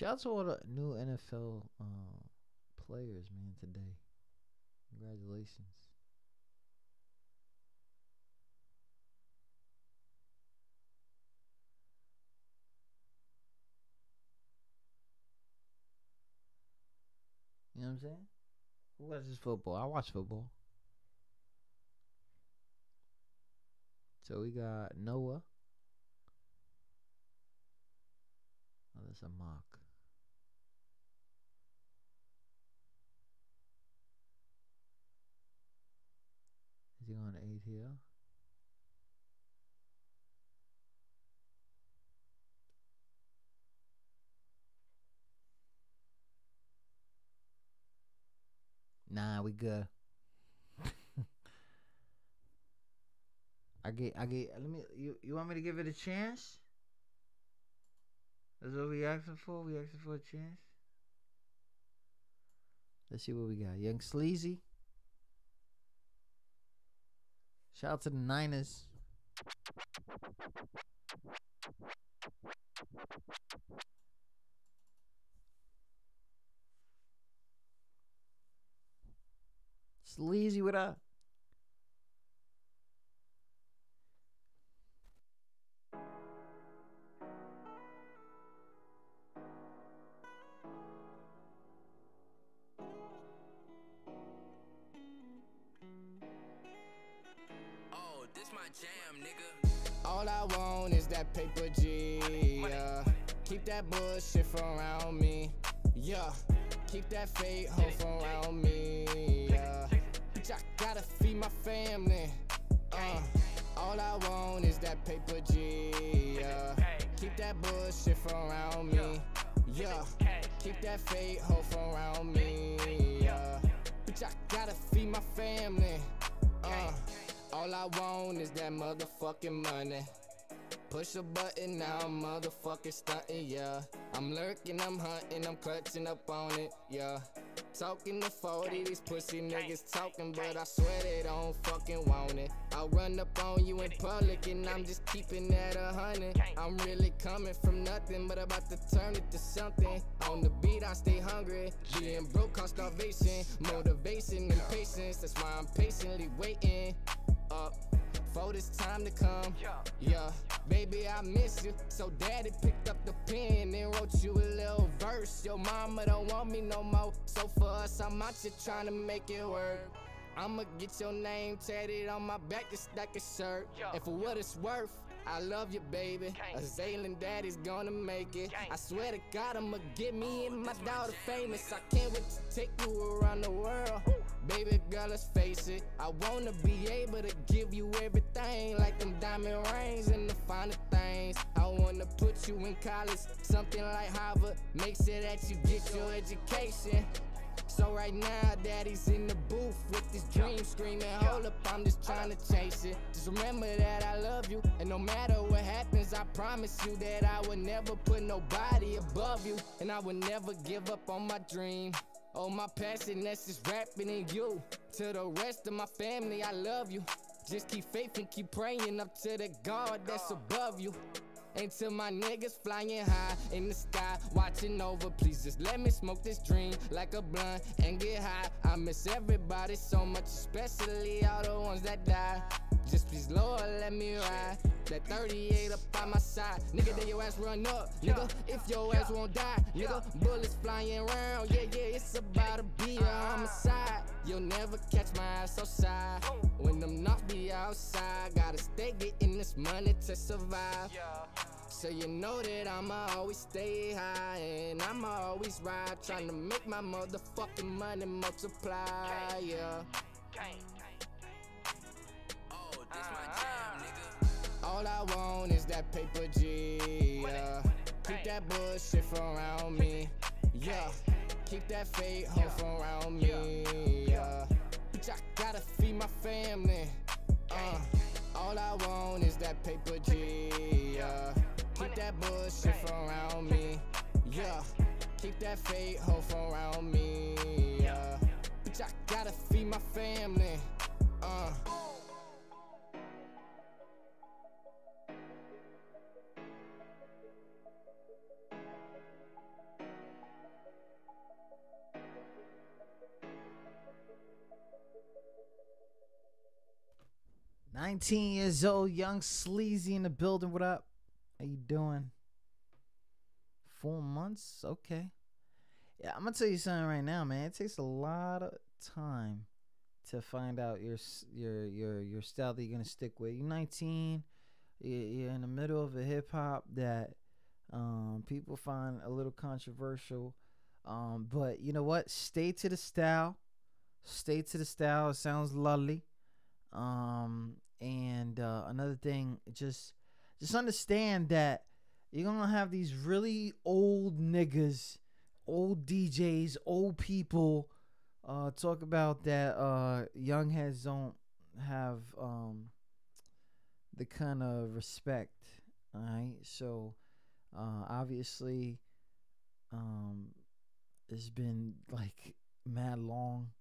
C: Shout out to all the new NFL players, man, today. Congratulations. You know what I'm saying? Who watches football? I watch football. So we got Noah. Oh, that's a mock. Is he on 8 here? Nah, we good. You want me to give it a chance? That's what we asking for? We asking for a chance? Let's see what we got. Young Sleazy. Shout out to the Niners. Sleazy, what up?
H: Oh, this my jam, nigga.
U: All I want is that paper G, yeah. Keep that bullshit from around me, yeah. Keep that fake hoe from around me, yeah. Bitch, I gotta feed my family, all I want is that paper G, yeah. Keep that bullshit from around me, yeah. Keep that fake hoe from around me, yeah. Bitch, I gotta feed my family, all I want is that motherfucking money. Push a button, now I'm motherfucking stunting, yeah. I'm lurking, I'm hunting, I'm clutching up on it, yeah. Talking to 40, these pussy niggas talking, but I swear they don't fucking want it. I'll run up on you in public and I'm just keeping that 100. I'm really coming from nothing, but about to turn it to something. On the beat, I stay hungry. Being broke cause starvation, motivation and patience. That's why I'm patiently waiting up for this time to come, yeah. Baby, I miss you, so daddy picked up the pen and wrote you a little verse. Your mama don't want me no more, so for us, I'm out here trying to make it work. I'ma get your name tatted on my back just like a shirt. And for what it's worth, I love you, baby. A Zaylan daddy's gonna make it. I swear to God, I'ma get me and my daughter famous. I can't wait to take you around the world. Baby girl, let's face it. I wanna be able to give you everything, like them diamond rings and the finer things. I wanna put you in college, something like Harvard. Make sure that you get your education. So right now, daddy's in the booth with this dream screaming, hold up, I'm just trying to chase it. Just remember that I love you, and no matter what happens, I promise you that I would never put nobody above you, and I would never give up on my dream. Oh, my passion, that's just rapping in you. To the rest of my family, I love you. Just keep faith and keep praying up to the God that's above you. And to my niggas flying high in the sky, watching over, please just let me smoke this dream like a blunt and get high. I miss everybody so much, especially all the ones that die. Just please, Lord, let me ride that 38 up by my side. Nigga, then your ass run up. Nigga, if your ass won't die. Nigga, bullets flying around. Yeah, it's about to be a homicide. You'll never catch my ass outside. When them knocks be outside, gotta stay getting this money to survive. So you know that I'ma always stay high and I'ma always ride, trying to make my motherfucking money multiply, yeah. All I want is that paper G, yeah. Keep that bullshit from around me, yeah. Keep that fake hoe from around me, yeah. Bitch, I gotta feed my family, all I want is that paper G, yeah. Keep that bullshit from around me, yeah. Keep that fake hoe from around me, yeah. Bitch, I gotta feed my family,
C: 19 years old, young sleazy in the building. What up? How you doing? 4 months? Okay. Yeah, I'm gonna tell you something right now, man. It takes a lot of time to find out your style that you're gonna stick with. You're 19. You're in the middle of a hip hop that people find a little controversial. But you know what? Stay to the style. Stay to the style. It sounds lovely. And another thing, just understand that you're gonna have these really old niggas, old DJs, old people talk about that young heads don't have the kind of respect. All right, so obviously it's been like mad long,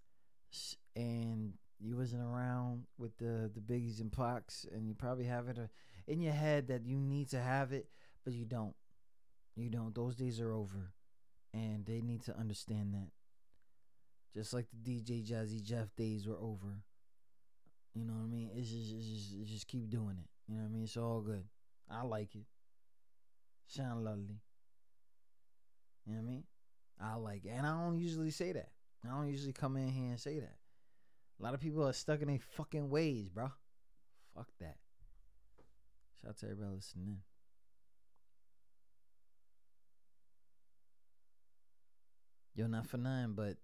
C: and you wasn't around with the Biggies and Pacs, and you probably have it in your head that you need to have it, but you don't. You don't. Those days are over, and they need to understand that. Just like the DJ Jazzy Jeff days were over. You know what I mean? It's just keep doing it. You know what I mean? It's all good. I like it. Sound lovely. You know what I mean? I like it. And I don't usually say that. I don't usually come in here and say that. A lot of people are stuck in their fucking ways, bro. Fuck that. Shout out to everybody listening in. Yo, not for nothing, but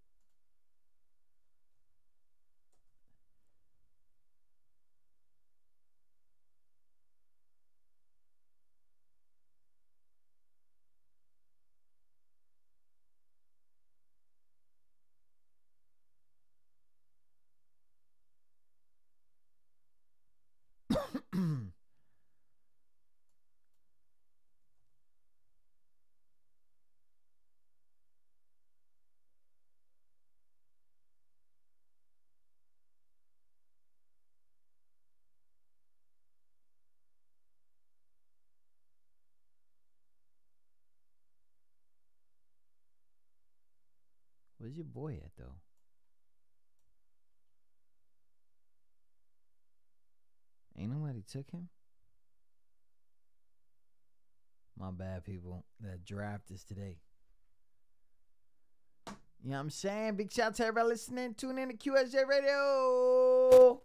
C: where's your boy at, though? Ain't nobody took him? My bad, people. That draft is today. You know what I'm saying? Big shout out to everybody listening. Tune in to QSJ Radio.